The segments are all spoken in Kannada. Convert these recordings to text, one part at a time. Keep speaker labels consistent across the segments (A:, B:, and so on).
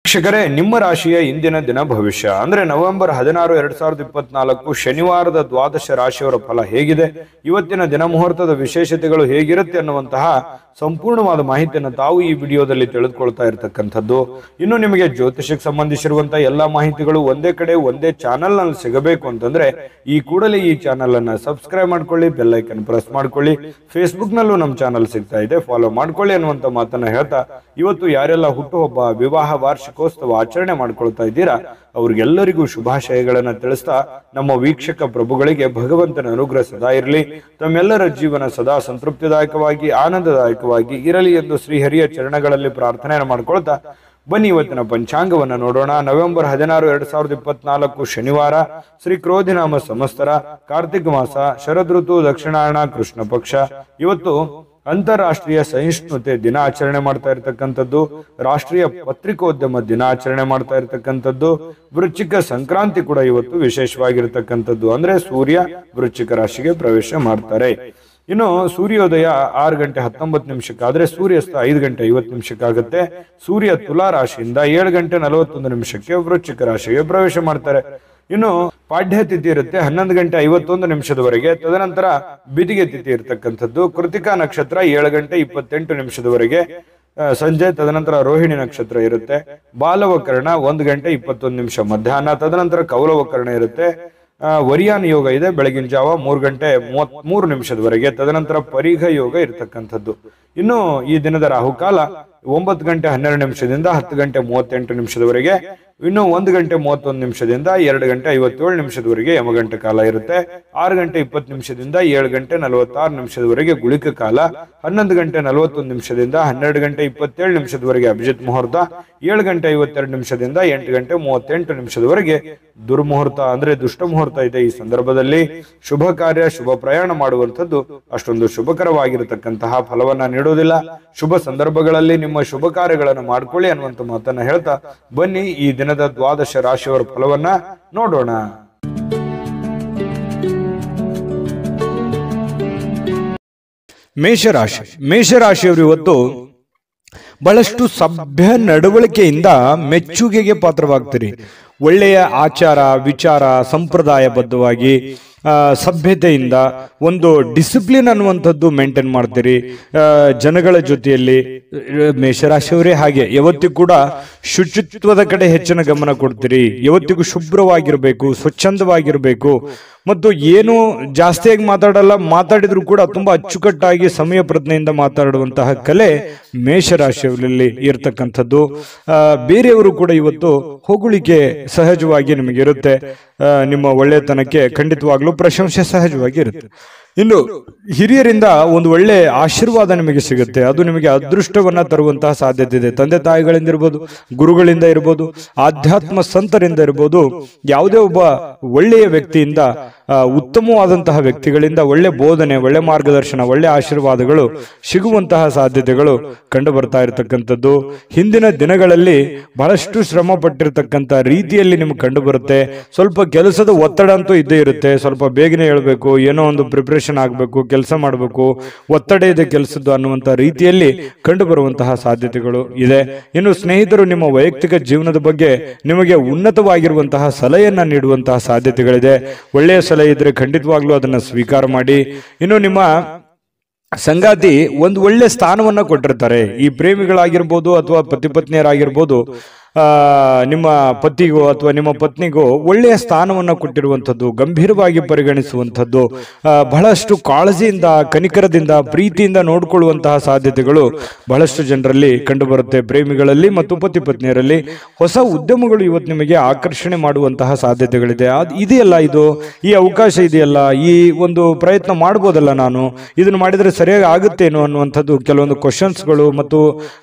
A: ವೀಕ್ಷಕರೇ, ನಿಮ್ಮ ರಾಶಿಯ ಇಂದಿನ ದಿನ ಭವಿಷ್ಯ ಅಂದ್ರೆ ನವೆಂಬರ್ 16, 2024 ಶನಿವಾರದ ದ್ವಾದಶ ರಾಶಿಯವರ ಫಲ ಹೇಗಿದೆ, ಇವತ್ತಿನ ದಿನ ಮುಹೂರ್ತದ ವಿಶೇಷತೆಗಳು ಹೇಗಿರುತ್ತೆ ಅನ್ನುವಂತಹ ಸಂಪೂರ್ಣವಾದ ಮಾಹಿತಿಯನ್ನು ತಾವು ಈ ವಿಡಿಯೋದಲ್ಲಿ ತಿಳಿದುಕೊಳ್ತಾ ಇರತಕ್ಕಂಥದ್ದು. ಇನ್ನು ನಿಮಗೆ ಜ್ಯೋತಿಷಕ್ಕೆ ಸಂಬಂಧಿಸಿರುವಂತಹ ಎಲ್ಲಾ ಮಾಹಿತಿಗಳು ಒಂದೇ ಕಡೆ ಒಂದೇ ಚಾನೆಲ್ ನಲ್ಲಿ ಸಿಗಬೇಕು ಅಂತಂದ್ರೆ ಈ ಕೂಡಲೇ ಈ ಚಾನೆಲ್ ಅನ್ನ ಸಬ್ಸ್ಕ್ರೈಬ್ ಮಾಡ್ಕೊಳ್ಳಿ, ಬೆಲ್ ಐಕನ್ ಪ್ರೆಸ್ ಮಾಡ್ಕೊಳ್ಳಿ. ಫೇಸ್ಬುಕ್ ನಲ್ಲೂ ನಮ್ಮ ಚಾನೆಲ್ ಸಿಗ್ತಾ ಇದೆ, ಫಾಲೋ ಮಾಡ್ಕೊಳ್ಳಿ ಅನ್ನುವಂತ ಮಾತನ್ನ ಹೇಳ್ತಾ, ಇವತ್ತು ಯಾರೆಲ್ಲ ಹುಟ್ಟುಹಬ್ಬ, ವಿವಾಹ, ವಾರ್ಷಿಕೋತ್ಸವ ಆಚರಣೆ ಮಾಡ್ಕೊಳ್ತಾ ಇದ್ದೀರಾ ಅವ್ರಿಗೆಲ್ಲರಿಗೂ ಶುಭಾಶಯಗಳನ್ನ ತಿಳಿಸ್ತಾ, ನಮ್ಮ ವೀಕ್ಷಕ ಪ್ರಭುಗಳಿಗೆ ಭಗವಂತನ ಅನುಗ್ರಹ ಸದಾ ಇರಲಿ, ತಮ್ಮೆಲ್ಲರ ಜೀವನ ಸದಾ ಸಂತೃಪ್ತಿದಾಯಕವಾಗಿ ಆನಂದದಾಯಕವಾಗಿ ಇರಲಿ ಎಂದು ಶ್ರೀಹರಿಯ ಚರಣಗಳಲ್ಲಿ ಪ್ರಾರ್ಥನೆಯನ್ನು ಮಾಡ್ಕೊಳ್ತಾ ಬನ್ನಿ ಇವತ್ತಿನ ಪಂಚಾಂಗವನ್ನ ನೋಡೋಣ. ನವೆಂಬರ್ 16, 2024 ಶನಿವಾರ, ಶ್ರೀ ಕ್ರೋಧಿನಾಮ ಸಂವತ್ಸರ, ಕಾರ್ತಿಕ ಮಾಸ, ಶರದ್ ಋತು, ದಕ್ಷಿಣಾಯಣ, ಕೃಷ್ಣ ಪಕ್ಷ. ಇವತ್ತು ಅಂತಾರಾಷ್ಟ್ರೀಯ ಸಹಿಷ್ಣುತೆ ದಿನ ಆಚರಣೆ ಮಾಡ್ತಾ ಇರತಕ್ಕಂಥದ್ದು, ರಾಷ್ಟ್ರೀಯ ಪತ್ರಿಕೋದ್ಯಮ ದಿನ ಆಚರಣೆ ಮಾಡ್ತಾ ಇರತಕ್ಕಂಥದ್ದು, ವೃಶ್ಚಿಕ ಸಂಕ್ರಾಂತಿ ಕೂಡ ಇವತ್ತು ವಿಶೇಷವಾಗಿರ್ತಕ್ಕಂಥದ್ದು. ಅಂದ್ರೆ ಸೂರ್ಯ ವೃಶ್ಚಿಕ ರಾಶಿಗೆ ಪ್ರವೇಶ ಮಾಡ್ತಾರೆ. ಇನ್ನು ಸೂರ್ಯೋದಯ 6 ಗಂಟೆ 19 ನಿಮಿಷಕ್ಕಾದ್ರೆ ಸೂರ್ಯಾಸ್ತ 5 ಗಂಟೆ 50 ನಿಮಿಷಕ್ಕಾಗುತ್ತೆ. ಸೂರ್ಯ ತುಲಾ ರಾಶಿಯಿಂದ 7 ಗಂಟೆ 41 ನಿಮಿಷಕ್ಕೆ ವೃಶ್ಚಿಕ ರಾಶಿಗೆ ಪ್ರವೇಶ ಮಾಡ್ತಾರೆ. ಇನ್ನು ಪಾಡ್ಯ ತಿಥಿ ಇರುತ್ತೆ 11 ಗಂಟೆ 51 ನಿಮಿಷದವರೆಗೆ. ತದನಂತರ ಬಿದಿಗೆ ತಿಥಿ ಇರತಕ್ಕಂಥದ್ದು. ಕೃತಿಕಾ ನಕ್ಷತ್ರ 7 ಗಂಟೆ 28 ನಿಮಿಷದವರೆಗೆ ಸಂಜೆ. ತದನಂತರ ರೋಹಿಣಿ ನಕ್ಷತ್ರ ಇರುತ್ತೆ. ಬಾಲವಕರಣ 1 ಗಂಟೆ 21 ನಿಮಿಷ ಮಧ್ಯಾಹ್ನ. ತದನಂತರ ಕೌಲವಕರಣ ಇರುತ್ತೆ. ವರಿಯಾನ ಯೋಗ ಇದೆ ಬೆಳಗಿನ ಜಾವ 3 ಗಂಟೆ 33 ನಿಮಿಷದವರೆಗೆ. ತದನಂತರ ಪರಿಘ ಯೋಗ ಇರತಕ್ಕಂಥದ್ದು. ಇನ್ನು ಈ ದಿನದ ರಾಹುಕಾಲ 9 ಗಂಟೆ 12 ನಿಮಿಷದಿಂದ 10 ಗಂಟೆ 38 ನಿಮಿಷದವರೆಗೆ. ಇನ್ನು 1 ಗಂಟೆ 31 ನಿಮಿಷದಿಂದ 2 ಗಂಟೆ 57 ನಿಮಿಷದವರೆಗೆ ಯಮಗಂಟ ಕಾಲ ಇರುತ್ತೆ. 6 ಗಂಟೆ 20 ನಿಮಿಷದಿಂದ 7 ಗಂಟೆ 46 ನಿಮಿಷದವರೆಗೆ ಗುಳಿಕ ಕಾಲ. 11 ಗಂಟೆ 41 ನಿಮಿಷದಿಂದ 12 ಗಂಟೆ 27 ನಿಮಿಷದವರೆಗೆ ಅಭಿಜಿತ್ ಮುಹೂರ್ತ. 7 ಗಂಟೆ 52 ನಿಮಿಷದಿಂದ 8 ಗಂಟೆ 38 ನಿಮಿಷದವರೆಗೆ ದುರ್ಮುಹೂರ್ತ ಅಂದ್ರೆ ದುಷ್ಟ ಮುಹೂರ್ತ ಇದೆ. ಈ ಸಂದರ್ಭದಲ್ಲಿ ಶುಭ ಕಾರ್ಯ, ಶುಭ ಪ್ರಯಾಣ ಮಾಡುವಂಥದ್ದು ಅಷ್ಟೊಂದು ಶುಭಕರವಾಗಿರತಕ್ಕಂತಹ ಫಲವನ್ನ ನೀಡುವುದಿಲ್ಲ. ಶುಭ ಸಂದರ್ಭಗಳಲ್ಲಿ ನಿಮ್ಮ ಶುಭ ಕಾರ್ಯಗಳನ್ನು ಮಾಡ್ಕೊಳ್ಳಿ ಅನ್ನುವಂತ ಮಾತನ್ನ ಹೇಳ್ತಾ ಬನ್ನಿ ಈ ದಿನದ ದ್ವಾದಶ ರಾಶಿಯವರ ಫಲವನ್ನ ನೋಡೋಣ. ಮೇಷರಾಶಿ. ಮೇಷರಾಶಿಯವರು ಇವತ್ತು ಬಹಳಷ್ಟು ಸಭ್ಯ ನಡವಳಿಕೆಯಿಂದ ಮೆಚ್ಚುಗೆಗೆ ಪಾತ್ರವಾಗ್ತೀರಿ. ಒಳ್ಳೆಯ ಆಚಾರ ವಿಚಾರ ಸಂಪ್ರದಾಯಬದ್ಧವಾಗಿ ಸಭ್ಯತೆಯಿಂದ ಒಂದು ಡಿಸಿಪ್ಲಿನ್ ಅನ್ನುವಂಥದ್ದು ಮೇಂಟೈನ್ ಮಾಡ್ತೀರಿ. ಜನಗಳ ಜೊತೆಯಲ್ಲಿ ಮೇಷರಾಶಿಯವರೇ ಹಾಗೆ ಯಾವತ್ತಿಗೂ ಕೂಡ ಶುಚಿತ್ವದ ಕಡೆ ಹೆಚ್ಚಿನ ಗಮನ ಕೊಡ್ತೀರಿ. ಯಾವತ್ತಿಗೂ ಶುಭ್ರವಾಗಿರ್ಬೇಕು, ಸ್ವಚ್ಛಂದವಾಗಿರ್ಬೇಕು ಮತ್ತು ಏನು ಜಾಸ್ತಿಯಾಗಿ ಮಾತಾಡಲ್ಲ, ಮಾತಾಡಿದ್ರು ಕೂಡ ತುಂಬಾ ಅಚ್ಚುಕಟ್ಟಾಗಿ ಸಮಯ ಪ್ರಜ್ಞೆಯಿಂದ ಮಾತಾಡುವಂತಹ ಕಲೆ ಮೇಷರಾಶಿಯಲ್ಲಿ ಇರ್ತಕ್ಕಂಥದ್ದು. ಬೇರೆಯವರು ಕೂಡ ಇವತ್ತು ಹೊಗಳಿಕೆ ಸಹಜವಾಗಿ ನಿಮಗೆ ಇರುತ್ತೆ. ನಿಮ್ಮ ಒಳ್ಳೆತನಕ್ಕೆ ಖಂಡಿತವಾಗ್ಲೂ ಪ್ರಶಂಸೆ ಸಹಜವಾಗಿ ಇರುತ್ತೆ. ಇನ್ನು ಹಿರಿಯರಿಂದ ಒಂದು ಒಳ್ಳೆ ಆಶೀರ್ವಾದ ನಿಮಗೆ ಸಿಗುತ್ತೆ. ಅದು ನಿಮಗೆ ಅದೃಷ್ಟವನ್ನ ತರುವಂತಹ ಸಾಧ್ಯತೆ ಇದೆ. ತಂದೆ ತಾಯಿಗಳಿಂದ ಇರ್ಬೋದು, ಗುರುಗಳಿಂದ ಇರ್ಬೋದು, ಆಧ್ಯಾತ್ಮ ಸಂತರಿಂದ ಇರ್ಬೋದು, ಯಾವುದೇ ಒಬ್ಬ ಒಳ್ಳೆಯ ವ್ಯಕ್ತಿಯಿಂದ, ಉತ್ತಮವಾದಂತಹ ವ್ಯಕ್ತಿಗಳಿಂದ ಒಳ್ಳೆ ಬೋಧನೆ, ಒಳ್ಳೆ ಮಾರ್ಗದರ್ಶನ, ಒಳ್ಳೆ ಆಶೀರ್ವಾದಗಳು ಸಿಗುವಂತಹ ಸಾಧ್ಯತೆಗಳು ಕಂಡು ಬರ್ತಾ ಇರತಕ್ಕಂಥದ್ದು. ಹಿಂದಿನ ದಿನಗಳಲ್ಲಿ ಬಹಳಷ್ಟು ಶ್ರಮ ಪಟ್ಟಿರ್ತಕ್ಕಂಥ ರೀತಿಯಲ್ಲಿ ನಿಮ್ಗೆ ಕಂಡು ಬರುತ್ತೆ. ಸ್ವಲ್ಪ ಕೆಲಸದ ಒತ್ತಡ ಅಂತೂ ಇದ್ದೇ ಇರುತ್ತೆ. ಸ್ವಲ್ಪ ಬೇಗನೆ ಹೇಳ್ಬೇಕು, ಏನೋ ಒಂದು ಪ್ರಿಪರೇಷನ್ ಆಗಬೇಕು, ಕೆಲಸ ಮಾಡಬೇಕು, ಒತ್ತಡ ಇದೆ ಕೆಲಸದ್ದು ಅನ್ನುವಂತಹ ರೀತಿಯಲ್ಲಿ ಕಂಡು ಬರುವಂತಹ ಸಾಧ್ಯತೆಗಳು ಇದೆ. ಇನ್ನು ಸ್ನೇಹಿತರು ನಿಮ್ಮ ವೈಯಕ್ತಿಕ ಜೀವನದ ಬಗ್ಗೆ ನಿಮಗೆ ಉನ್ನತವಾಗಿರುವಂತಹ ಸಲಹೆಯನ್ನ ನೀಡುವಂತಹ ಸಾಧ್ಯತೆಗಳಿದೆ. ಒಳ್ಳೆಯ ಸಲಹೆ ಇದ್ರೆ ಖಂಡಿತವಾಗ್ಲೂ ಅದನ್ನ ಸ್ವೀಕಾರ ಮಾಡಿ. ಇನ್ನು ನಿಮ್ಮ ಸಂಗಾತಿ ಒಂದು ಒಳ್ಳೆ ಸ್ಥಾನವನ್ನ ಕೊಟ್ಟಿರ್ತಾರೆ. ಈ ಪ್ರೇಮಿಗಳಾಗಿರ್ಬೋದು ಅಥವಾ ಪತಿ ಪತ್ನಿಯರಾಗಿರ್ಬೋದು, ನಿಮ್ಮ ಪತಿಗೋ ಅಥವಾ ನಿಮ್ಮ ಪತ್ನಿಗೋ ಒಳ್ಳೆಯ ಸ್ಥಾನವನ್ನು ಕೊಟ್ಟಿರುವಂಥದ್ದು, ಗಂಭೀರವಾಗಿ ಪರಿಗಣಿಸುವಂಥದ್ದು, ಬಹಳಷ್ಟು ಕಾಳಜಿಯಿಂದ, ಕನಿಕರದಿಂದ, ಪ್ರೀತಿಯಿಂದ ನೋಡಿಕೊಳ್ಳುವಂತಹ ಸಾಧ್ಯತೆಗಳು ಬಹಳಷ್ಟು ಜನರಲ್ಲಿ ಕಂಡುಬರುತ್ತೆ. ಪ್ರೇಮಿಗಳಲ್ಲಿ ಮತ್ತು ಪತಿ ಪತ್ನಿಯರಲ್ಲಿ ಹೊಸ ಉದ್ಯಮಗಳು ಇವತ್ತು ನಿಮಗೆ ಆಕರ್ಷಣೆ ಮಾಡುವಂತಹ ಸಾಧ್ಯತೆಗಳಿದೆ. ಇದೆಯಲ್ಲ, ಇದು ಈ ಅವಕಾಶ ಇದೆಯಲ್ಲ, ಈ ಒಂದು ಪ್ರಯತ್ನ ಮಾಡ್ಬೋದಲ್ಲ, ನಾನು ಇದನ್ನು ಮಾಡಿದರೆ ಸರಿಯಾಗಿ ಆಗುತ್ತೇನೋ ಅನ್ನುವಂಥದ್ದು ಕೆಲವೊಂದು ಕ್ವಶನ್ಸ್ಗಳು ಮತ್ತು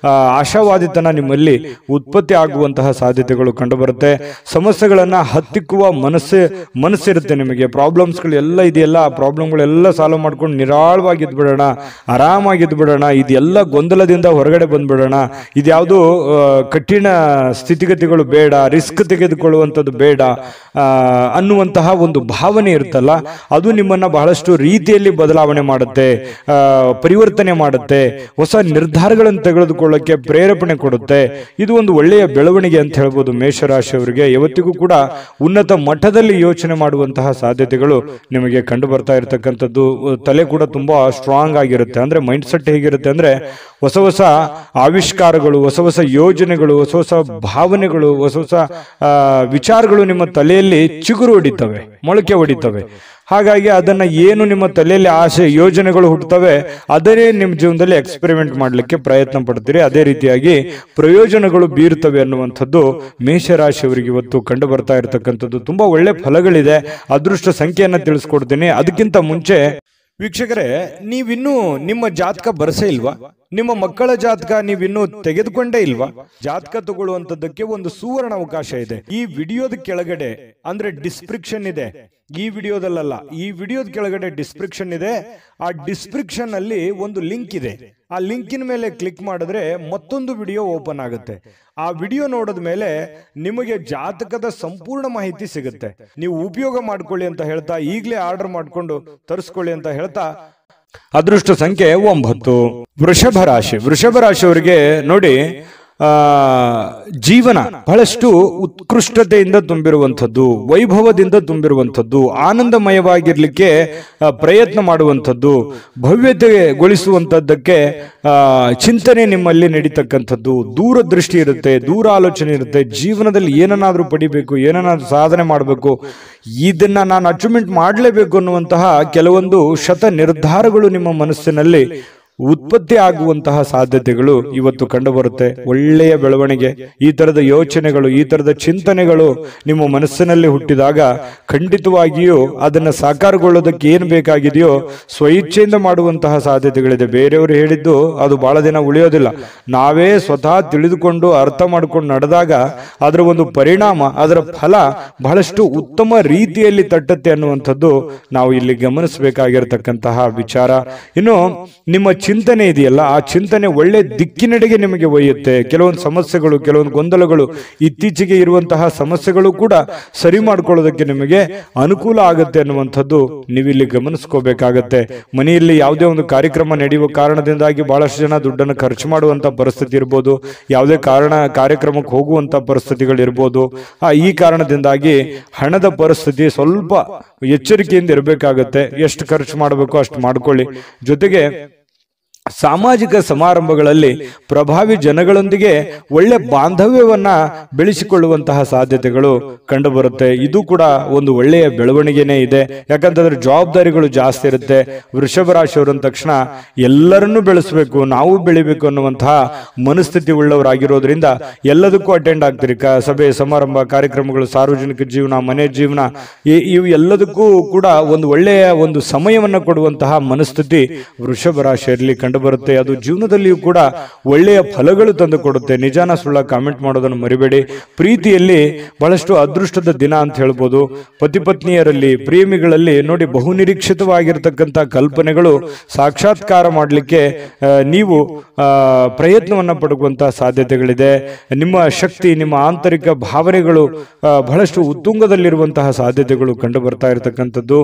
A: ಆಶಾವಾದಿತನ ನಿಮ್ಮಲ್ಲಿ ಉತ್ಪತ್ತಿ ಆಗುವಂತಹ ಸಾಧ್ಯತೆಗಳು ಕಂಡು ಬರುತ್ತೆ. ಸಮಸ್ಯೆಗಳನ್ನ ಹತ್ತಿಕ್ಕುವ ಮನಸ್ಸಿರುತ್ತೆ ನಿಮಗೆ. ಪ್ರಾಬ್ಲಮ್ಸ್ಗಳು ಎಲ್ಲ ಇದೆಯಲ್ಲ, ಆ ಪ್ರಾಬ್ಲಮ್ಗಳೆಲ್ಲ ಸಾಲ್ವ್ ಮಾಡ್ಕೊಂಡು ನಿರಾಳವಾಗಿದ್ದು ಬಿಡೋಣ, ಆರಾಮಾಗಿದ್ದು ಬಿಡೋಣ, ಇದೆಲ್ಲ ಗೊಂದಲದಿಂದ ಹೊರಗಡೆ ಬಂದ್ಬಿಡೋಣ, ಇದ್ಯಾವುದು ಕಠಿಣ ಸ್ಥಿತಿಗತಿಗಳು ಬೇಡ, ರಿಸ್ಕ್ ತೆಗೆದುಕೊಳ್ಳುವಂಥದ್ದು ಬೇಡ ಅನ್ನುವಂತಹ ಒಂದು ಭಾವನೆ ಇರುತ್ತಲ್ಲ, ಅದು ನಿಮ್ಮನ್ನ ಬಹಳಷ್ಟು ರೀತಿಯಲ್ಲಿ ಬದಲಾವಣೆ ಮಾಡುತ್ತೆ, ಪರಿವರ್ತನೆ ಮಾಡುತ್ತೆ, ಹೊಸ ನಿರ್ಧಾರಗಳನ್ನು ತೆಗೆದುಕೊಳ್ಳಕ್ಕೆ ಪ್ರೇರೇಪಣೆ ಕೊಡುತ್ತೆ. ಇದು ಒಂದು ಒಳ್ಳೆಯ ಬೆಳವಣಿಗೆ ಅಂತ ಹೇಳ್ಬೋದು ಮೇಷರಾಶಿಯವರಿಗೆ. ಯಾವತ್ತಿಗೂ ಕೂಡ ಉನ್ನತ ಮಟ್ಟದಲ್ಲಿ ಯೋಚನೆ ಮಾಡುವಂತಹ ಸಾಧ್ಯತೆಗಳು ನಿಮಗೆ ಕಂಡು ಬರ್ತಾ ಇರತಕ್ಕಂಥದ್ದು. ತಲೆ ಕೂಡ ತುಂಬಾ ಸ್ಟ್ರಾಂಗ್ ಆಗಿರುತ್ತೆ. ಅಂದ್ರೆ ಮೈಂಡ್ ಸೆಟ್ ಹೇಗಿರುತ್ತೆ ಅಂದ್ರೆ ಹೊಸ ಹೊಸ ಆವಿಷ್ಕಾರಗಳು, ಹೊಸ ಹೊಸ ಯೋಜನೆಗಳು, ಹೊಸ ಹೊಸ ಭಾವನೆಗಳು, ಹೊಸ ಹೊಸ ವಿಚಾರಗಳು ನಿಮ್ಮ ತಲೆಯಲ್ಲಿ ಚಿಗುರು ಹೊಡಿತವೆ, ಮೊಳಕೆ ಹೊಡಿತವೆ. ಹಾಗಾಗಿ ಅದನ್ನ ಏನು ನಿಮ್ಮ ತಲೆಯಲ್ಲಿ ಆಸೆ ಯೋಜನೆಗಳು ಹುಟ್ಟುತ್ತವೆ ಅದನ್ನೇ ನಿಮ್ಮ ಜೀವನದಲ್ಲಿ ಎಕ್ಸ್ಪೆರಿಮೆಂಟ್ ಮಾಡಲಿಕ್ಕೆ ಪ್ರಯತ್ನ ಪಡ್ತೀರಿ. ಅದೇ ರೀತಿಯಾಗಿ ಪ್ರಯೋಜನಗಳು ಬೀರುತ್ತವೆ ಅನ್ನುವಂಥದ್ದು ಮೇಷರಾಶಿಯವರಿಗೆ ಇವತ್ತು ಕಂಡು ಬರ್ತಾ ಇರತಕ್ಕಂಥದ್ದು. ತುಂಬಾ ಒಳ್ಳೆ ಫಲಗಳಿದೆ. ಅದೃಷ್ಟ ಸಂಖ್ಯೆಯನ್ನ ತಿಳಿಸ್ಕೊಡ್ತೀನಿ. ಅದಕ್ಕಿಂತ ಮುಂಚೆ ವೀಕ್ಷಕರೇ, ನೀವಿನ್ನೂ ನಿಮ್ಮ ಜಾತಕ ಬರಸೇ ಇಲ್ವಾ? ನಿಮ್ಮ ಮಕ್ಕಳ ಜಾತಕ ನೀವಿನ್ನೂ ತೆಗೆದುಕೊಂಡೇ ಇಲ್ವಾ? ಜಾತಕ ತಗೊಳ್ಳುವಂತದ್ದಕ್ಕೆ ಒಂದು ಸುವರ್ಣ ಅವಕಾಶ ಇದೆ. ಈ ವಿಡಿಯೋದ ಕೆಳಗಡೆ ಅಂದ್ರೆ ಡಿಸ್ಕ್ರಿಪ್ಷನ್ ಇದೆ. ಈ ವಿಡಿಯೋದಲ್ಲ, ಈ ವಿಡಿಯೋದ ಕೆಳಗಡೆ ಡಿಸ್ಕ್ರಿಪ್ಷನ್ ಇದೆ. ಆ ಡಿಸ್ಕ್ರಿಪ್ಷನ್ ಅಲ್ಲಿ ಒಂದು ಲಿಂಕ್ ಇದೆ. ಆ ಲಿಂಕಿನ ಮೇಲೆ ಕ್ಲಿಕ್ ಮಾಡಿದ್ರೆ ಮತ್ತೊಂದು ವಿಡಿಯೋ ಓಪನ್ ಆಗುತ್ತೆ. ಆ ವಿಡಿಯೋ ನೋಡಿದ ಮೇಲೆ ನಿಮಗೆ ಜಾತಕದ ಸಂಪೂರ್ಣ ಮಾಹಿತಿ ಸಿಗುತ್ತೆ. ನೀವು ಉಪಯೋಗ ಮಾಡ್ಕೊಳ್ಳಿ ಅಂತ ಹೇಳ್ತಾ, ಈಗಲೇ ಆರ್ಡರ್ ಮಾಡ್ಕೊಂಡು ತರಿಸ್ಕೊಳ್ಳಿ ಅಂತ ಹೇಳ್ತಾ, ಅದೃಷ್ಟ ಸಂಖ್ಯೆ 9. ವೃಷಭ ರಾಶಿ. ವೃಷಭ ರಾಶಿಯವರಿಗೆ ನೋಡಿ, ಜೀವನ ಬಹಳಷ್ಟು ಉತ್ಕೃಷ್ಟತೆಯಿಂದ ತುಂಬಿರುವಂಥದ್ದು, ವೈಭವದಿಂದ ತುಂಬಿರುವಂಥದ್ದು, ಆನಂದಮಯವಾಗಿರ್ಲಿಕ್ಕೆ ಪ್ರಯತ್ನ ಮಾಡುವಂಥದ್ದು, ಭವ್ಯತೆಗೊಳಿಸುವಂಥದ್ದಕ್ಕೆ ಚಿಂತನೆ ನಿಮ್ಮಲ್ಲಿ ನಡೀತಕ್ಕಂಥದ್ದು, ದೂರದೃಷ್ಟಿ ಇರುತ್ತೆ, ದೂರ ಆಲೋಚನೆ ಇರುತ್ತೆ. ಜೀವನದಲ್ಲಿ ಏನನ್ನಾದ್ರೂ ಪಡಿಬೇಕು, ಏನನ್ನಾದ್ರೂ ಸಾಧನೆ ಮಾಡಬೇಕು, ಇದನ್ನ ನಾನು ಅಚೀವ್ಮೆಂಟ್ ಮಾಡಲೇಬೇಕು ಅನ್ನುವಂತಹ ಕೆಲವೊಂದು ಶತ ನಿರ್ಧಾರಗಳು ನಿಮ್ಮ ಮನಸ್ಸಿನಲ್ಲಿ ಉತ್ಪತ್ತಿ ಆಗುವಂತಹ ಸಾಧ್ಯತೆಗಳು ಇವತ್ತು ಕಂಡು ಬರುತ್ತೆ. ಒಳ್ಳೆಯ ಬೆಳವಣಿಗೆ, ಈ ತರದ ಯೋಚನೆಗಳು, ಈ ತರದ ಚಿಂತನೆಗಳು ನಿಮ್ಮ ಮನಸ್ಸಿನಲ್ಲಿ ಹುಟ್ಟಿದಾಗ ಖಂಡಿತವಾಗಿಯೂ ಅದನ್ನ ಸಾಕಾರಗೊಳ್ಳೋದಕ್ಕೆ ಏನು ಬೇಕಾಗಿದೆಯೋ ಸ್ವಇಚ್ಛೆಯಿಂದ ಮಾಡುವಂತಹ ಸಾಧ್ಯತೆಗಳಿದೆ. ಬೇರೆಯವರು ಹೇಳಿದ್ದು ಅದು ಬಹಳ ದಿನ ಉಳಿಯೋದಿಲ್ಲ. ನಾವೇ ಸ್ವತಃ ತಿಳಿದುಕೊಂಡು ಅರ್ಥ ಮಾಡ್ಕೊಂಡು ನಡೆದಾಗ ಅದರ ಒಂದು ಪರಿಣಾಮ, ಅದರ ಫಲ ಬಹಳಷ್ಟು ಉತ್ತಮ ರೀತಿಯಲ್ಲಿ ತಟ್ಟುತ್ತೆ ಅನ್ನುವಂಥದ್ದು ನಾವು ಇಲ್ಲಿ ಗಮನಿಸಬೇಕಾಗಿರತಕ್ಕಂತಹ ವಿಚಾರ. ಇನ್ನು ನಿಮ್ಮ ಚಿಂತನೆ ಇದೆಯಲ್ಲ, ಆ ಚಿಂತನೆ ಒಳ್ಳೆ ದಿಕ್ಕಿನೆಡೆಗೆ ನಿಮಗೆ ಒಯ್ಯುತ್ತೆ. ಕೆಲವೊಂದು ಸಮಸ್ಯೆಗಳು, ಕೆಲವೊಂದು ಗೊಂದಲಗಳು, ಇತ್ತೀಚೆಗೆ ಇರುವಂತಹ ಸಮಸ್ಯೆಗಳು ಕೂಡ ಸರಿ ಮಾಡ್ಕೊಳ್ಳೋದಕ್ಕೆ ನಿಮಗೆ ಅನುಕೂಲ ಆಗುತ್ತೆ ಅನ್ನುವಂಥದ್ದು ನೀವಿಲ್ಲಿ ಗಮನಿಸ್ಕೋಬೇಕಾಗತ್ತೆ. ಮನೆಯಲ್ಲಿ ಯಾವುದೇ ಒಂದು ಕಾರ್ಯಕ್ರಮ ನಡೆಯುವ ಕಾರಣದಿಂದಾಗಿ ಬಹಳಷ್ಟು ಜನ ದುಡ್ಡನ್ನು ಖರ್ಚು ಮಾಡುವಂತ ಪರಿಸ್ಥಿತಿ ಇರ್ಬೋದು, ಯಾವುದೇ ಕಾರ್ಯಕ್ರಮಕ್ಕೆ ಹೋಗುವಂತ ಪರಿಸ್ಥಿತಿಗಳು ಇರ್ಬೋದು. ಈ ಕಾರಣದಿಂದಾಗಿ ಹಣದ ಪರಿಸ್ಥಿತಿ ಸ್ವಲ್ಪ ಎಚ್ಚರಿಕೆಯಿಂದ ಇರಬೇಕಾಗತ್ತೆ. ಎಷ್ಟು ಖರ್ಚು ಮಾಡಬೇಕು ಅಷ್ಟು ಮಾಡ್ಕೊಳ್ಳಿ. ಜೊತೆಗೆ ಸಾಮಾಜಿಕ ಸಮಾರಂಭಗಳಲ್ಲಿ ಪ್ರಭಾವಿ ಜನಗಳೊಂದಿಗೆ ಒಳ್ಳೆ ಬಾಂಧವ್ಯವನ್ನ ಬೆಳೆಸಿಕೊಳ್ಳುವಂತಹ ಸಾಧ್ಯತೆಗಳು ಕಂಡು ಬರುತ್ತೆ. ಇದು ಕೂಡ ಒಂದು ಒಳ್ಳೆಯ ಬೆಳವಣಿಗೆನೇ ಇದೆ. ಯಾಕಂತಂದ್ರೆ ಜವಾಬ್ದಾರಿಗಳು ಜಾಸ್ತಿ ಇರುತ್ತೆ. ವೃಷಭ ರಾಶಿಯವರು ಅಂದ ತಕ್ಷಣ ಎಲ್ಲರನ್ನೂ ಬೆಳೆಸಬೇಕು, ನಾವು ಬೆಳಿಬೇಕು ಅನ್ನುವಂತಹ ಮನಸ್ಥಿತಿ ಉಳ್ಳವರಾಗಿರೋದ್ರಿಂದ ಎಲ್ಲದಕ್ಕೂ ಅಟೆಂಡ್ ಆಗ್ತೀರಿ. ಸಭೆ ಸಮಾರಂಭ, ಕಾರ್ಯಕ್ರಮಗಳು, ಸಾರ್ವಜನಿಕ ಜೀವನ, ಮನೆ ಜೀವನ, ಇವು ಎಲ್ಲದಕ್ಕೂ ಕೂಡ ಒಂದು ಒಳ್ಳೆಯ ಒಂದು ಸಮಯವನ್ನ ಕೊಡುವಂತಹ ಮನಸ್ಥಿತಿ ವೃಷಭ ರಾಶಿಯಲ್ಲಿ ಕಂಡು ಬರುತ್ತೆ. ಅದು ಜೀವನದಲ್ಲಿಯೂ ಕೂಡ ಒಳ್ಳೆಯ ಫಲಗಳು ತಂದು ಕೊಡುತ್ತೆ. ನಿಜಾನ ಸುಳ್ಳ ಕಾಮೆಂಟ್ ಮಾಡೋದನ್ನು ಮರಿಬೇಡಿ. ಪ್ರೀತಿಯಲ್ಲಿ ಬಹಳಷ್ಟು ಅದೃಷ್ಟದ ದಿನ ಅಂತ ಹೇಳ್ಬೋದು. ಪತಿ ಪತ್ನಿಯರಲ್ಲಿ, ಪ್ರೇಮಿಗಳಲ್ಲಿ ನೋಡಿ, ಬಹುನಿರೀಕ್ಷಿತವಾಗಿರ್ತಕ್ಕಂಥ ಕಲ್ಪನೆಗಳು ಸಾಕ್ಷಾತ್ಕಾರ ಮಾಡಲಿಕ್ಕೆ ನೀವು ಪ್ರಯತ್ನವನ್ನ ಪಡುವಂತಹ ಸಾಧ್ಯತೆಗಳಿದೆ. ನಿಮ್ಮ ಶಕ್ತಿ, ನಿಮ್ಮ ಆಂತರಿಕ ಭಾವನೆಗಳು ಬಹಳಷ್ಟು ಉತ್ತುಂಗದಲ್ಲಿರುವಂತಹ ಸಾಧ್ಯತೆಗಳು ಕಂಡು ಬರ್ತಾ ಇರತಕ್ಕಂಥದ್ದು.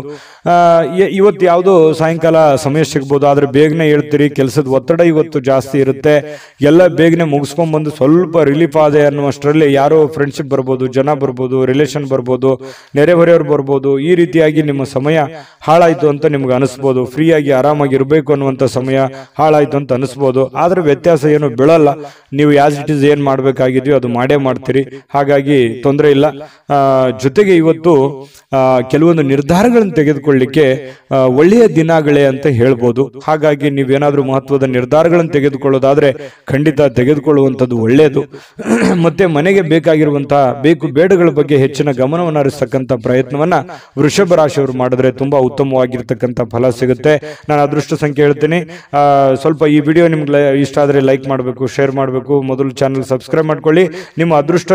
A: ಇವತ್ತು ಯಾವುದೋ ಸಾಯಂಕಾಲ ಸಮಯ ಸಿಗ್ಬೋದು, ಆದ್ರೆ ಬೇಗನೆ ಹೇಳ್ತೀರಿ. ಕೆಲಸದ ಒತ್ತಡ ಇವತ್ತು ಜಾಸ್ತಿ ಇರುತ್ತೆ. ಎಲ್ಲ ಬೇಗನೆ ಮುಗಿಸ್ಕೊಂಡ್ ಬಂದು ಸ್ವಲ್ಪ ರಿಲೀಫ್ ಆದೆ ಅನ್ನುವಷ್ಟರಲ್ಲಿ ಯಾರೋ ಫ್ರೆಂಡ್ಶಿಪ್ ಬರ್ಬೋದು, ಜನ ಬರ್ಬೋದು, ರಿಲೇಷನ್ ಬರ್ಬೋದು, ನೆರೆಹೊರೆಯವ್ರು ಬರ್ಬೋದು. ಈ ರೀತಿಯಾಗಿ ನಿಮ್ಮ ಸಮಯ ಹಾಳಾಯ್ತು ಅಂತ ನಿಮ್ಗೆ ಅನಿಸ್ಬೋದು. ಫ್ರೀಯಾಗಿ ಆರಾಮಾಗಿ ಇರಬೇಕು ಅನ್ನುವಂಥ ಸಮಯ ಹಾಳಾಯ್ತು ಅಂತ ಅನಿಸ್ಬೋದು. ಆದ್ರೆ ವ್ಯತ್ಯಾಸ ಏನು ಬೀಳಲ್ಲ. ನೀವು ಆಸ್ ಇಟ್ ಇಸ್ ಏನ್ ಮಾಡ್ಬೇಕಾಗಿದೆಯೋ ಅದು ಮಾಡೇ ಮಾಡ್ತೀರಿ. ಹಾಗಾಗಿ ತೊಂದರೆ ಇಲ್ಲ. ಜೊತೆಗೆ ಇವತ್ತು ಕೆಲವೊಂದು ನಿರ್ಧಾರಗಳನ್ನು ತೆಗೆದುಕೊಳ್ಳಿಕ್ಕೆ ಒಳ್ಳೆಯ ದಿನಗಳೇ ಅಂತ ಹೇಳ್ಬೋದು. ಹಾಗಾಗಿ ನೀವೇನಾದ್ರೂ ಮಹತ್ವದ ನಿರ್ಧಾರಗಳನ್ನು ತೆಗೆದುಕೊಳ್ಳೋದಾದ್ರೆ ಖಂಡಿತ ತೆಗೆದುಕೊಳ್ಳುವಂಥದ್ದು ಒಳ್ಳೆಯದು. ಮತ್ತೆ ಮನೆಗೆ ಬೇಕಾಗಿರುವಂತಹ ಬೇಕು ಬೇಡಗಳ ಬಗ್ಗೆ ಹೆಚ್ಚಿನ ಗಮನವನ್ನು ಹರಿಸ್ತಕ್ಕಂಥ ಪ್ರಯತ್ನವನ್ನ ವೃಷಭ ರಾಶಿಯವರು ಮಾಡಿದ್ರೆ ತುಂಬಾ ಉತ್ತಮವಾಗಿರ್ತಕ್ಕಂಥ ಫಲ ಸಿಗುತ್ತೆ. ನಾನು ಅದೃಷ್ಟ ಸಂಖ್ಯೆ ಹೇಳ್ತೀನಿ. ಸ್ವಲ್ಪ ಈ ವಿಡಿಯೋ ನಿಮ್ಗೆ ಇಷ್ಟ ಆದ್ರೆ ಲೈಕ್ ಮಾಡಬೇಕು, ಶೇರ್ ಮಾಡಬೇಕು. ಮೊದಲು ಚಾನಲ್ ಸಬ್ಸ್ಕ್ರೈಬ್ ಮಾಡ್ಕೊಳ್ಳಿ. ನಿಮ್ಮ ಅದೃಷ್ಟ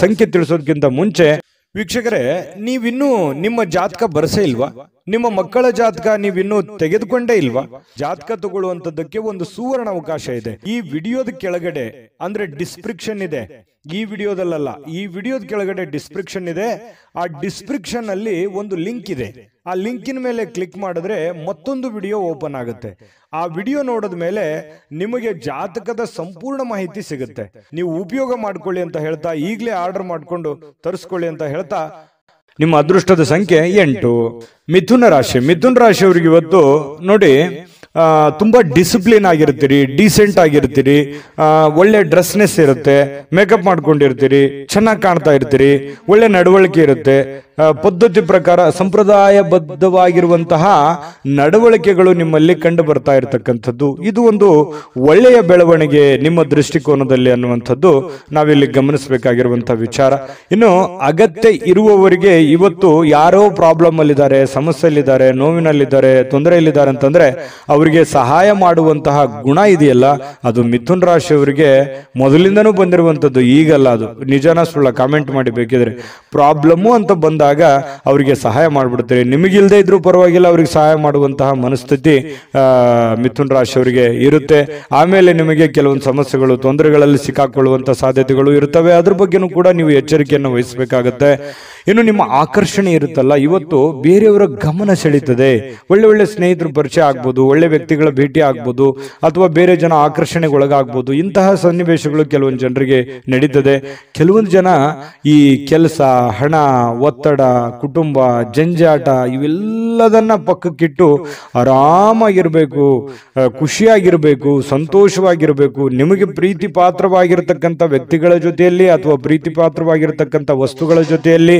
A: ಸಂಖ್ಯೆ ತಿಳಿಸೋದಕ್ಕಿಂತ ಮುಂಚೆ ವೀಕ್ಷಕರೇ, ನೀವಿನ್ನೂ ನಿಮ್ಮ ಜಾತಕ ಬರಸೇ ಇಲ್ವಾ? ನಿಮ್ಮ ಮಕ್ಕಳ ಜಾತಕ ನೀವಿನ್ನೂ ತೆಗೆದುಕೊಂಡೇ ಇಲ್ವಾ? ಜಾತಕ ತಗೊಳ್ಳುವಂತದ್ದಕ್ಕೆ ಒಂದು ಸುವರ್ಣ ಅವಕಾಶ ಇದೆ. ಈ ವಿಡಿಯೋದ ಕೆಳಗಡೆ ಅಂದ್ರೆ ಡಿಸ್ಕ್ರಿಪ್ಷನ್ ಇದೆ, ಈ ವಿಡಿಯೋದಲ್ಲ, ಈ ವಿಡಿಯೋದ ಕೆಳಗಡೆ ಡಿಸ್ಕ್ರಿಪ್ಷನ್ ಇದೆ. ಆ ಡಿಸ್ಕ್ರಿಪ್ಷನ್ ಅಲ್ಲಿ ಒಂದು ಲಿಂಕ್ ಇದೆ. ಆ ಲಿಂಕಿನ ಮೇಲೆ ಕ್ಲಿಕ್ ಮಾಡಿದ್ರೆ ಮತ್ತೊಂದು ವಿಡಿಯೋ ಓಪನ್ ಆಗುತ್ತೆ. ಆ ವಿಡಿಯೋ ನೋಡಿದ ಮೇಲೆ ನಿಮಗೆ ಜಾತಕದ ಸಂಪೂರ್ಣ ಮಾಹಿತಿ ಸಿಗುತ್ತೆ. ನೀವು ಉಪಯೋಗ ಮಾಡ್ಕೊಳ್ಳಿ ಅಂತ ಹೇಳ್ತಾ, ಈಗಲೇ ಆರ್ಡರ್ ಮಾಡ್ಕೊಂಡು ತರಿಸ್ಕೊಳ್ಳಿ ಅಂತ ಹೇಳ್ತಾ, ನಿಮ್ಮ ಅದೃಷ್ಟದ ಸಂಖ್ಯೆ 8. ಮಿಥುನ ರಾಶಿ. ಮಿಥುನ ರಾಶಿಯವರಿಗೆ ಇವತ್ತು ನೋಡಿ, ತುಂಬಾ ಡಿಸಿಪ್ಲಿನ್ ಆಗಿರ್ತೀರಿ, ಡೀಸೆಂಟ್ ಆಗಿರ್ತೀರಿ, ಒಳ್ಳೆ ಡ್ರೆಸ್ನೆಸ್ ಇರುತ್ತೆ, ಮೇಕಪ್ ಮಾಡ್ಕೊಂಡಿರ್ತೀರಿ, ಚೆನ್ನಾಗಿ ಕಾಣ್ತಾ ಇರ್ತೀರಿ, ಒಳ್ಳೆ ನಡವಳಿಕೆ ಇರುತ್ತೆ, ಪದ್ಧತಿ ಪ್ರಕಾರ ಸಂಪ್ರದಾಯಬದ್ಧವಾಗಿರುವಂತಹ ನಡವಳಿಕೆಗಳು ನಿಮ್ಮಲ್ಲಿ ಕಂಡು ಬರ್ತಾ ಇರತಕ್ಕಂಥದ್ದು. ಇದು ಒಂದು ಒಳ್ಳೆಯ ಬೆಳವಣಿಗೆ ನಿಮ್ಮ ದೃಷ್ಟಿಕೋನದಲ್ಲಿ ಅನ್ನುವಂಥದ್ದು ನಾವಿಲ್ಲಿ ಗಮನಿಸಬೇಕಾಗಿರುವಂತಹ ವಿಚಾರ. ಇನ್ನು ಅಗತ್ಯ ಇರುವವರಿಗೆ ಇವತ್ತು ಯಾರೋ ಪ್ರಾಬ್ಲಮ್ ಅಲ್ಲಿದ್ದಾರೆ, ಸಮಸ್ಯೆಯಲ್ಲಿದ್ದಾರೆ, ನೋವಿನಲ್ಲಿದ್ದಾರೆ, ತೊಂದರೆಯಲ್ಲಿದ್ದಾರೆ ಅಂತಂದ್ರೆ ಅವರಿಗೆ ಸಹಾಯ ಮಾಡುವಂತಹ ಗುಣ ಇದೆಯಲ್ಲ, ಅದು ಮಿಥುನ್ ರಾಶಿಯವರಿಗೆ ಮೊದಲಿಂದನೂ ಬಂದಿರುವಂತದ್ದು, ಈಗಲ್ಲ. ಅದು ನಿಜನ ಸುಳ್ಳ ಕಾಮೆಂಟ್ ಮಾಡಿ ಬೇಕಿದ್ರೆ. ಪ್ರಾಬ್ಲಮ್ಮು ಅಂತ ಬಂದಾಗ ಅವರಿಗೆ ಸಹಾಯ ಮಾಡ್ಬಿಡ್ತಾರೆ. ನಿಮಗಿಲ್ದೇ ಇದ್ರೂ ಪರವಾಗಿಲ್ಲ, ಅವ್ರಿಗೆ ಸಹಾಯ ಮಾಡುವಂತಹ ಮನಸ್ಥಿತಿ ಮಿಥುನ್ ರಾಶಿಯವರಿಗೆ ಇರುತ್ತೆ. ಆಮೇಲೆ ನಿಮಗೆ ಕೆಲವೊಂದು ಸಮಸ್ಯೆಗಳು, ತೊಂದರೆಗಳಲ್ಲಿ ಸಿಕ್ಕಾಕೊಳ್ಳುವಂತ ಸಾಧ್ಯತೆಗಳು ಇರ್ತವೆ. ಅದ್ರ ಬಗ್ಗೆನೂ ಕೂಡ ನೀವು ಎಚ್ಚರಿಕೆಯನ್ನು ವಹಿಸಬೇಕಾಗತ್ತೆ. ಇನ್ನು ನಿಮ್ಮ ಆಕರ್ಷಣೆ ಇರುತ್ತಲ್ಲ, ಇವತ್ತು ಬೇರೆಯವರ ಗಮನ ಸೆಳೀತದೆ. ಒಳ್ಳೆ ಒಳ್ಳೆ ಸ್ನೇಹಿತರು ಪರಿಚಯ ಆಗ್ಬೋದು, ಒಳ್ಳೆ ವ್ಯಕ್ತಿಗಳ ಭೇಟಿ ಆಗ್ಬೋದು, ಅಥವಾ ಬೇರೆ ಜನ ಆಕರ್ಷಣೆಗೆ ಒಳಗಾಗ್ಬೋದು. ಇಂತಹ ಸನ್ನಿವೇಶಗಳು ಕೆಲವೊಂದು ಜನರಿಗೆ ನಡೀತದೆ. ಕೆಲವೊಂದು ಜನ ಈ ಕೆಲಸ, ಹಣ, ಒತ್ತಡ, ಕುಟುಂಬ, ಜಂಜಾಟ ಇವೆಲ್ಲದನ್ನ ಪಕ್ಕಕ್ಕಿಟ್ಟು ಆರಾಮಾಗಿರ್ಬೇಕು, ಖುಷಿಯಾಗಿರ್ಬೇಕು, ಸಂತೋಷವಾಗಿರ್ಬೇಕು, ನಿಮಗೆ ಪ್ರೀತಿ ಪಾತ್ರವಾಗಿರ್ತಕ್ಕಂಥ ವ್ಯಕ್ತಿಗಳ ಜೊತೆಯಲ್ಲಿ ಅಥವಾ ಪ್ರೀತಿ ಪಾತ್ರವಾಗಿರ್ತಕ್ಕಂಥ ವಸ್ತುಗಳ ಜೊತೆಯಲ್ಲಿ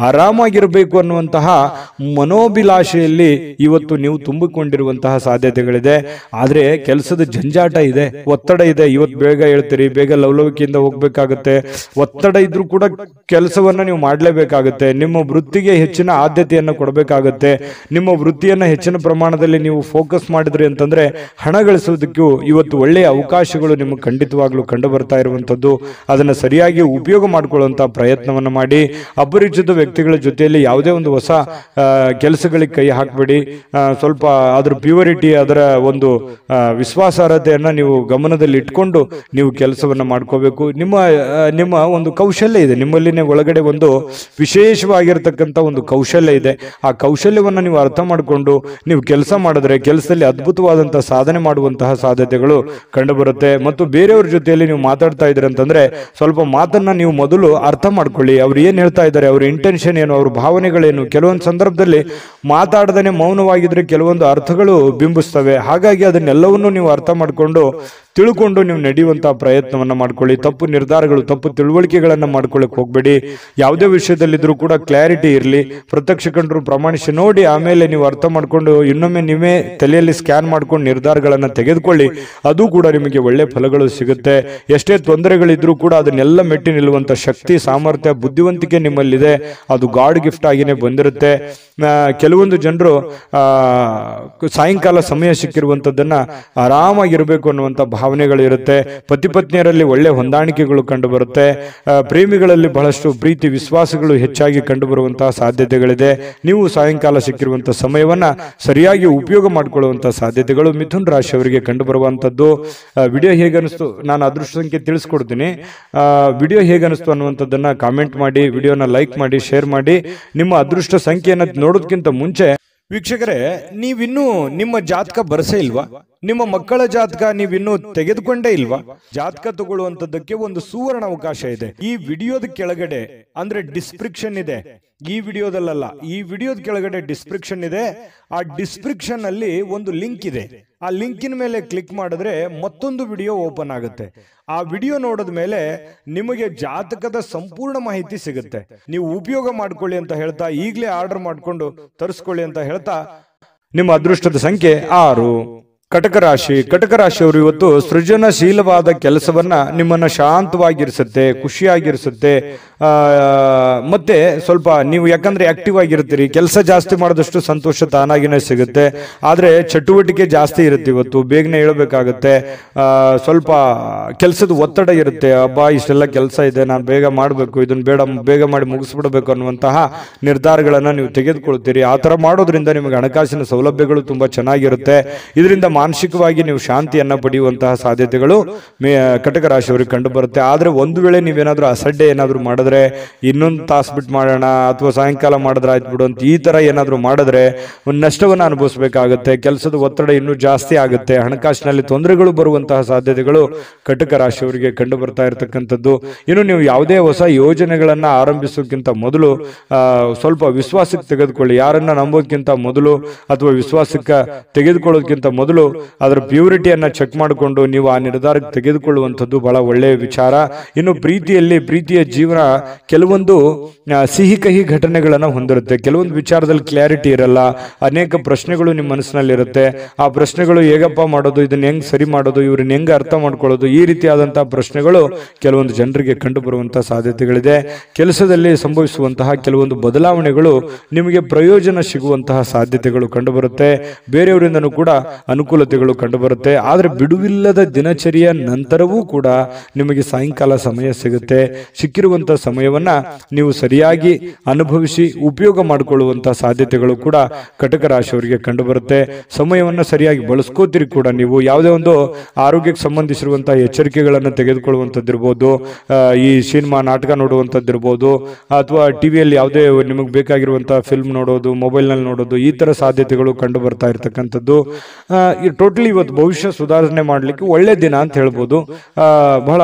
A: ಆರಾಮಾಗಿರಬೇಕು ಅನ್ನುವಂತಹ ಮನೋಭಿಲಾಷೆಯಲ್ಲಿ ಇವತ್ತು ನೀವು ತುಂಬಿಕೊಂಡಿರುವಂತಹ ಸಾಧ್ಯತೆಗಳಿದೆ. ಆದ್ರೆ ಕೆಲಸದ ಜಂಜಾಟ ಇದೆ, ಒತ್ತಡ ಇದೆ. ಇವತ್ತು ಬೇಗ ಹೇಳ್ತೀರಿ, ಬೇಗ ಲವಲವಿಕೆಯಿಂದ ಹೋಗ್ಬೇಕಾಗತ್ತೆ. ಒತ್ತಡ ಇದ್ರೂ ಕೂಡ ಕೆಲಸವನ್ನ ನೀವು ಮಾಡಲೇಬೇಕಾಗುತ್ತೆ. ನಿಮ್ಮ ವೃತ್ತಿಗೆ ಹೆಚ್ಚಿನ ಆದ್ಯತೆಯನ್ನು ಕೊಡಬೇಕಾಗತ್ತೆ. ನಿಮ್ಮ ವೃತ್ತಿಯನ್ನ ಹೆಚ್ಚಿನ ಪ್ರಮಾಣದಲ್ಲಿ ನೀವು ಫೋಕಸ್ ಮಾಡಿದ್ರಿ ಅಂತಂದ್ರೆ ಹಣ ಗಳಿಸೋದಕ್ಕೂ ಇವತ್ತು ಒಳ್ಳೆಯ ಅವಕಾಶಗಳು ನಿಮಗೆ ಖಂಡಿತವಾಗ್ಲೂ ಕಂಡು ಬರ್ತಾ ಇರುವಂತದ್ದು. ಅದನ್ನ ಸರಿಯಾಗಿ ಉಪಯೋಗ ಮಾಡಿಕೊಳ್ಳುವಂತ ಪ್ರಯತ್ನವನ್ನ ಮಾಡಿ. ಅಪರಿಚಿತ ವ್ಯಕ್ತಿಗಳ ಜೊತೆಯಲ್ಲಿ ಯಾವುದೇ ಒಂದು ಹೊಸ ಕೆಲಸಗಳಿಗೆ ಕೈ ಹಾಕಬೇಡಿ. ಸ್ವಲ್ಪ ಅದರ ಪ್ಯೂರಿಟಿ, ಅದರ ಒಂದು ವಿಶ್ವಾಸಾರ್ಹತೆಯನ್ನ ನೀವು ಗಮನದಲ್ಲಿ ಇಟ್ಕೊಂಡು ನೀವು ಕೆಲಸವನ್ನ ಮಾಡ್ಕೋಬೇಕು. ನಿಮ್ಮ ಒಂದು ಕೌಶಲ್ಯ ಇದೆ, ನಿಮ್ಮಲ್ಲಿನೇ ಒಳಗಡೆ ಒಂದು ವಿಶೇಷವಾಗಿರ್ತಕ್ಕಂಥ ಒಂದು ಕೌಶಲ್ಯ ಇದೆ. ಆ ಕೌಶಲ್ಯವನ್ನ ನೀವು ಅರ್ಥ ಮಾಡಿಕೊಂಡು ನೀವು ಕೆಲಸ ಮಾಡಿದ್ರೆ ಕೆಲಸದಲ್ಲಿ ಅದ್ಭುತವಾದಂತಹ ಸಾಧನೆ ಮಾಡುವಂತಹ ಸಾಧ್ಯತೆಗಳು ಕಂಡು ಬರುತ್ತೆ. ಮತ್ತು ಬೇರೆಯವ್ರ ಜೊತೆಯಲ್ಲಿ ನೀವು ಮಾತಾಡ್ತಾ ಇದ್ರೆ ಅಂತಂದ್ರೆ ಸ್ವಲ್ಪ ಮಾತನ್ನ ನೀವು ಮೊದಲು ಅರ್ಥ ಮಾಡ್ಕೊಳ್ಳಿ. ಅವ್ರು ಏನ್ ಹೇಳ್ತಾ ಇದ್ದಾರೆ, ಅವ್ರ ಇಂಟೆನ್ಷನ್ ಏನು, ಅವ್ರ ಭಾವನೆಗಳೇನು. ಕೆಲವೊಂದು ಸಂದರ್ಭದಲ್ಲಿ ಮಾತಾಡದೇನೆ ಮೌನವಾಗಿದ್ರೆ ಕೆಲವೊಂದು ಅರ್ಥಗಳು ಬಿಂಬಿಸ್ತವೆ. ಹಾಗಾಗಿ ಅದನ್ನೆಲ್ಲವನ್ನೂ ನೀವು ಅರ್ಥ ಮಾಡಿಕೊಂಡು ತಿಳ್ಕೊಂಡು ನೀವು ನಡೆಯುವಂತಹ ಪ್ರಯತ್ನವನ್ನ ಮಾಡ್ಕೊಳ್ಳಿ. ತಪ್ಪು ನಿರ್ಧಾರಗಳು, ತಪ್ಪು ತಿಳುವಳಿಕೆಗಳನ್ನ ಮಾಡ್ಕೊಳ್ಳಿಕ್ ಹೋಗ್ಬೇಡಿ. ಯಾವುದೇ ವಿಷಯದಲ್ಲಿದ್ರೂ ಕೂಡ ಕ್ಲಾರಿಟಿ ಇರಲಿ. ಪ್ರತ್ಯಕ್ಷ ಕಂಡ್ರು ಪ್ರಮಾಣಿಸಿ ನೋಡಿ, ಆಮೇಲೆ ನೀವು ಅರ್ಥ ಮಾಡ್ಕೊಂಡು ಇನ್ನೊಮ್ಮೆ ನೀವೇ ತಲೆಯಲ್ಲಿ ಸ್ಕ್ಯಾನ್ ಮಾಡ್ಕೊಂಡು ನಿರ್ಧಾರಗಳನ್ನ ತೆಗೆದುಕೊಳ್ಳಿ. ಅದು ಕೂಡ ನಿಮಗೆ ಒಳ್ಳೆ ಫಲಗಳು ಸಿಗುತ್ತೆ. ಎಷ್ಟೇ ತೊಂದರೆಗಳಿದ್ರೂ ಕೂಡ ಅದನ್ನೆಲ್ಲ ಮೆಟ್ಟಿ ನಿಲ್ಲುವಂತ ಶಕ್ತಿ, ಸಾಮರ್ಥ್ಯ, ಬುದ್ಧಿವಂತಿಕೆ ನಿಮ್ಮಲ್ಲಿದೆ. ಅದು ಗಾಡ್ ಗಿಫ್ಟ್ ಆಗಿನೇ ಬಂದಿರುತ್ತೆ. ಕೆಲವೊಂದು ಜನರು ಸಾಯಂಕಾಲ ಸಮಯ ಸಿಕ್ಕಿರುವಂತದ್ದನ್ನ ಆರಾಮಾಗಿರ್ಬೇಕು ಅನ್ನುವಂತ ಭಾವನೆಗಳು ಇರುತ್ತೆ. ಪತಿ ಪತ್ನಿಯರಲ್ಲಿ ಒಳ್ಳೆ ಹೊಂದಾಣಿಕೆಗಳು ಕಂಡು ಬರುತ್ತೆ. ಪ್ರೇಮಿಗಳಲ್ಲಿ ಬಹಳಷ್ಟು ಪ್ರೀತಿ ವಿಶ್ವಾಸಗಳು ಹೆಚ್ಚಾಗಿ ಕಂಡು ಬರುವಂತಹ ಸಾಧ್ಯತೆಗಳಿದೆ. ನೀವು ಸಾಯಂಕಾಲ ಸಿಕ್ಕಿರುವಂತಹ ಸಮಯವನ್ನ ಸರಿಯಾಗಿ ಉಪಯೋಗ ಮಾಡಿಕೊಳ್ಳುವಂತಹ ಸಾಧ್ಯತೆಗಳು ಮಿಥುನ್ ರಾಶಿಯವರಿಗೆ ಕಂಡು ಬರುವಂತದ್ದು. ವಿಡಿಯೋ ಹೇಗನಿಸ್ತು, ನಾನು ಅದೃಷ್ಟ ಸಂಖ್ಯೆ ತಿಳಿಸ್ಕೊಡ್ತೀನಿ. ವಿಡಿಯೋ ಹೇಗನಿಸ್ತು ಅನ್ನುವಂಥದ್ದನ್ನ ಕಾಮೆಂಟ್ ಮಾಡಿ, ವಿಡಿಯೋನ ಲೈಕ್ ಮಾಡಿ, ಶೇರ್ ಮಾಡಿ. ನಿಮ್ಮ ಅದೃಷ್ಟ ಸಂಖ್ಯೆಯನ್ನು ನೋಡೋದಕ್ಕಿಂತ ಮುಂಚೆ ವೀಕ್ಷಕರೇ, ನೀವಿನ್ನೂ ನಿಮ್ಮ ಜಾತಕ ಬರಸೇ ಇಲ್ವಾ? ನಿಮ್ಮ ಮಕ್ಕಳ ಜಾತಕ ನೀವಿನ್ನೂ ತೆಗೆದುಕೊಂಡೇ ಇಲ್ವಾ? ಜಾತಕ ತಗೊಳ್ಳುವಂತದ್ದಕ್ಕೆ ಒಂದು ಸುವರ್ಣ ಅವಕಾಶ ಇದೆ. ಈ ವಿಡಿಯೋದ ಕೆಳಗಡೆ ಅಂದ್ರೆ ಡಿಸ್ಕ್ರಿಪ್ಷನ್ ಇದೆ, ಈ ವಿಡಿಯೋದಲ್ಲ, ಈ ವಿಡಿಯೋದ ಕೆಳಗಡೆ ಡಿಸ್ಕ್ರಿಪ್ಷನ್ ಇದೆ. ಆ ಡಿಸ್ಕ್ರಿಪ್ಷನ್ ಅಲ್ಲಿ ಒಂದು ಲಿಂಕ್ ಇದೆ. ಆ ಲಿಂಕಿನ ಮೇಲೆ ಕ್ಲಿಕ್ ಮಾಡಿದ್ರೆ ಮತ್ತೊಂದು ವಿಡಿಯೋ ಓಪನ್ ಆಗುತ್ತೆ. ಆ ವಿಡಿಯೋ ನೋಡಿದ ಮೇಲೆ ನಿಮಗೆ ಜಾತಕದ ಸಂಪೂರ್ಣ ಮಾಹಿತಿ ಸಿಗುತ್ತೆ. ನೀವು ಉಪಯೋಗ ಮಾಡ್ಕೊಳ್ಳಿ ಅಂತ ಹೇಳ್ತಾ, ಈಗಲೇ ಆರ್ಡರ್ ಮಾಡ್ಕೊಂಡು ತರಿಸ್ಕೊಳ್ಳಿ ಅಂತ ಹೇಳ್ತಾ, ನಿಮ್ಮ ಅದೃಷ್ಟದ ಸಂಖ್ಯೆ 6. ಕಟಕ ರಾಶಿ. ಕಟಕ ರಾಶಿಯವರು ಇವತ್ತು ಸೃಜನಶೀಲವಾದ ಕೆಲಸವನ್ನ ನಿಮ್ಮನ್ನ ಶಾಂತವಾಗಿರಿಸುತ್ತೆ, ಖುಷಿಯಾಗಿರಿಸುತ್ತೆ. ಮತ್ತೆ ಸ್ವಲ್ಪ ನೀವು ಯಾಕಂದ್ರೆ ಆಕ್ಟಿವ್ ಆಗಿರ್ತೀರಿ, ಕೆಲಸ ಜಾಸ್ತಿ ಮಾಡಿದಷ್ಟು ಸಂತೋಷ ತಾನಾಗಿನೇ ಸಿಗುತ್ತೆ. ಆದ್ರೆ ಚಟುವಟಿಕೆ ಜಾಸ್ತಿ ಇರುತ್ತೆ, ಇವತ್ತು ಬೇಗನೆ ಹೇಳಬೇಕಾಗುತ್ತೆ. ಸ್ವಲ್ಪ ಕೆಲಸದ ಒತ್ತಡ ಇರುತ್ತೆ. ಅಬ್ಬಾ ಇಷ್ಟೆಲ್ಲ ಕೆಲಸ ಇದೆ, ನಾನು ಬೇಗ ಮಾಡಬೇಕು, ಇದನ್ನ ಬೇಗ ಮಾಡಿ ಮುಗಿಸ್ಬಿಡ್ಬೇಕು ಅನ್ನುವಂತಹ ನಿರ್ಧಾರಗಳನ್ನ ನೀವು ತೆಗೆದುಕೊಳ್ತೀರಿ. ಆ ತರ ಮಾಡೋದ್ರಿಂದ ನಿಮಗೆ ಹಣಕಾಸಿನ ಸೌಲಭ್ಯಗಳು ತುಂಬಾ ಚೆನ್ನಾಗಿರುತ್ತೆ. ಇದರಿಂದ ಮಾನಸಿಕವಾಗಿ ನೀವು ಶಾಂತಿಯನ್ನ ಪಡೆಯುವಂತಹ ಸಾಧ್ಯತೆಗಳು ಕಟಕ ರಾಶಿಯವರಿಗೆ ಕಂಡು ಬರುತ್ತೆ. ಆದ್ರೆ ಒಂದು ವೇಳೆ ನೀವೇನಾದ್ರೂ ಅಸಡ್ಡೆ ಏನಾದ್ರು ಮಾಡಿದ್ರೆ, ಇನ್ನೊಂದು ತಾಸು ಬಿಟ್ಟು ಮಾಡೋಣ ಅಥವಾ ಸಾಯಂಕಾಲ ಮಾಡಿದ್ರೆ ಆಯ್ತು ಬಿಡು ಅಂತ ಈ ತರ ಏನಾದ್ರು ಮಾಡಿದ್ರೆ ಒಂದು ನಷ್ಟವನ್ನು ಅನುಭವಿಸಬೇಕಾಗುತ್ತೆ. ಕೆಲಸದ ಒತ್ತಡ ಇನ್ನೂ ಜಾಸ್ತಿ ಆಗುತ್ತೆ. ಹಣಕಾಸಿನಲ್ಲಿ ತೊಂದರೆಗಳು ಬರುವಂತಹ ಸಾಧ್ಯತೆಗಳು ಕಟಕ ರಾಶಿಯವರಿಗೆ ಕಂಡು ಬರ್ತಾ ಇರತಕ್ಕಂಥದ್ದು. ಇನ್ನು ನೀವು ಯಾವುದೇ ಹೊಸ ಯೋಜನೆಗಳನ್ನ ಆರಂಭಿಸೋಕ್ಕಿಂತ ಮೊದಲು ಸ್ವಲ್ಪ ವಿಶ್ವಾಸಕ್ಕೆ ತೆಗೆದುಕೊಳ್ಳಿ. ಯಾರನ್ನ ನಂಬೋಕ್ಕಿಂತ ಮೊದಲು ಅಥವಾ ವಿಶ್ವಾಸಕ್ಕೆ ತೆಗೆದುಕೊಳ್ಳೋದಕ್ಕಿಂತ ಮೊದಲು ಅದರ ಪ್ಯೂರಿಟಿಯನ್ನ ಚೆಕ್ ಮಾಡಿಕೊಂಡು ನೀವು ಆ ನಿರ್ಧಾರಕ್ಕೆ ತೆಗೆದುಕೊಳ್ಳುವಂಥದ್ದು ಬಹಳ ಒಳ್ಳೆಯ ವಿಚಾರ. ಇನ್ನು ಪ್ರೀತಿಯ ಜೀವನ ಕೆಲವೊಂದು ಸಿಹಿ ಕಹಿ ಘಟನೆಗಳನ್ನ ಹೊಂದಿರುತ್ತೆ. ಕೆಲವೊಂದು ವಿಚಾರದಲ್ಲಿ ಕ್ಲಾರಿಟಿ ಇರಲ್ಲ, ಅನೇಕ ಪ್ರಶ್ನೆಗಳು ನಿಮ್ಮ ಮನಸ್ಸಿನಲ್ಲಿರುತ್ತೆ. ಆ ಪ್ರಶ್ನೆಗಳು ಹೇಗಪ್ಪ ಮಾಡೋದು, ಇದನ್ನ ಹೆಂಗ್ ಸರಿ ಮಾಡೋದು, ಇವ್ರನ್ನ ಹೆಂಗ್ ಅರ್ಥ ಮಾಡ್ಕೊಳ್ಳೋದು, ಈ ರೀತಿಯಾದಂತಹ ಪ್ರಶ್ನೆಗಳು ಕೆಲವೊಂದು ಜನರಿಗೆ ಕಂಡು ಬರುವಂತಹ ಸಾಧ್ಯತೆಗಳಿದೆ. ಕೆಲಸದಲ್ಲಿ ಸಂಭವಿಸುವಂತಹ ಕೆಲವೊಂದು ಬದಲಾವಣೆಗಳು ನಿಮಗೆ ಪ್ರಯೋಜನ ಸಿಗುವಂತಹ ಸಾಧ್ಯತೆಗಳು ಕಂಡುಬರುತ್ತೆ. ಬೇರೆಯವರಿಂದನೂ ಕೂಡ ಅನುಕೂಲತೆಗಳು ಕಂಡುಬರುತ್ತೆ. ಆದ್ರೆ ಬಿಡುವಿಲ್ಲದ ದಿನಚರಿಯ ನಂತರವೂ ಕೂಡ ನಿಮಗೆ ಸಾಯಂಕಾಲ ಸಮಯ ಸಿಗುತ್ತೆ. ಸಿಕ್ಕಿರುವಂತಹ ಸಮಯವನ್ನ ನೀವು ಸರಿಯಾಗಿ ಅನುಭವಿಸಿ ಉಪಯೋಗ ಮಾಡಿಕೊಳ್ಳುವಂತಹ ಸಾಧ್ಯತೆಗಳು ಕೂಡ ಕಟಕ ರಾಶಿಯವರಿಗೆ ಕಂಡುಬರುತ್ತೆ. ಸಮಯವನ್ನ ಸರಿಯಾಗಿ ಬಳಸ್ಕೋತೀರಿ ಕೂಡ. ನೀವು ಯಾವುದೇ ಒಂದು ಆರೋಗ್ಯಕ್ಕೆ ಸಂಬಂಧಿಸಿರುವಂತಹ ಎಚ್ಚರಿಕೆಗಳನ್ನು ತೆಗೆದುಕೊಳ್ಳುವಂಥದ್ದಿರ್ಬೋದು, ಈ ಸಿನಿಮಾ ನಾಟಕ ನೋಡುವಂಥದ್ದಿರ್ಬೋದು, ಅಥವಾ ಟಿವಿಯಲ್ಲಿ ಯಾವುದೇ ನಿಮಗೆ ಬೇಕಾಗಿರುವಂತಹ ಫಿಲ್ಮ್ ನೋಡೋದು, ಮೊಬೈಲ್ನಲ್ಲಿ ನೋಡೋದು, ಈ ತರ ಸಾಧ್ಯತೆಗಳು ಕಂಡು ಬರ್ತಾ ಇರತಕ್ಕಂಥದ್ದು. ಟೋಟಲಿ ಇವತ್ತು ಭವಿಷ್ಯ ಸುಧಾರಣೆ ಮಾಡಲಿಕ್ಕೆ ಒಳ್ಳೆ ದಿನ ಅಂತ ಹೇಳ್ಬೋದು. ಬಹಳ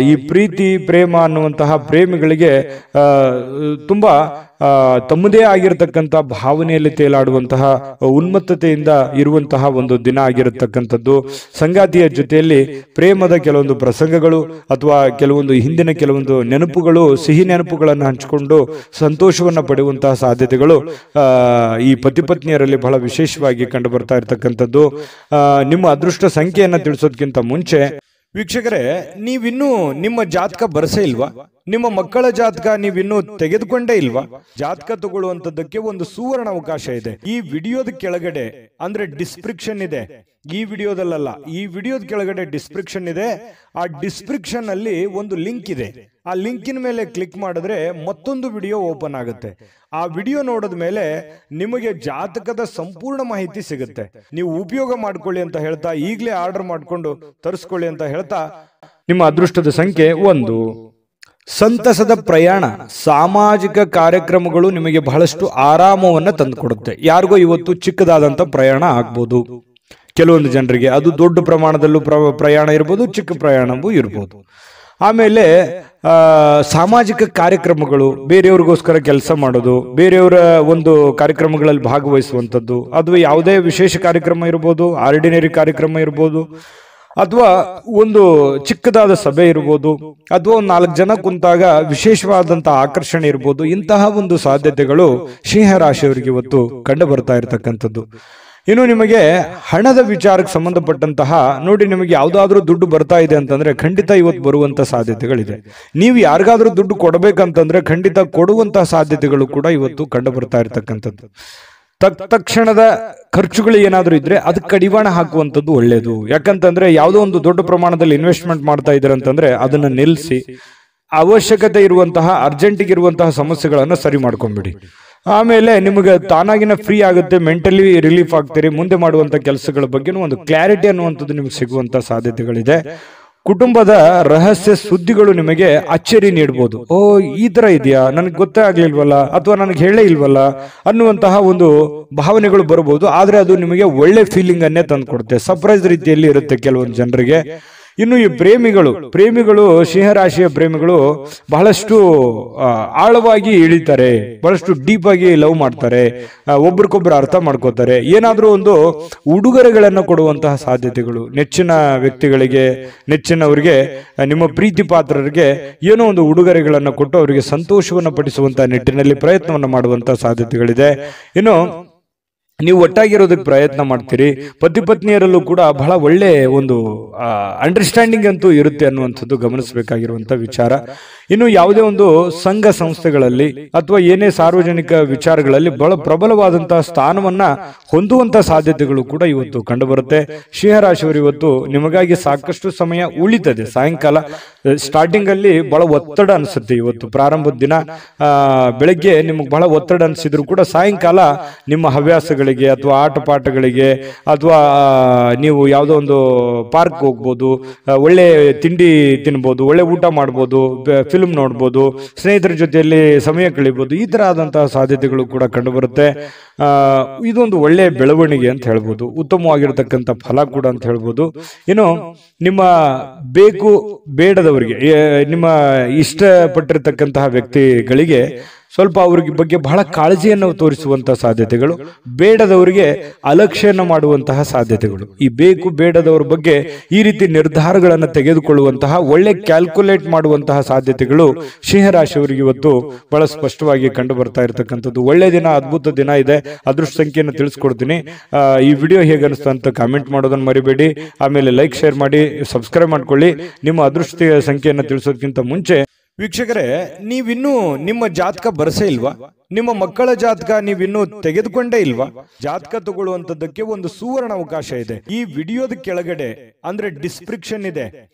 A: ಈ ಪ್ರೀತಿ ಪ್ರೇಮ ಅನ್ನುವಂತಹ ಪ್ರೇಮಿಗಳಿಗೆ ತುಂಬಾ ತಮ್ಮದೇ ಆಗಿರತಕ್ಕಂಥ ಭಾವನೆಯಲ್ಲಿ ತೇಲಾಡುವಂತಹ ಉನ್ಮತ್ತತೆಯಿಂದ ಇರುವಂತಹ ಒಂದು ದಿನ ಆಗಿರತಕ್ಕಂಥದ್ದು. ಸಂಗಾತಿಯ ಜೊತೆಯಲ್ಲಿ ಪ್ರೇಮದ ಕೆಲವೊಂದು ಪ್ರಸಂಗಗಳು ಅಥವಾ ಕೆಲವೊಂದು ಹಿಂದಿನ ಕೆಲವೊಂದು ನೆನಪುಗಳು, ಸಿಹಿ ನೆನಪುಗಳನ್ನು ಹಂಚಿಕೊಂಡು ಸಂತೋಷವನ್ನ ಪಡೆಯುವಂತಹ ಸಾಧ್ಯತೆಗಳು ಈ ಪತಿ ಪತ್ನಿಯರಲ್ಲಿ ಬಹಳ ವಿಶೇಷವಾಗಿ ಕಂಡು ಬರ್ತಾ ಇರತಕ್ಕಂಥದ್ದು. ನಿಮ್ಮ ಅದೃಷ್ಟ ಸಂಖ್ಯೆಯನ್ನ ತಿಳಿಸೋದಕ್ಕಿಂತ ಮುಂಚೆ ವೀಕ್ಷಕರೇ, ನೀವಿನ್ನೂ ನಿಮ್ಮ ಜಾತಕ ಬರಸೇ ಇಲ್ವಾ? ನಿಮ್ಮ ಮಕ್ಕಳ ಜಾತಕ ನೀವಿನ್ನೂ ತೆಗೆದುಕೊಂಡೇ ಇಲ್ವಾ? ಜಾತಕ ತಗೊಳ್ಳುವಂತದ್ದಕ್ಕೆ ಒಂದು ಸುವರ್ಣ ಅವಕಾಶ ಇದೆ. ಈ ವಿಡಿಯೋದ ಕೆಳಗಡೆ ಅಂದ್ರೆ ಡಿಸ್ಕ್ರಿಪ್ಷನ್ ಇದೆ. ಈ ವಿಡಿಯೋದಲ್ಲ, ಈ ವಿಡಿಯೋದ ಕೆಳಗಡೆ ಡಿಸ್ಕ್ರಿಪ್ಷನ್ ಇದೆ. ಆ ಡಿಸ್ಕ್ರಿಪ್ಷನ್ ಅಲ್ಲಿ ಒಂದು ಲಿಂಕ್ ಇದೆ. ಆ ಲಿಂಕಿನ ಮೇಲೆ ಕ್ಲಿಕ್ ಮಾಡಿದ್ರೆ ಮತ್ತೊಂದು ವಿಡಿಯೋ ಓಪನ್ ಆಗುತ್ತೆ. ಆ ವಿಡಿಯೋ ನೋಡಿದ ಮೇಲೆ ನಿಮಗೆ ಜಾತಕದ ಸಂಪೂರ್ಣ ಮಾಹಿತಿ ಸಿಗುತ್ತೆ. ನೀವು ಉಪಯೋಗ ಮಾಡ್ಕೊಳ್ಳಿ ಅಂತ ಹೇಳ್ತಾ, ಈಗಲೇ ಆರ್ಡರ್ ಮಾಡಿಕೊಂಡು ತರಿಸ್ಕೊಳ್ಳಿ ಅಂತ ಹೇಳ್ತಾ, ನಿಮ್ಮ ಅದೃಷ್ಟದ ಸಂಖ್ಯೆ 1. ಸಂತಸದ ಪ್ರಯಾಣ. ಸಾಮಾಜಿಕ ಕಾರ್ಯಕ್ರಮಗಳು ನಿಮಗೆ ಬಹಳಷ್ಟು ಆರಾಮವನ್ನ ತಂದುಕೊಡುತ್ತೆ. ಯಾರಿಗೋ ಇವತ್ತು ಚಿಕ್ಕದಾದಂತ ಪ್ರಯಾಣ ಆಗ್ಬೋದು. ಕೆಲವೊಂದು ಜನರಿಗೆ ಅದು ದೊಡ್ಡ ಪ್ರಮಾಣದಲ್ಲೂ ಪ್ರಯಾಣ ಇರ್ಬೋದು, ಚಿಕ್ಕ ಪ್ರಯಾಣವೂ ಇರ್ಬೋದು. ಆಮೇಲೆ ಸಾಮಾಜಿಕ ಕಾರ್ಯಕ್ರಮಗಳು, ಬೇರೆಯವ್ರಿಗೋಸ್ಕರ ಕೆಲಸ ಮಾಡೋದು, ಬೇರೆಯವರ ಒಂದು ಕಾರ್ಯಕ್ರಮಗಳಲ್ಲಿ ಭಾಗವಹಿಸುವಂಥದ್ದು, ಅದು ಯಾವುದೇ ವಿಶೇಷ ಕಾರ್ಯಕ್ರಮ ಇರ್ಬೋದು, ಆರ್ಡಿನರಿ ಕಾರ್ಯಕ್ರಮ ಇರ್ಬೋದು, ಅಥವಾ ಒಂದು ಚಿಕ್ಕದಾದ ಸಭೆ ಇರ್ಬೋದು, ಅಥವಾ ಒಂದು 4 ಜನ ಕುಂತಾಗ ವಿಶೇಷವಾದಂತಹ ಆಕರ್ಷಣೆ ಇರ್ಬೋದು. ಇಂತಹ ಒಂದು ಸಾಧ್ಯತೆಗಳು ಸಿಂಹ ರಾಶಿಯವರಿಗೆ ಇವತ್ತು ಕಂಡು ಬರ್ತಾ ಇರತಕ್ಕಂಥದ್ದು. ಇನ್ನು ನಿಮಗೆ ಹಣದ ವಿಚಾರಕ್ಕೆ ಸಂಬಂಧಪಟ್ಟಂತಹ ನೋಡಿ, ನಿಮಗೆ ಯಾವುದಾದ್ರೂ ದುಡ್ಡು ಬರ್ತಾ ಇದೆ ಅಂತಂದ್ರೆ ಖಂಡಿತ ಇವತ್ತು ಬರುವಂತ ಸಾಧ್ಯತೆಗಳಿದೆ. ನೀವು ಯಾರಿಗಾದ್ರೂ ದುಡ್ಡು ಕೊಡಬೇಕಂತಂದ್ರೆ ಖಂಡಿತ ಕೊಡುವಂತಹ ಸಾಧ್ಯತೆಗಳು ಕೂಡ ಇವತ್ತು ಕಂಡು ಬರ್ತಾ ಇರತಕ್ಕಂಥದ್ದು. ತಕ್ಷಣದ ಖರ್ಚುಗಳು ಏನಾದ್ರೂ ಇದ್ರೆ ಅದಕ್ಕೆ ಕಡಿವಾಣ ಹಾಕುವಂಥದ್ದು ಒಳ್ಳೇದು. ಯಾಕಂತಂದ್ರೆ ಯಾವುದೋ ಒಂದು ದೊಡ್ಡ ಪ್ರಮಾಣದಲ್ಲಿ ಇನ್ವೆಸ್ಟ್ಮೆಂಟ್ ಮಾಡ್ತಾ ಇದ್ದಾರೆ ಅಂತಂದ್ರೆ ಅದನ್ನ ನಿಲ್ಲಿಸಿ ಅವಶ್ಯಕತೆ ಇರುವಂತಹ ಅರ್ಜೆಂಟಿಗೆ ಇರುವಂತಹ ಸಮಸ್ಯೆಗಳನ್ನ ಸರಿ ಮಾಡ್ಕೊಂಡ್ಬಿಡಿ. ಆಮೇಲೆ ನಿಮಗೆ ತಾನಾಗಿನ ಫ್ರೀ ಆಗುತ್ತೆ, ಮೆಂಟಲಿ ರಿಲೀಫ್ ಆಗ್ತೀರಿ. ಮುಂದೆ ಮಾಡುವಂತ ಕೆಲಸಗಳ ಬಗ್ಗೆ ಒಂದು ಕ್ಲಾರಿಟಿ ಅನ್ನುವಂಥದ್ದು ನಿಮ್ಗೆ ಸಿಗುವಂತ ಸಾಧ್ಯತೆಗಳಿದೆ. ಕುಟುಂಬದ ರಹಸ್ಯ ಸುದ್ದಿಗಳು ನಿಮಗೆ ಅಚ್ಚರಿ ನೀಡಬಹುದು. ಓ, ಈ ತರ ಇದೆಯಾ, ನನಗೆ ಗೊತ್ತೇ ಆಗ್ಲಿಲ್ವಲ್ಲ, ಅಥವಾ ನನಗೆ ಹೇಳೇ ಇಲ್ವಲ್ಲ ಅನ್ನುವಂತಹ ಒಂದು ಭಾವನೆಗಳು ಬರಬಹುದು. ಆದ್ರೆ ಅದು ನಿಮಗೆ ಒಳ್ಳೆ ಫೀಲಿಂಗ್ ಅನ್ನೇ ತಂದುಕೊಡುತ್ತೆ. ಸರ್ಪ್ರೈಸ್ ರೀತಿಯಲ್ಲಿ ಇರುತ್ತೆ ಕೆಲವೊಂದು ಜನರಿಗೆ. ಇನ್ನು ಈ ಪ್ರೇಮಿಗಳು ಸಿಂಹರಾಶಿಯ ಪ್ರೇಮಿಗಳು ಬಹಳಷ್ಟು ಆಳವಾಗಿ ಇಳಿತಾರೆ, ಬಹಳಷ್ಟು ಡೀಪ್ ಆಗಿ ಲವ್ ಮಾಡ್ತಾರೆ, ಒಬ್ರಿಗೊಬ್ರು ಅರ್ಥ ಮಾಡ್ಕೋತಾರೆ. ಏನಾದ್ರೂ ಒಂದು ಉಡುಗೊರೆಗಳನ್ನು ಕೊಡುವಂತಹ ಸಾಧ್ಯತೆಗಳು, ನೆಚ್ಚಿನ ವ್ಯಕ್ತಿಗಳಿಗೆ, ನೆಚ್ಚಿನವರಿಗೆ, ನಿಮ್ಮ ಪ್ರೀತಿ ಪಾತ್ರರಿಗೆ ಏನೋ ಒಂದು ಉಡುಗೊರೆಗಳನ್ನು ಕೊಟ್ಟು ಅವರಿಗೆ ಸಂತೋಷವನ್ನು ಪಡಿಸುವಂತಹ ನಿಟ್ಟಿನಲ್ಲಿ ಪ್ರಯತ್ನವನ್ನು ಮಾಡುವಂತಹ ಸಾಧ್ಯತೆಗಳಿದೆ. ಇನ್ನು ನೀವು ಒಟ್ಟಾಗಿರೋದಕ್ಕೆ ಪ್ರಯತ್ನ ಮಾಡ್ತೀರಿ. ಪತಿ ಪತ್ನಿಯರಲ್ಲೂ ಕೂಡ ಬಹಳ ಒಳ್ಳೆ ಒಂದು ಅಂಡರ್ಸ್ಟ್ಯಾಂಡಿಂಗ್ ಅಂತೂ ಇರುತ್ತೆ ಅನ್ನುವಂಥದ್ದು ಗಮನಿಸಬೇಕಾಗಿರುವಂತ ವಿಚಾರ. ಇನ್ನು ಯಾವುದೇ ಒಂದು ಸಂಘ ಸಂಸ್ಥೆಗಳಲ್ಲಿ ಅಥವಾ ಏನೇ ಸಾರ್ವಜನಿಕ ವಿಚಾರಗಳಲ್ಲಿ ಬಹಳ ಪ್ರಬಲವಾದಂತಹ ಸ್ಥಾನವನ್ನ ಹೊಂದುವಂತ ಸಾಧ್ಯತೆಗಳು ಕೂಡ ಇವತ್ತು ಕಂಡುಬರುತ್ತೆ. ಸಿಂಹರಾಶಿಯವರು ಇವತ್ತು ನಿಮಗಾಗಿ ಸಾಕಷ್ಟು ಸಮಯ ಉಳಿತದೆ. ಸಾಯಂಕಾಲ ಸ್ಟಾರ್ಟಿಂಗ್ ಅಲ್ಲಿ ಬಹಳ ಒತ್ತಡ ಅನಿಸುತ್ತೆ. ಇವತ್ತು ಪ್ರಾರಂಭದ ದಿನ ಬೆಳಗ್ಗೆ ನಿಮಗೆ ಬಹಳ ಒತ್ತಡ ಅನಿಸಿದ್ರು ಕೂಡ ಸಾಯಂಕಾಲ ನಿಮ್ಮ ಹವ್ಯಾಸಗಳಿಗೆ ಅಥವಾ ಆಟ ಪಾಠಗಳಿಗೆ ಅಥವಾ ನೀವು ಯಾವುದೋ ಒಂದು ಪಾರ್ಕ್ ಹೋಗ್ಬೋದು, ಒಳ್ಳೆ ತಿಂಡಿ ತಿನ್ಬೋದು, ಒಳ್ಳೆ ಊಟ ಮಾಡ್ಬೋದು, ಫಿಲ್ಮ್ ನೋಡ್ಬೋದು, ಸ್ನೇಹಿತರ ಜೊತೆಯಲ್ಲಿ ಸಮಯ ಕಳಿಬಹುದು. ಈ ತರ ಆದಂತಹ ಸಾಧ್ಯತೆಗಳು ಕೂಡ ಕಂಡುಬರುತ್ತೆ. ಇದೊಂದು ಒಳ್ಳೆ ಬೆಳವಣಿಗೆ ಅಂತ ಹೇಳ್ಬೋದು, ಉತ್ತಮವಾಗಿರತಕ್ಕಂಥ ಫಲ ಕೂಡ ಅಂತ ಹೇಳ್ಬೋದು. ಇನ್ನು ನಿಮ್ಮ ಬೇಕು ಬೇಡದವರಿಗೆ, ನಿಮ್ಮ ಇಷ್ಟಪಟ್ಟಿರ್ತಕ್ಕಂತಹ ವ್ಯಕ್ತಿಗಳಿಗೆ ಸ್ವಲ್ಪ ಅವ್ರಿಗೆ ಬಗ್ಗೆ ಬಹಳ ಕಾಳಜಿಯನ್ನು ತೋರಿಸುವಂತಹ ಸಾಧ್ಯತೆಗಳು, ಬೇಡದವರಿಗೆ ಅಲಕ್ಷ್ಯನ ಮಾಡುವಂತಹ ಸಾಧ್ಯತೆಗಳು. ಈ ಬೇಕು ಬೇಡದವರ ಬಗ್ಗೆ ಈ ರೀತಿ ನಿರ್ಧಾರಗಳನ್ನು ತೆಗೆದುಕೊಳ್ಳುವಂತಹ ಒಳ್ಳೆ ಕ್ಯಾಲ್ಕುಲೇಟ್ ಮಾಡುವಂತಹ ಸಾಧ್ಯತೆಗಳು ಸಿಂಹರಾಶಿಯವರಿಗೆ ಇವತ್ತು ಬಹಳ ಸ್ಪಷ್ಟವಾಗಿ ಕಂಡು ಬರ್ತಾ ಇರತಕ್ಕಂಥದ್ದು. ಒಳ್ಳೆ ದಿನ, ಅದ್ಭುತ ದಿನ ಇದೆ. ಅದೃಷ್ಟ ಸಂಖ್ಯೆಯನ್ನು ತಿಳಿಸ್ಕೊಡ್ತೀನಿ. ಈ ವಿಡಿಯೋ ಹೇಗೆ ಅನಿಸ್ತು ಅಂತ ಕಾಮೆಂಟ್ ಮಾಡೋದನ್ನು ಮರಿಬೇಡಿ. ಆಮೇಲೆ ಲೈಕ್, ಶೇರ್ ಮಾಡಿ, ಸಬ್ಸ್ಕ್ರೈಬ್ ಮಾಡ್ಕೊಳ್ಳಿ. ನಿಮ್ಮ ಅದೃಷ್ಟ ಸಂಖ್ಯೆಯನ್ನು ತಿಳಿಸೋದಕ್ಕಿಂತ ಮುಂಚೆ ವೀಕ್ಷಕರೇ, ನೀವಿನ್ನೂ ನಿಮ್ಮ ಜಾತಕ ಬರಸೇ ಇಲ್ವಾ? ನಿಮ್ಮ ಮಕ್ಕಳ ಜಾತಕ ನೀವಿನ್ನೂ ತೆಗೆದುಕೊಂಡೇ ಇಲ್ವಾ? ಜಾತಕ ತಗೊಳ್ಳುವಂತದ್ದಕ್ಕೆ ಒಂದು ಸುವರ್ಣ ಅವಕಾಶ ಇದೆ. ಈ ವಿಡಿಯೋದ ಕೆಳಗಡೆ ಅಂದ್ರೆ ಡಿಸ್ಕ್ರಿಪ್ಷನ್ ಇದೆ.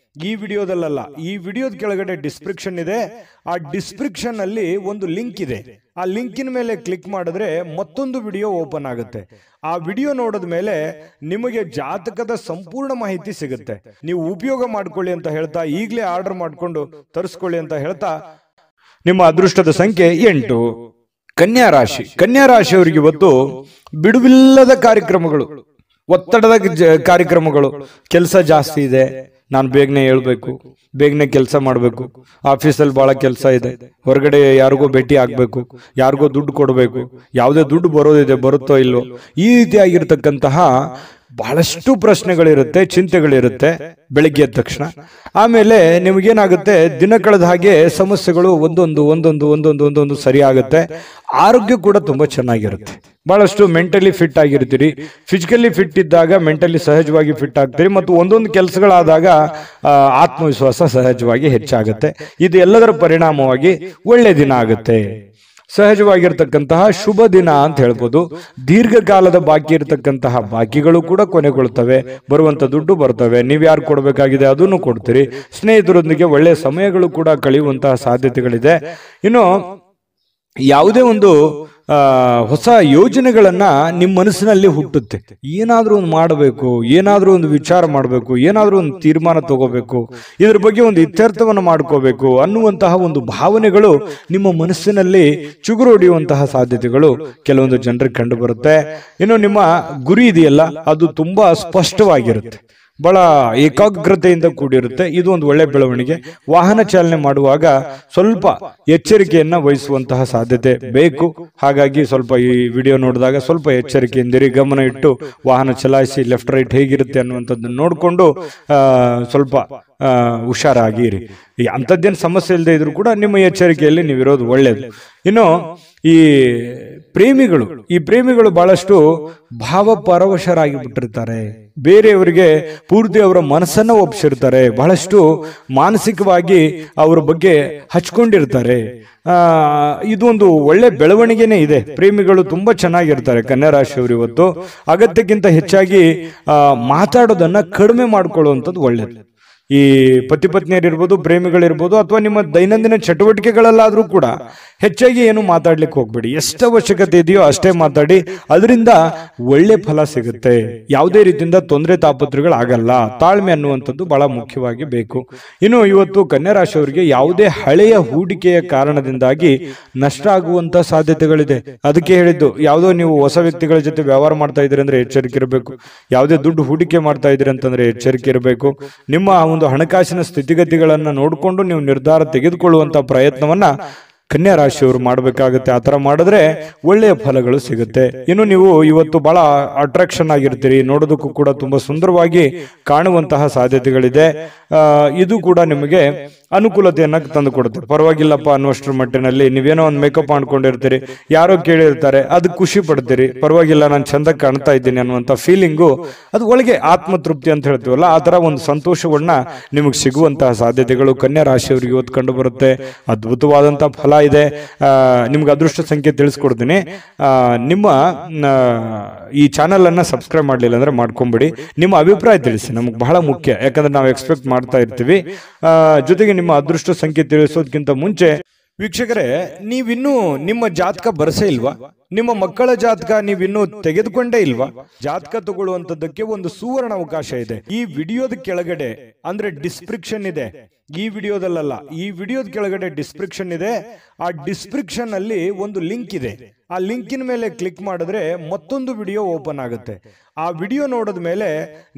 A: ಈ ವಿಡಿಯೋದಲ್ಲ, ಈ ವಿಡಿಯೋದ ಕೆಳಗಡೆ ಡಿಸ್ಕ್ರಿಪ್ಷನ್ ಇದೆ. ಆ ಡಿಸ್ಕ್ರಿಪ್ಷನ್ ಅಲ್ಲಿ ಒಂದು ಲಿಂಕ್ ಇದೆ. ಆ ಲಿಂಕಿನ ಮೇಲೆ ಕ್ಲಿಕ್ ಮಾಡಿದ್ರೆ ಮತ್ತೊಂದು ವಿಡಿಯೋ ಓಪನ್ ಆಗುತ್ತೆ. ಆ ವಿಡಿಯೋ ನೋಡಿದ ಮೇಲೆ ನಿಮಗೆ ಜಾತಕದ ಸಂಪೂರ್ಣ ಮಾಹಿತಿ ಸಿಗುತ್ತೆ. ನೀವು ಉಪಯೋಗ ಮಾಡ್ಕೊಳ್ಳಿ ಅಂತ ಹೇಳ್ತಾ, ಈಗಲೇ ಆರ್ಡರ್ ಮಾಡ್ಕೊಂಡು ತರಿಸ್ಕೊಳ್ಳಿ ಅಂತ ಹೇಳ್ತಾ, ನಿಮ್ಮ ಅದೃಷ್ಟದ ಸಂಖ್ಯೆ 8. ಕನ್ಯಾ ರಾಶಿ. ಕನ್ಯಾ ರಾಶಿಯವರಿಗೆ ಇವತ್ತು ಬಿಡುವಿಲ್ಲದ ಕಾರ್ಯಕ್ರಮಗಳು, ಒತ್ತಡದ ಕಾರ್ಯಕ್ರಮಗಳು. ಕೆಲಸ ಜಾಸ್ತಿ ಇದೆ, ನಾನು ಬೇಗನೆ ಹೇಳ್ಬೇಕು, ಬೇಗನೆ ಕೆಲಸ ಮಾಡಬೇಕು, ಆಫೀಸಲ್ಲಿ ಬಹಳ ಕೆಲಸ ಇದೆ, ಹೊರಗಡೆ ಯಾರಿಗೋ ಭೇಟಿ ಆಗ್ಬೇಕು, ಯಾರಿಗೋ ದುಡ್ಡು ಕೊಡಬೇಕು, ಯಾವುದೇ ದುಡ್ಡು ಬರೋದಿದೆ, ಬರುತ್ತೋ ಇಲ್ಲೋ, ಈ ರೀತಿಯಾಗಿರ್ತಕ್ಕಂತಹ ಬಹಳಷ್ಟು ಪ್ರಶ್ನೆಗಳಿರುತ್ತೆ, ಚಿಂತೆಗಳಿರುತ್ತೆ ಬೆಳಿಗ್ಗೆ ಎದ್ದ ತಕ್ಷಣ. ಆಮೇಲೆ ನಿಮಗೇನಾಗುತ್ತೆ, ದಿನ ಕಳೆದ ಹಾಗೆ ಸಮಸ್ಯೆಗಳು ಒಂದೊಂದು ಸರಿ ಆಗುತ್ತೆ. ಆರೋಗ್ಯ ಕೂಡ ತುಂಬಾ ಚೆನ್ನಾಗಿರುತ್ತೆ. ಬಹಳಷ್ಟು ಮೆಂಟಲಿ ಫಿಟ್ ಆಗಿರ್ತೀರಿ. ಫಿಸಿಕಲಿ ಫಿಟ್ ಇದ್ದಾಗ ಮೆಂಟಲಿ ಸಹಜವಾಗಿ ಫಿಟ್ ಆಗ್ತೀರಿ. ಮತ್ತು ಒಂದೊಂದು ಕೆಲಸಗಳಾದಾಗ ಆತ್ಮವಿಶ್ವಾಸ ಸಹಜವಾಗಿ ಹೆಚ್ಚಾಗುತ್ತೆ. ಇದು ಎಲ್ಲದರ ಪರಿಣಾಮವಾಗಿ ಒಳ್ಳೆ ದಿನ ಆಗುತ್ತೆ. ಸಹಜವಾಗಿರ್ತಕ್ಕಂತಹ ಶುಭ ದಿನ ಅಂತ ಹೇಳ್ಬೋದು. ದೀರ್ಘಕಾಲದ ಬಾಕಿ ಇರತಕ್ಕಂತಹ ಬಾಕಿಗಳು ಕೂಡ ಕೊನೆಗೊಳ್ತವೆ. ಬರುವಂತ ದುಡ್ಡು ಬರ್ತವೆ. ನೀವ್ಯಾರು ಕೊಡಬೇಕಾಗಿದೆ ಅದನ್ನು ಕೊಡ್ತೀರಿ. ಸ್ನೇಹಿತರೊಂದಿಗೆ ಒಳ್ಳೆಯ ಸಮಯಗಳು ಕೂಡ ಕಳೆಯುವಂತಹ ಸಾಧ್ಯತೆಗಳಿದೆ. ಇನ್ನು ಯಾವುದೇ ಒಂದು ಹೊಸ ಯೋಜನೆಗಳನ್ನ ನಿಮ್ಮ ಮನಸ್ಸಿನಲ್ಲಿ ಹುಟ್ಟುತ್ತೆ. ಏನಾದ್ರೂ ಒಂದು ಮಾಡಬೇಕು, ಏನಾದ್ರೂ ಒಂದು ವಿಚಾರ ಮಾಡಬೇಕು, ಏನಾದ್ರೂ ಒಂದು ತೀರ್ಮಾನ ತಗೋಬೇಕು, ಇದ್ರ ಬಗ್ಗೆ ಒಂದು ಇತ್ಯರ್ಥವನ್ನು ಮಾಡ್ಕೋಬೇಕು ಅನ್ನುವಂತಹ ಒಂದು ಭಾವನೆಗಳು ನಿಮ್ಮ ಮನಸ್ಸಿನಲ್ಲಿ ಚುಗುರು ಹೊಡೆಯುವಂತಹ ಸಾಧ್ಯತೆಗಳು ಕೆಲವೊಂದು ಜನರಿಗೆ ಕಂಡು ಬರುತ್ತೆ. ಇನ್ನು ನಿಮ್ಮ ಗುರಿ ಇದೆಯಲ್ಲ, ಅದು ತುಂಬಾ ಸ್ಪಷ್ಟವಾಗಿರುತ್ತೆ, ಬಹಳ ಏಕಾಗ್ರತೆಯಿಂದ ಕೂಡಿರುತ್ತೆ. ಇದು ಒಂದು ಒಳ್ಳೆ ಬೆಳವಣಿಗೆ. ವಾಹನ ಚಾಲನೆ ಮಾಡುವಾಗ ಸ್ವಲ್ಪ ಎಚ್ಚರಿಕೆಯನ್ನ ವಹಿಸುವಂತಹ ಸಾಧ್ಯತೆ ಬೇಕು. ಹಾಗಾಗಿ ಸ್ವಲ್ಪ ಈ ವಿಡಿಯೋ ನೋಡಿದಾಗ ಸ್ವಲ್ಪ ಎಚ್ಚರಿಕೆಯಿಂದಿರಿ, ಗಮನ ಇಟ್ಟು ವಾಹನ ಚಲಾಯಿಸಿ. ಲೆಫ್ಟ್ ರೈಟ್ ಹೇಗಿರುತ್ತೆ ಅನ್ನುವಂಥದ್ದನ್ನು ನೋಡಿಕೊಂಡು ಸ್ವಲ್ಪ ಹುಷಾರಾಗಿರಿ. ಅಂಥದ್ದೇನು ಸಮಸ್ಯೆ ಇಲ್ಲದೆ ಇದ್ರು ಕೂಡ ನಿಮ್ಮ ಎಚ್ಚರಿಕೆಯಲ್ಲಿ ನೀವಿರೋದು ಒಳ್ಳೆಯದು. ಇನ್ನು ಈ ಪ್ರೇಮಿಗಳು ಬಹಳಷ್ಟು ಭಾವಪರವಶರಾಗಿ ಬಿಟ್ಟಿರ್ತಾರೆ. ಬೇರೆಯವರಿಗೆ ಪೂರ್ತಿ ಅವರ ಮನಸ್ಸನ್ನ ಒಪ್ಪಿಸಿರ್ತಾರೆ. ಬಹಳಷ್ಟು ಮಾನಸಿಕವಾಗಿ ಅವರ ಬಗ್ಗೆ ಹಚ್ಕೊಂಡಿರ್ತಾರೆ. ಇದು ಒಂದು ಒಳ್ಳೆ ಬೆಳವಣಿಗೆನೇ ಇದೆ. ಪ್ರೇಮಿಗಳು ತುಂಬಾ ಚೆನ್ನಾಗಿರ್ತಾರೆ. ಕನ್ಯಾ ರಾಶಿಯವರು ಇವತ್ತು ಅಗತ್ಯಕ್ಕಿಂತ ಹೆಚ್ಚಾಗಿ ಮಾತಾಡೋದನ್ನ ಕಡಿಮೆ ಮಾಡ್ಕೊಳ್ಳುವಂಥದ್ದು ಒಳ್ಳೇದು. ಈ ಪತಿ ಪತ್ನಿಯರಿರ್ಬೋದು, ಪ್ರೇಮಿಗಳಿರ್ಬೋದು, ಅಥವಾ ನಿಮ್ಮ ದೈನಂದಿನ ಚಟುವಟಿಕೆಗಳಲ್ಲಾದ್ರೂ ಕೂಡ ಹೆಚ್ಚಾಗಿ ಏನು ಮಾತಾಡ್ಲಿಕ್ಕೆ ಹೋಗ್ಬೇಡಿ. ಎಷ್ಟು ಅವಶ್ಯಕತೆ ಇದೆಯೋ ಅಷ್ಟೇ ಮಾತಾಡಿ. ಅದರಿಂದ ಒಳ್ಳೆ ಫಲ ಸಿಗುತ್ತೆ. ಯಾವುದೇ ರೀತಿಯಿಂದ ತೊಂದರೆ ತಾಪತ್ರಗಳಾಗಲ್ಲ. ತಾಳ್ಮೆ ಅನ್ನುವಂಥದ್ದು ಬಹಳ ಮುಖ್ಯವಾಗಿ ಬೇಕು. ಇನ್ನು ಇವತ್ತು ಕನ್ಯಾ ರಾಶಿಯವರಿಗೆ ಯಾವುದೇ ಹಳೆಯ ಹೂಡಿಕೆಯ ಕಾರಣದಿಂದಾಗಿ ನಷ್ಟ ಆಗುವಂತ ಸಾಧ್ಯತೆಗಳಿದೆ. ಅದಕ್ಕೆ ಹೇಳಿದ್ದು, ಯಾವುದೋ ನೀವು ಹೊಸ ವ್ಯಕ್ತಿಗಳ ಜೊತೆ ವ್ಯವಹಾರ ಮಾಡ್ತಾ ಇದ್ದೀರಿ ಅಂದ್ರೆ ಎಚ್ಚರಿಕೆ ಇರಬೇಕು. ಯಾವುದೇ ದುಡ್ಡು ಹೂಡಿಕೆ ಮಾಡ್ತಾ ಇದ್ದೀರಿ ಅಂತಂದ್ರೆ ಎಚ್ಚರಿಕೆ ಇರಬೇಕು. ನಿಮ್ಮ ಒಂದು ಹಣಕಾಸಿನ ಸ್ಥಿತಿಗತಿಗಳನ್ನ ನೋಡಿಕೊಂಡು ನೀವು ನಿರ್ಧಾರ ತೆಗೆದುಕೊಳ್ಳುವಂತ ಪ್ರಯತ್ನವನ್ನ ಕನ್ಯಾ ರಾಶಿಯವರು ಮಾಡಬೇಕಾಗುತ್ತೆ. ಆ ತರ ಮಾಡಿದ್ರೆ ಒಳ್ಳೆಯ ಫಲಗಳು ಸಿಗುತ್ತೆ. ಇನ್ನು ನೀವು ಇವತ್ತು ಬಹಳ ಅಟ್ರಾಕ್ಷನ್ ಆಗಿರ್ತೀರಿ. ನೋಡೋದಕ್ಕೂ ಕೂಡ ತುಂಬಾ ಸುಂದರವಾಗಿ ಕಾಣುವಂತಹ ಸಾಧ್ಯತೆಗಳಿದೆ. ಇದು ಕೂಡ ನಿಮಗೆ ಅನುಕೂಲತೆಯನ್ನ ತಂದು ಕೊಡುತ್ತೆ. ಪರವಾಗಿಲ್ಲಪ್ಪ ಅನ್ನುವಷ್ಟರ ಮಟ್ಟಿನಲ್ಲಿ ನೀವೇನೋ ಒಂದು ಮೇಕಪ್ ಮಾಡ್ಕೊಂಡಿರ್ತೀರಿ, ಯಾರೋ ಕೇಳಿರ್ತಾರೆ, ಅದು ಖುಷಿ ಪಡ್ತೀರಿ, ಪರವಾಗಿಲ್ಲ ನಾನು ಚಂದ ಕಾಣ್ತಾ ಇದ್ದೀನಿ ಅನ್ನುವಂಥ ಫೀಲಿಂಗು, ಅದು ಒಳಗೆ ಆತ್ಮತೃಪ್ತಿ ಅಂತ ಹೇಳ್ತೀವಲ್ಲ, ಆ ಥರ ಒಂದು ಸಂತೋಷವನ್ನ ನಿಮಗೆ ಸಿಗುವಂತಹ ಸಾಧ್ಯತೆಗಳು ಕನ್ಯಾ ರಾಶಿಯವರಿಗೆ ಇವತ್ತು ಕಂಡು ಬರುತ್ತೆ. ಅದ್ಭುತವಾದಂತಹ ಫಲ ಇದೆ. ನಿಮ್ಗೆ ಅದೃಷ್ಟ ಸಂಖ್ಯೆ ತಿಳಿಸ್ಕೊಡ್ತೀನಿ. ನಿಮ್ಮ ಈ ಚಾನಲ್ ಅನ್ನ ಸಬ್ಸ್ಕ್ರೈಬ್ ಮಾಡಲಿಲ್ಲ ಅಂದ್ರೆ ಮಾಡ್ಕೊಂಬಿಡಿ. ನಿಮ್ಮ ಅಭಿಪ್ರಾಯ ತಿಳಿಸಿ, ನಮ್ಗೆ ಬಹಳ ಮುಖ್ಯ. ಯಾಕಂದ್ರೆ ನಾವು ಎಕ್ಸ್ಪೆಕ್ಟ್ ಮಾಡ್ತಾ ಇರ್ತೀವಿ. ಜೊತೆಗೆ ನಿಮ್ಮ ಅದೃಷ್ಟ ಸಂಖ್ಯೆ ತಿಳಿಸೋದಕ್ಕಿಂತ ಮುಂಚೆ ವೀಕ್ಷಕರೇ, ನೀವಿನ್ನೂ ನಿಮ್ಮ ಜಾತಕ ಬರಸೇ ಇಲ್ವಾ? ನಿಮ್ಮ ಮಕ್ಕಳ ಜಾತಕ ನೀವಿನ್ನೂ ತೆಗೆದುಕೊಂಡೇ ಇಲ್ವಾ? ಜಾತಕ ತಗೊಳ್ಳುವಂತದ್ದಕ್ಕೆ ಒಂದು ಸುವರ್ಣ ಅವಕಾಶ ಇದೆ. ಈ ವಿಡಿಯೋದ ಕೆಳಗಡೆ ಅಂದ್ರೆ ಡಿಸ್ಕ್ರಿಪ್ಷನ್ ಇದೆ. ಈ ವಿಡಿಯೋದಲ್ಲ, ಈ ವಿಡಿಯೋದ ಕೆಳಗಡೆ ಡಿಸ್ಕ್ರಿಪ್ಷನ್ ಇದೆ. ಆ ಡಿಸ್ಕ್ರಿಪ್ಷನ್ ಅಲ್ಲಿ ಒಂದು ಲಿಂಕ್ ಇದೆ. ಆ ಲಿಂಕಿನ ಮೇಲೆ ಕ್ಲಿಕ್ ಮಾಡಿದ್ರೆ ಮತ್ತೊಂದು ವಿಡಿಯೋ ಓಪನ್ ಆಗುತ್ತೆ. ಆ ವಿಡಿಯೋ ನೋಡಿದ ಮೇಲೆ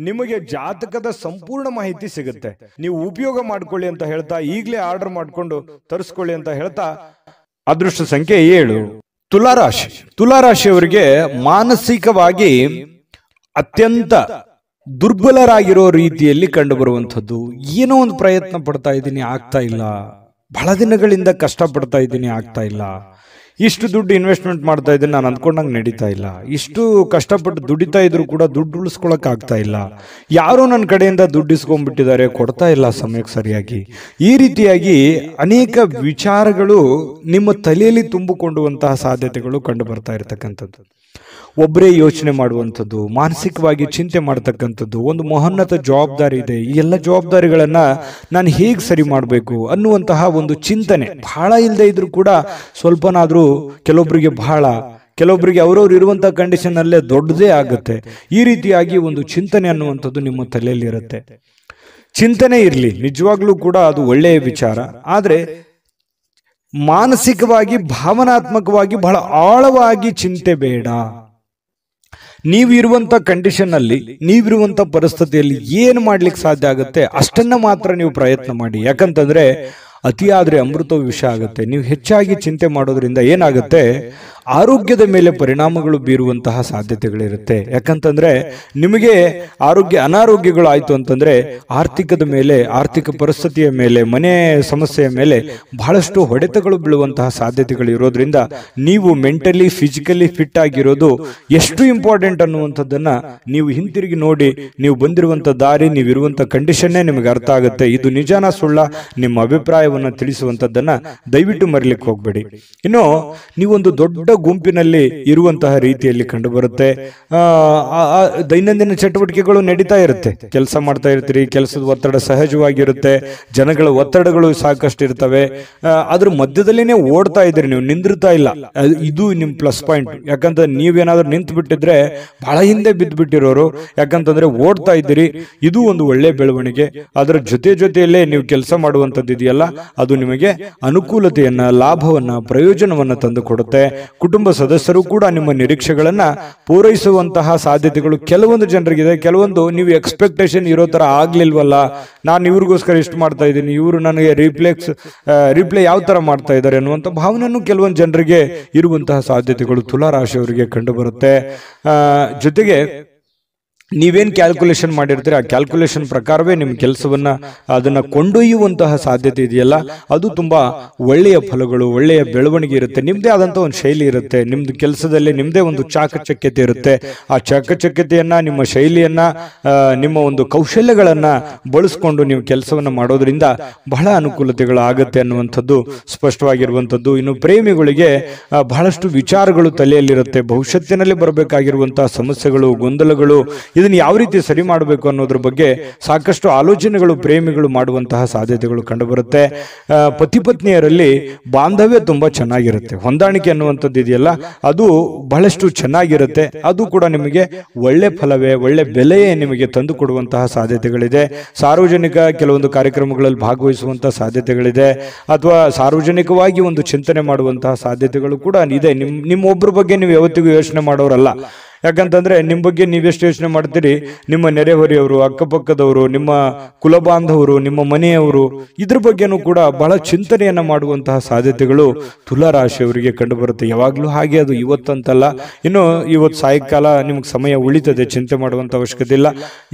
A: ನಿಮಗೆ ಜಾತಕದ ಸಂಪೂರ್ಣ ಮಾಹಿತಿ ಸಿಗುತ್ತೆ. ನೀವು ಉಪಯೋಗ ಮಾಡ್ಕೊಳ್ಳಿ ಅಂತ ಹೇಳ್ತಾ, ಈಗಲೇ ಆರ್ಡರ್ ಮಾಡ್ಕೊಂಡು ತರಿಸ್ಕೊಳ್ಳಿ ಅಂತ ಹೇಳ್ತಾ, ಅದೃಷ್ಟ ಸಂಖ್ಯೆ 7 ತುಲಾರಾಶಿ. ತುಲಾರಾಶಿಯವರಿಗೆ ಮಾನಸಿಕವಾಗಿ ಅತ್ಯಂತ ದುರ್ಬಲರಾಗಿರೋ ರೀತಿಯಲ್ಲಿ ಕಂಡು ಬರುವಂಥದ್ದು. ಏನೋ ಒಂದು ಪ್ರಯತ್ನ ಪಡ್ತಾ ಇದ್ದೀನಿ, ಆಗ್ತಾ ಇಲ್ಲ. ಬಹಳ ದಿನಗಳಿಂದ ಕಷ್ಟ ಪಡ್ತಾ ಇದ್ದೀನಿ, ಆಗ್ತಾ ಇಲ್ಲ. ಇಷ್ಟು ದುಡ್ಡು ಇನ್ವೆಸ್ಟ್ಮೆಂಟ್ ಮಾಡ್ತಾ ಇದ್ದೀನಿ, ನಾನು ಅಂದ್ಕೊಂಡಂಗೆ ನಡೀತಾ ಇಲ್ಲ. ಇಷ್ಟು ಕಷ್ಟಪಟ್ಟು ದುಡಿತಾ ಇದ್ರು ಕೂಡ ದುಡ್ಡು ಉಳಿಸ್ಕೊಳಕ್ ಆಗ್ತಾ ಇಲ್ಲ. ಯಾರೋ ನನ್ನ ಕಡೆಯಿಂದ ದುಡ್ಡು ಇಸ್ಕೊಂಡ್ಬಿಟ್ಟಿದ್ದಾರೆ, ಕೊಡ್ತಾ ಇಲ್ಲ ಸಮಯಕ್ಕೆ ಸರಿಯಾಗಿ. ಈ ರೀತಿಯಾಗಿ ಅನೇಕ ವಿಚಾರಗಳು ನಿಮ್ಮ ತಲೆಯಲ್ಲಿ ತುಂಬಿಕೊಂಡುವಂತಹ ಸಾಧ್ಯತೆಗಳು ಕಂಡು ಬರ್ತಾ ಇರತಕ್ಕಂಥದ್ದು. ಒಬ್ಬರೇ ಯೋಚನೆ ಮಾಡುವಂಥದ್ದು, ಮಾನಸಿಕವಾಗಿ ಚಿಂತೆ ಮಾಡ್ತಕ್ಕಂಥದ್ದು, ಒಂದು ಮಹೋನ್ನತ ಜವಾಬ್ದಾರಿ ಇದೆ, ಈ ಎಲ್ಲ ಜವಾಬ್ದಾರಿಗಳನ್ನ ನಾನು ಹೇಗೆ ಸರಿ ಮಾಡಬೇಕು ಅನ್ನುವಂತಹ ಒಂದು ಚಿಂತನೆ ಬಹಳ ಇಲ್ಲದೆ ಇದ್ರೂ ಕೂಡ ಸ್ವಲ್ಪನಾದ್ರೂ ಕೆಲವೊಬ್ಬರಿಗೆ ಬಹಳ, ಕೆಲವೊಬ್ಬರಿಗೆ ಅವರವ್ರು ಇರುವಂತಹ ಕಂಡೀಷನ್ ಅಲ್ಲೇ ದೊಡ್ಡದೇ ಆಗುತ್ತೆ. ಈ ರೀತಿಯಾಗಿ ಒಂದು ಚಿಂತನೆ ಅನ್ನುವಂಥದ್ದು ನಿಮ್ಮ ತಲೆಯಲ್ಲಿ ಇರುತ್ತೆ. ಚಿಂತನೆ ಇರಲಿ, ನಿಜವಾಗ್ಲೂ ಕೂಡ ಅದು ಒಳ್ಳೆಯ ವಿಚಾರ. ಆದ್ರೆ ಮಾನಸಿಕವಾಗಿ ಭಾವನಾತ್ಮಕವಾಗಿ ಬಹಳ ಆಳವಾಗಿ ಚಿಂತೆ ಬೇಡ. ನೀವಿರುವಂತ ಕಂಡೀಷನ್ ಅಲ್ಲಿ, ನೀವಿರುವಂತ ಪರಿಸ್ಥಿತಿಯಲ್ಲಿ ಏನು ಮಾಡ್ಲಿಕ್ಕೆ ಸಾಧ್ಯ ಆಗುತ್ತೆ ಅಷ್ಟನ್ನ ಮಾತ್ರ ನೀವು ಪ್ರಯತ್ನ ಮಾಡಿ. ಯಾಕಂತಂದ್ರೆ ಅತಿಯಾದ್ರೆ ಅಮೃತ ವಿಷ ಆಗುತ್ತೆ. ನೀವು ಹೆಚ್ಚಾಗಿ ಚಿಂತೆ ಮಾಡೋದ್ರಿಂದ ಏನಾಗುತ್ತೆ, ಆರೋಗ್ಯದ ಮೇಲೆ ಪರಿಣಾಮಗಳು ಬೀರುವಂತಹ ಸಾಧ್ಯತೆಗಳಿರುತ್ತೆ. ಯಾಕಂತಂದ್ರೆ ನಿಮಗೆ ಅನಾರೋಗ್ಯಗಳು ಆಯ್ತು ಅಂತಂದ್ರೆ ಆರ್ಥಿಕದ ಮೇಲೆ, ಆರ್ಥಿಕ ಪರಿಸ್ಥಿತಿಯ ಮೇಲೆ, ಮನೆ ಸಮಸ್ಯೆಯ ಮೇಲೆ ಬಹಳಷ್ಟು ಹೊಡೆತಗಳು ಬೀಳುವಂತಹ ಸಾಧ್ಯತೆಗಳು ಇರೋದ್ರಿಂದ ನೀವು ಮೆಂಟಲಿ ಫಿಸಿಕಲಿ ಫಿಟ್ ಆಗಿರೋದು ಎಷ್ಟು ಇಂಪಾರ್ಟೆಂಟ್ ಅನ್ನುವಂಥದ್ದನ್ನ ನೀವು ಹಿಂತಿರುಗಿ ನೋಡಿ. ನೀವು ಬಂದಿರುವಂತ ದಾರಿ, ನೀವಿರುವಂತ ಕಂಡೀಷನ್ನೇ ನಿಮಗೆ ಅರ್ಥ ಆಗುತ್ತೆ. ಇದು ನಿಜಾನ ಸುಳ್ಳ, ನಿಮ್ಮ ಅಭಿಪ್ರಾಯವನ್ನ ತಿಳಿಸುವಂತದ್ದನ್ನ ದಯವಿಟ್ಟು ಮರಿಲಿಕ್ಕೆ ಹೋಗ್ಬೇಡಿ. ಇನ್ನು ನೀವೊಂದು ದೊಡ್ಡ ಗುಂಪಿನಲ್ಲಿ ಇರುವಂತಹ ರೀತಿಯಲ್ಲಿ ಕಂಡು ಬರುತ್ತೆ. ದೈನಂದಿನ ಚಟುವಟಿಕೆಗಳು ನಡೀತಾ ಇರುತ್ತೆ, ಕೆಲಸ ಮಾಡ್ತಾ ಇರ್ತೀರಿ, ಕೆಲಸದ ಒತ್ತಡ ಸಹಜವಾಗಿರುತ್ತೆ, ಜನಗಳ ಒತ್ತಡಗಳು ಸಾಕಷ್ಟು ಇರ್ತವೆ. ಅದ್ರ ಮಧ್ಯದಲ್ಲಿನೇ ಓಡ್ತಾ ಇದ್ದೀರಿ, ನೀವು ನಿಂದಿರ್ತಾ ಇಲ್ಲ. ಇದು ನಿಮ್ ಪ್ಲಸ್ ಪಾಯಿಂಟ್. ಯಾಕಂದ್ರೆ ನೀವೇನಾದ್ರೂ ನಿಂತು ಬಿಟ್ಟಿದ್ರೆ ಬಹಳ ಹಿಂದೆ ಬಿದ್ದು ಬಿಟ್ಟಿರೋರು, ಯಾಕಂತಂದ್ರೆ ಓಡ್ತಾ ಇದ್ದೀರಿ. ಇದು ಒಂದು ಒಳ್ಳೆ ಬೆಳವಣಿಗೆ. ಅದರ ಜೊತೆಯಲ್ಲೇ ನೀವು ಕೆಲಸ ಮಾಡುವಂತದ್ದು ಇದೆಯಲ್ಲ, ಅದು ನಿಮಗೆ ಅನುಕೂಲತೆಯನ್ನ, ಲಾಭವನ್ನ, ಪ್ರಯೋಜನವನ್ನ ತಂದು ಕೊಡುತ್ತೆ. ಕುಟುಂಬ ಸದಸ್ಯರು ಕೂಡ ನಿಮ್ಮ ನಿರೀಕ್ಷೆಗಳನ್ನ ಪೂರೈಸುವಂತಹ ಸಾಧ್ಯತೆಗಳು ಕೆಲವೊಂದು ಜನರಿಗಿದೆ. ಕೆಲವೊಂದು ನೀವು ಎಕ್ಸ್ಪೆಕ್ಟೇಷನ್ ಇರೋ ತರ ಆಗ್ಲಿಲ್ವಲ್ಲ, ನಾನು ಇವ್ರಿಗೋಸ್ಕರ ಇಷ್ಟು ಮಾಡ್ತಾ ಇದ್ದೀನಿ, ಇವರು ನನಗೆ ರಿಪ್ಲೈ ಯಾವ ತರ ಮಾಡ್ತಾ ಇದ್ದಾರೆ ಅನ್ನುವಂಥ ಭಾವನೆಯನ್ನು ಕೆಲವೊಂದು ಜನರಿಗೆ ಇರುವಂತಹ ಸಾಧ್ಯತೆಗಳು ತುಲಾರಾಶಿಯವರಿಗೆ ಕಂಡು ಬರುತ್ತೆ. ಜೊತೆಗೆ ನೀವೇನ್ ಕ್ಯಾಲ್ಕುಲೇಷನ್ ಮಾಡಿರ್ತೀರಿ ಆ ಕ್ಯಾಲ್ಕುಲೇಷನ್ ಪ್ರಕಾರವೇ ನಿಮ್ಮ ಕೆಲಸವನ್ನ ಅದನ್ನ ಕೊಂಡೊಯ್ಯುವಂತಹ ಸಾಧ್ಯತೆ ಇದೆಯಲ್ಲ, ಅದು ತುಂಬಾ ಒಳ್ಳೆಯ ಫಲಗಳು, ಒಳ್ಳೆಯ ಬೆಳವಣಿಗೆ ಇರುತ್ತೆ. ನಿಮ್ದೇ ಆದಂತಹ ಒಂದು ಶೈಲಿ ಇರುತ್ತೆ, ನಿಮ್ದು ಕೆಲಸದಲ್ಲಿ ನಿಮ್ದೇ ಒಂದು ಚಾಕಚಕ್ಯತೆ ಇರುತ್ತೆ. ಆ ಚಾಕಚಕ್ಯತೆಯನ್ನ, ನಿಮ್ಮ ಶೈಲಿಯನ್ನ, ನಿಮ್ಮ ಒಂದು ಕೌಶಲ್ಯಗಳನ್ನ ಬಳಸ್ಕೊಂಡು ನೀವು ಕೆಲಸವನ್ನ ಮಾಡೋದ್ರಿಂದ ಬಹಳ ಅನುಕೂಲತೆಗಳು ಆಗುತ್ತೆ ಅನ್ನುವಂಥದ್ದು ಸ್ಪಷ್ಟವಾಗಿರುವಂಥದ್ದು. ಇನ್ನು ಪ್ರೇಮಿಗಳಿಗೆ ಬಹಳಷ್ಟು ವಿಚಾರಗಳು ತಲೆಯಲ್ಲಿರುತ್ತೆ. ಭವಿಷ್ಯತ್ತಿನಲ್ಲಿ ಬರಬೇಕಾಗಿರುವಂತಹ ಸಮಸ್ಯೆಗಳು, ಗೊಂದಲಗಳು, ಇದನ್ನು ಯಾವ ರೀತಿ ಸರಿ ಮಾಡಬೇಕು ಅನ್ನೋದ್ರ ಬಗ್ಗೆ ಸಾಕಷ್ಟು ಆಲೋಚನೆಗಳು ಪ್ರೇಮಿಗಳು ಮಾಡುವಂತಹ ಸಾಧ್ಯತೆಗಳು ಕಂಡುಬರುತ್ತೆ. ಪತಿ ಪತ್ನಿಯರಲ್ಲಿ ಬಾಂಧವ್ಯ ತುಂಬಾ ಚೆನ್ನಾಗಿರುತ್ತೆ. ಹೊಂದಾಣಿಕೆ ಅನ್ನುವಂಥದ್ದು ಇದೆಯಲ್ಲ, ಅದು ಬಹಳಷ್ಟು ಚೆನ್ನಾಗಿರುತ್ತೆ. ಅದು ಕೂಡ ನಿಮಗೆ ಒಳ್ಳೆ ಫಲವೇ, ಒಳ್ಳೆ ಬೆಲೆಯೇ ನಿಮಗೆ ತಂದು ಕೊಡುವಂತಹ ಸಾಧ್ಯತೆಗಳಿದೆ. ಸಾರ್ವಜನಿಕ ಕೆಲವೊಂದು ಕಾರ್ಯಕ್ರಮಗಳಲ್ಲಿ ಭಾಗವಹಿಸುವಂತಹ ಸಾಧ್ಯತೆಗಳಿದೆ, ಅಥವಾ ಸಾರ್ವಜನಿಕವಾಗಿ ಒಂದು ಚಿಂತನೆ ಮಾಡುವಂತಹ ಸಾಧ್ಯತೆಗಳು ಕೂಡ ಇದೆ. ನಿಮ್ಮೊಬ್ಬರ ಬಗ್ಗೆ ನೀವು ಯಾವತ್ತಿಗೂ ಯೋಚನೆ ಮಾಡೋರಲ್ಲ. ಯಾಕಂತಂದ್ರೆ ನಿಮ್ಮ ಬಗ್ಗೆ ನೀವೆಷ್ಟು ಯೋಚನೆ ಮಾಡ್ತೀರಿ, ನಿಮ್ಮ ನೆರೆಹೊರೆಯವರು, ಅಕ್ಕಪಕ್ಕದವರು, ನಿಮ್ಮ ಕುಲಬಾಂಧವರು, ನಿಮ್ಮ ಮನೆಯವರು, ಇದ್ರ ಬಗ್ಗೆನೂ ಕೂಡ ಬಹಳ ಚಿಂತನೆಯನ್ನ ಮಾಡುವಂತಹ ಸಾಧ್ಯತೆಗಳು ತುಲಾ ರಾಶಿಯವರಿಗೆ ಕಂಡು ಬರುತ್ತೆ. ಯಾವಾಗ್ಲೂ ಹಾಗೆ, ಅದು ಇವತ್ತಂತಲ್ಲ. ಇನ್ನು ಇವತ್ತು ಸಾಯಂಕಾಲ ನಿಮ್ಗೆ ಸಮಯ ಉಳಿತದೆ, ಚಿಂತೆ ಮಾಡುವಂತ ಅವಶ್ಯಕತೆ ಇಲ್ಲ.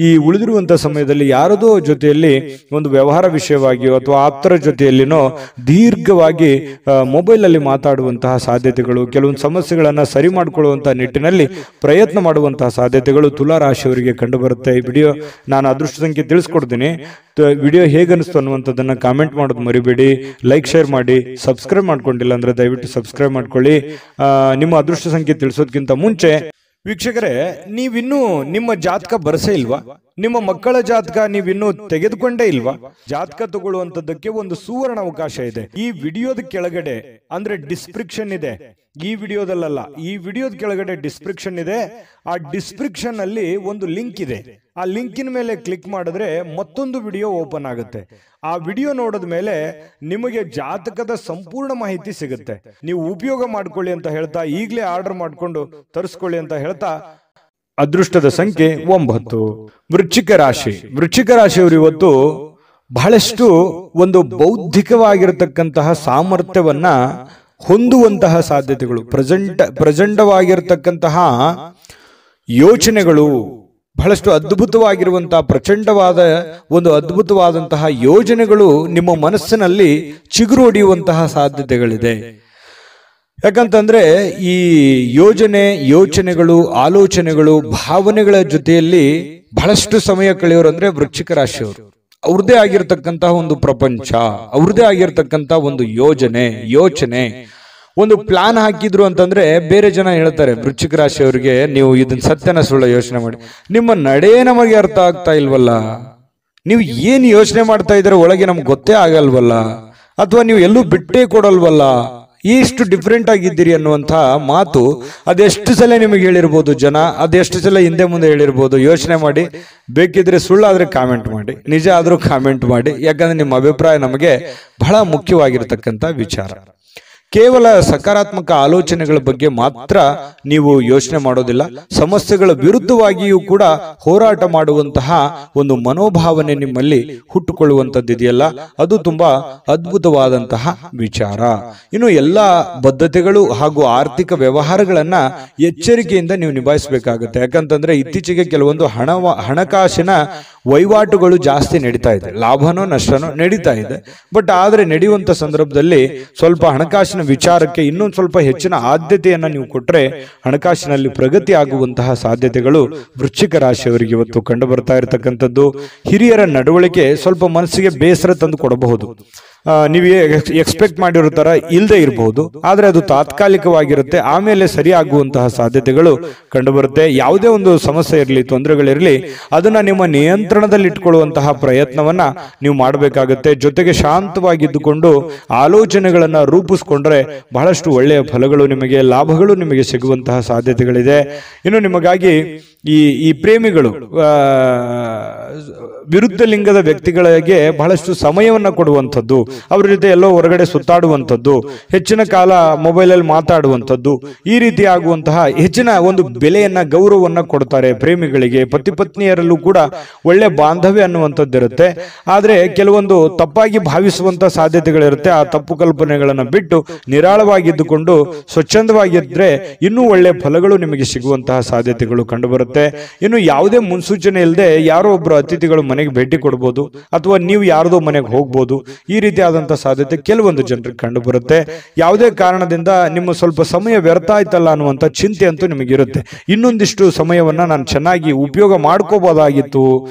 A: ಈ ಉಳಿದಿರುವಂತಹ ಸಮಯದಲ್ಲಿ ಯಾರದೋ ಜೊತೆಯಲ್ಲಿ ಒಂದು ವ್ಯವಹಾರ ವಿಷಯವಾಗಿಯೋ ಅಥವಾ ಆಪ್ತರ ಜೊತೆಯಲ್ಲಿನೋ ದೀರ್ಘವಾಗಿ ಮೊಬೈಲ್ ಅಲ್ಲಿ ಮಾತಾಡುವಂತಹ ಸಾಧ್ಯತೆಗಳು, ಕೆಲವೊಂದು ಸಮಸ್ಯೆಗಳನ್ನ ಸರಿ ಮಾಡಿಕೊಳ್ಳುವಂತಹ ನಿಟ್ಟಿನಲ್ಲಿ ಪ್ರಯತ್ನ ಮಾಡುವಂತಹ ಸಾಧ್ಯತೆಗಳು ತುಲಾ ರಾಶಿಯವರಿಗೆ ಕಂಡು ಬರುತ್ತೆ. ಈ ವಿಡಿಯೋ ನಾನು ಅದೃಷ್ಟ ಸಂಖ್ಯೆ ತಿಳಿಸ್ಕೊಡ್ತೀನಿ. ವಿಡಿಯೋ ಹೇಗನಿಸ್ತು ಅನ್ನುವಂಥದ್ದನ್ನ ಕಾಮೆಂಟ್ ಮಾಡೋದು ಮರಿಬೇಡಿ. ಲೈಕ್ ಶೇರ್ ಮಾಡಿ. ಸಬ್ಸ್ಕ್ರೈಬ್ ಮಾಡ್ಕೊಂಡಿಲ್ಲ ಅಂದ್ರೆ ದಯವಿಟ್ಟು ಸಬ್ಸ್ಕ್ರೈಬ್ ಮಾಡ್ಕೊಳ್ಳಿ. ನಿಮ್ಮ ಅದೃಷ್ಟ ಸಂಖ್ಯೆ ತಿಳಿಸೋದಕ್ಕಿಂತ ಮುಂಚೆ ವೀಕ್ಷಕರೇ, ನೀವಿನ್ನೂ ನಿಮ್ಮ ಜಾತಕ ಬರಸೇ ಇಲ್ವಾ? ನಿಮ್ಮ ಮಕ್ಕಳ ಜಾತಕ ನೀವಿನ್ನೂ ತೆಗೆದುಕೊಂಡೇ ಇಲ್ವಾ? ಜಾತಕ ತಗೊಳ್ಳುವಂತದ್ದಕ್ಕೆ ಒಂದು ಸುವರ್ಣ ಅವಕಾಶ ಇದೆ. ಈ ವಿಡಿಯೋದ ಕೆಳಗಡೆ ಅಂದ್ರೆ ಡಿಸ್ಕ್ರಿಪ್ಷನ್ ಇದೆ. ಈ ವಿಡಿಯೋದಲ್ಲ, ಈ ವಿಡಿಯೋದ ಕೆಳಗಡೆ ಡಿಸ್ಕ್ರಿಪ್ಷನ್ ಇದೆ. ಆ ಡಿಸ್ಕ್ರಿಪ್ಷನ್ ಅಲ್ಲಿ ಒಂದು ಲಿಂಕ್ ಇದೆ. ಆ ಲಿಂಕಿನ ಮೇಲೆ ಕ್ಲಿಕ್ ಮಾಡಿದ್ರೆ ಮತ್ತೊಂದು ವಿಡಿಯೋ ಓಪನ್ ಆಗುತ್ತೆ. ಆ ವಿಡಿಯೋ ನೋಡಿದ ಮೇಲೆ ನಿಮಗೆ ಜಾತಕದ ಸಂಪೂರ್ಣ ಮಾಹಿತಿ ಸಿಗುತ್ತೆ. ನೀವು ಉಪಯೋಗ ಮಾಡ್ಕೊಳ್ಳಿ ಅಂತ ಹೇಳ್ತಾ, ಈಗಲೇ ಆರ್ಡರ್ ಮಾಡ್ಕೊಂಡು ತರಿಸ್ಕೊಳ್ಳಿ ಅಂತ ಹೇಳ್ತಾ, ಅದೃಷ್ಟದ ಸಂಖ್ಯೆ 9. ವೃಶ್ಚಿಕ ರಾಶಿ. ವೃಶ್ಚಿಕ ರಾಶಿಯವರು ಇವತ್ತು ಬಹಳಷ್ಟು ಒಂದು ಬೌದ್ಧಿಕವಾಗಿರತಕ್ಕಂತಹ ಸಾಮರ್ಥ್ಯವನ್ನ ಹೊಂದುವಂತಹ ಸಾಧ್ಯತೆಗಳು, ಪ್ರಚಂಡವಾಗಿರತಕ್ಕಂತಹ ಯೋಚನೆಗಳು, ಬಹಳಷ್ಟು ಅದ್ಭುತವಾಗಿರುವಂತಹ ಪ್ರಚಂಡವಾದ ಒಂದು ಅದ್ಭುತವಾದಂತಹ ಯೋಜನೆಗಳು ನಿಮ್ಮ ಮನಸ್ಸಿನಲ್ಲಿ ಚಿಗುರು ಹೊಡೆಯುವಂತಹ ಸಾಧ್ಯತೆಗಳಿದೆ. ಯಾಕಂತಂದ್ರೆ ಈ ಯೋಚನೆಗಳು, ಆಲೋಚನೆಗಳು, ಭಾವನೆಗಳ ಜೊತೆಯಲ್ಲಿ ಬಹಳಷ್ಟು ಸಮಯ ಕಳೆಯೋರು ಅಂದ್ರೆ ವೃಶ್ಚಿಕ ರಾಶಿಯವರು. ಅವ್ರದೇ ಆಗಿರ್ತಕ್ಕಂತಹ ಒಂದು ಪ್ರಪಂಚ, ಅವ್ರದೇ ಆಗಿರ್ತಕ್ಕಂತಹ ಒಂದು ಯೋಚನೆ, ಒಂದು ಪ್ಲಾನ್ ಹಾಕಿದ್ರು ಅಂತಂದ್ರೆ ಬೇರೆ ಜನ ಹೇಳ್ತಾರೆ ವೃಶ್ಚಿಕ ರಾಶಿಯವರಿಗೆ, ನೀವು ಇದನ್ನ ಸತ್ಯನ ಸುಳ್ಳ ಯೋಚನೆ ಮಾಡಿ, ನಿಮ್ಮ ನಡೆ ನಮಗೆ ಅರ್ಥ ಆಗ್ತಾ ಇಲ್ವಲ್ಲ, ನೀವು ಏನ್ ಯೋಚನೆ ಮಾಡ್ತಾ ಇದ್ರೆ ಒಳಗೆ ನಮ್ಗೆ ಗೊತ್ತೇ ಆಗಲ್ವಲ್ಲ, ಅಥವಾ ನೀವು ಎಲ್ಲೂ ಬಿಟ್ಟೇ ಕೊಡಲ್ವಲ್ಲ, ಎಷ್ಟು ಡಿಫ್ರೆಂಟ್ ಆಗಿದ್ದೀರಿ ಅನ್ನುವಂಥ ಮಾತು ಅದೆಷ್ಟು ಸಲ ನಿಮಗೆ ಹೇಳಿರ್ಬೋದು ಜನ, ಅದೆಷ್ಟು ಸಲ ಹಿಂದೆ ಮುಂದೆ ಹೇಳಿರ್ಬೋದು. ಯೋಚನೆ ಮಾಡಿ. ಬೇಕಿದ್ರೆ ಸುಳ್ಳಾದ್ರೆ ಕಾಮೆಂಟ್ ಮಾಡಿ, ನಿಜ ಆದ್ರೂ ಕಾಮೆಂಟ್ ಮಾಡಿ. ಯಾಕಂದ್ರೆ ನಿಮ್ಮ ಅಭಿಪ್ರಾಯ ನಮಗೆ ಬಹಳ ಮುಖ್ಯವಾಗಿರ್ತಕ್ಕಂಥ ವಿಚಾರ. ಕೇವಲ ಸಕಾರಾತ್ಮಕ ಆಲೋಚನೆಗಳ ಬಗ್ಗೆ ಮಾತ್ರ ನೀವು ಯೋಚನೆ ಮಾಡೋದಿಲ್ಲ, ಸಮಸ್ಯೆಗಳ ವಿರುದ್ಧವಾಗಿಯೂ ಕೂಡ ಹೋರಾಟ ಮಾಡುವಂತಹ ಒಂದು ಮನೋಭಾವನೆ ನಿಮ್ಮಲ್ಲಿ ಹುಟ್ಟುಕೊಳ್ಳುವಂಥದ್ದಿದೆಯಲ್ಲ, ಅದು ತುಂಬಾ ಅದ್ಭುತವಾದಂತಹ ವಿಚಾರ. ಇನ್ನು ಎಲ್ಲ ಬದ್ಧತೆಗಳು ಹಾಗೂ ಆರ್ಥಿಕ ವ್ಯವಹಾರಗಳನ್ನ ಎಚ್ಚರಿಕೆಯಿಂದ ನೀವು ನಿಭಾಯಿಸಬೇಕಾಗುತ್ತೆ. ಯಾಕಂತಂದ್ರೆ ಇತ್ತೀಚೆಗೆ ಕೆಲವೊಂದು ಹಣಕಾಸಿನ ವಹಿವಾಟುಗಳು ಜಾಸ್ತಿ ನಡೀತಾ ಇದೆ, ಲಾಭನೋ ನಷ್ಟನೋ ನಡೀತಾ ಇದೆ. ಬಟ್ ಆದ್ರೆ ನಡೆಯುವಂತ ಸಂದರ್ಭದಲ್ಲಿ ಸ್ವಲ್ಪ ಹಣಕಾಸಿನ ವಿಚಾರಕ್ಕೆ ಇನ್ನೊಂದು ಸ್ವಲ್ಪ ಹೆಚ್ಚಿನ ಆದ್ಯತೆಯನ್ನ ನೀವು ಕೊಟ್ರೆ ಹಣಕಾಸಿನಲ್ಲಿ ಪ್ರಗತಿ ಆಗುವಂತಹ ಸಾಧ್ಯತೆಗಳು ವೃಶ್ಚಿಕ ರಾಶಿಯವರಿಗೆ ಇವತ್ತು ಕಂಡು ಬರ್ತಾ ಇರತಕ್ಕಂಥದ್ದು. ಹಿರಿಯರ ನಡವಳಿಕೆ ಸ್ವಲ್ಪ ಮನಸ್ಸಿಗೆ ಬೇಸರ ತಂದು ಕೊಡಬಹುದು. ನೀವು ಎಕ್ಸ್ಪೆಕ್ಟ್ ಮಾಡಿರೋ ತರ ಇಲ್ಲದೆ ಇರಬಹುದು, ಆದ್ರೆ ಅದು ತಾತ್ಕಾಲಿಕವಾಗಿರುತ್ತೆ, ಆಮೇಲೆ ಸರಿಯಾಗುವಂತಹ ಸಾಧ್ಯತೆಗಳು ಕಂಡುಬರುತ್ತೆ. ಯಾವುದೇ ಒಂದು ಸಮಸ್ಯೆ ಇರಲಿ, ತೊಂದರೆಗಳಿರಲಿ, ಅದನ್ನ ನಿಮ್ಮ ನಿಯಂತ್ರಣದಲ್ಲಿ ಇಟ್ಕೊಳ್ಳುವಂತಹ ಪ್ರಯತ್ನವನ್ನ ನೀವು ಮಾಡಬೇಕಾಗುತ್ತೆ. ಜೊತೆಗೆ ಶಾಂತವಾಗಿದ್ದುಕೊಂಡು ಆಲೋಚನೆಗಳನ್ನ ರೂಪಿಸ್ಕೊಂಡ್ರೆ ಬಹಳಷ್ಟು ಒಳ್ಳೆಯ ಫಲಗಳು ನಿಮಗೆ, ಲಾಭಗಳು ನಿಮಗೆ ಸಿಗುವಂತಹ ಸಾಧ್ಯತೆಗಳಿದೆ. ಇನ್ನು ನಿಮಗಾಗಿ ಈ ಪ್ರೇಮಿಗಳು ವಿರುದ್ಧ ಲಿಂಗದ ವ್ಯಕ್ತಿಗಳಿಗೆ ಬಹಳಷ್ಟು ಸಮಯವನ್ನ ಕೊಡುವಂಥದ್ದು, ಅವ್ರ ಜೊತೆ ಎಲ್ಲೋ ಹೊರಗಡೆ ಸುತ್ತಾಡುವಂಥದ್ದು, ಹೆಚ್ಚಿನ ಕಾಲ ಮೊಬೈಲ್ ಅಲ್ಲಿ ಮಾತಾಡುವಂಥದ್ದು, ಈ ರೀತಿ ಆಗುವಂತಹ ಹೆಚ್ಚಿನ ಒಂದು ಬೆಲೆಯನ್ನ, ಗೌರವವನ್ನ ಕೊಡ್ತಾರೆ ಪ್ರೇಮಿಗಳಿಗೆ. ಪತಿ ಪತ್ನಿಯರಲ್ಲೂ ಕೂಡ ಒಳ್ಳೆ ಬಾಂಧವ್ಯ ಅನ್ನುವಂಥದ್ದಿರುತ್ತೆ. ಆದ್ರೆ ಕೆಲವೊಂದು ತಪ್ಪಾಗಿ ಭಾವಿಸುವಂತಹ ಸಾಧ್ಯತೆಗಳಿರುತ್ತೆ. ಆ ತಪ್ಪು ಕಲ್ಪನೆಗಳನ್ನ ಬಿಟ್ಟು ನಿರಾಳವಾಗಿದ್ದುಕೊಂಡು ಸ್ವಚ್ಛಂದವಾಗಿದ್ರೆ ಇನ್ನೂ ಒಳ್ಳೆ ಫಲಗಳು ನಿಮಗೆ ಸಿಗುವಂತಹ ಸಾಧ್ಯತೆಗಳು ಕಂಡುಬರುತ್ತೆ. ಇನ್ನು ಯಾವುದೇ ಮುನ್ಸೂಚನೆ ಇಲ್ಲದೆ ಯಾರೋ ಒಬ್ಬರು ಅತಿಥಿಗಳು ಮನೆಗೆ ಭೇಟಿ ಕೊಡಬಹುದು, ಅಥವಾ ನೀವು ಯಾರದೋ ಮನೆಗೆ ಹೋಗ್ಬೋದು. ಈ ರೀತಿ ಆದಂತಹ ಸಾಧ್ಯತೆ ಕೆಲವೊಂದು ಜನರಿಗೆ ಕಂಡು ಬರುತ್ತೆ. ಯಾವುದೇ ಕಾರಣದಿಂದ ನಿಮ್ಮ ಸ್ವಲ್ಪ ಸಮಯ ವ್ಯರ್ಥ ಆಯ್ತಲ್ಲ ಅನ್ನುವಂಥ ಚಿಂತೆ ಅಂತೂ ನಿಮಗಿರುತ್ತೆ. ಇನ್ನೊಂದಿಷ್ಟು ಸಮಯವನ್ನ ನಾನು ಚೆನ್ನಾಗಿ ಉಪಯೋಗ ಮಾಡ್ಕೋಬಹುದಾಗಿತ್ತು,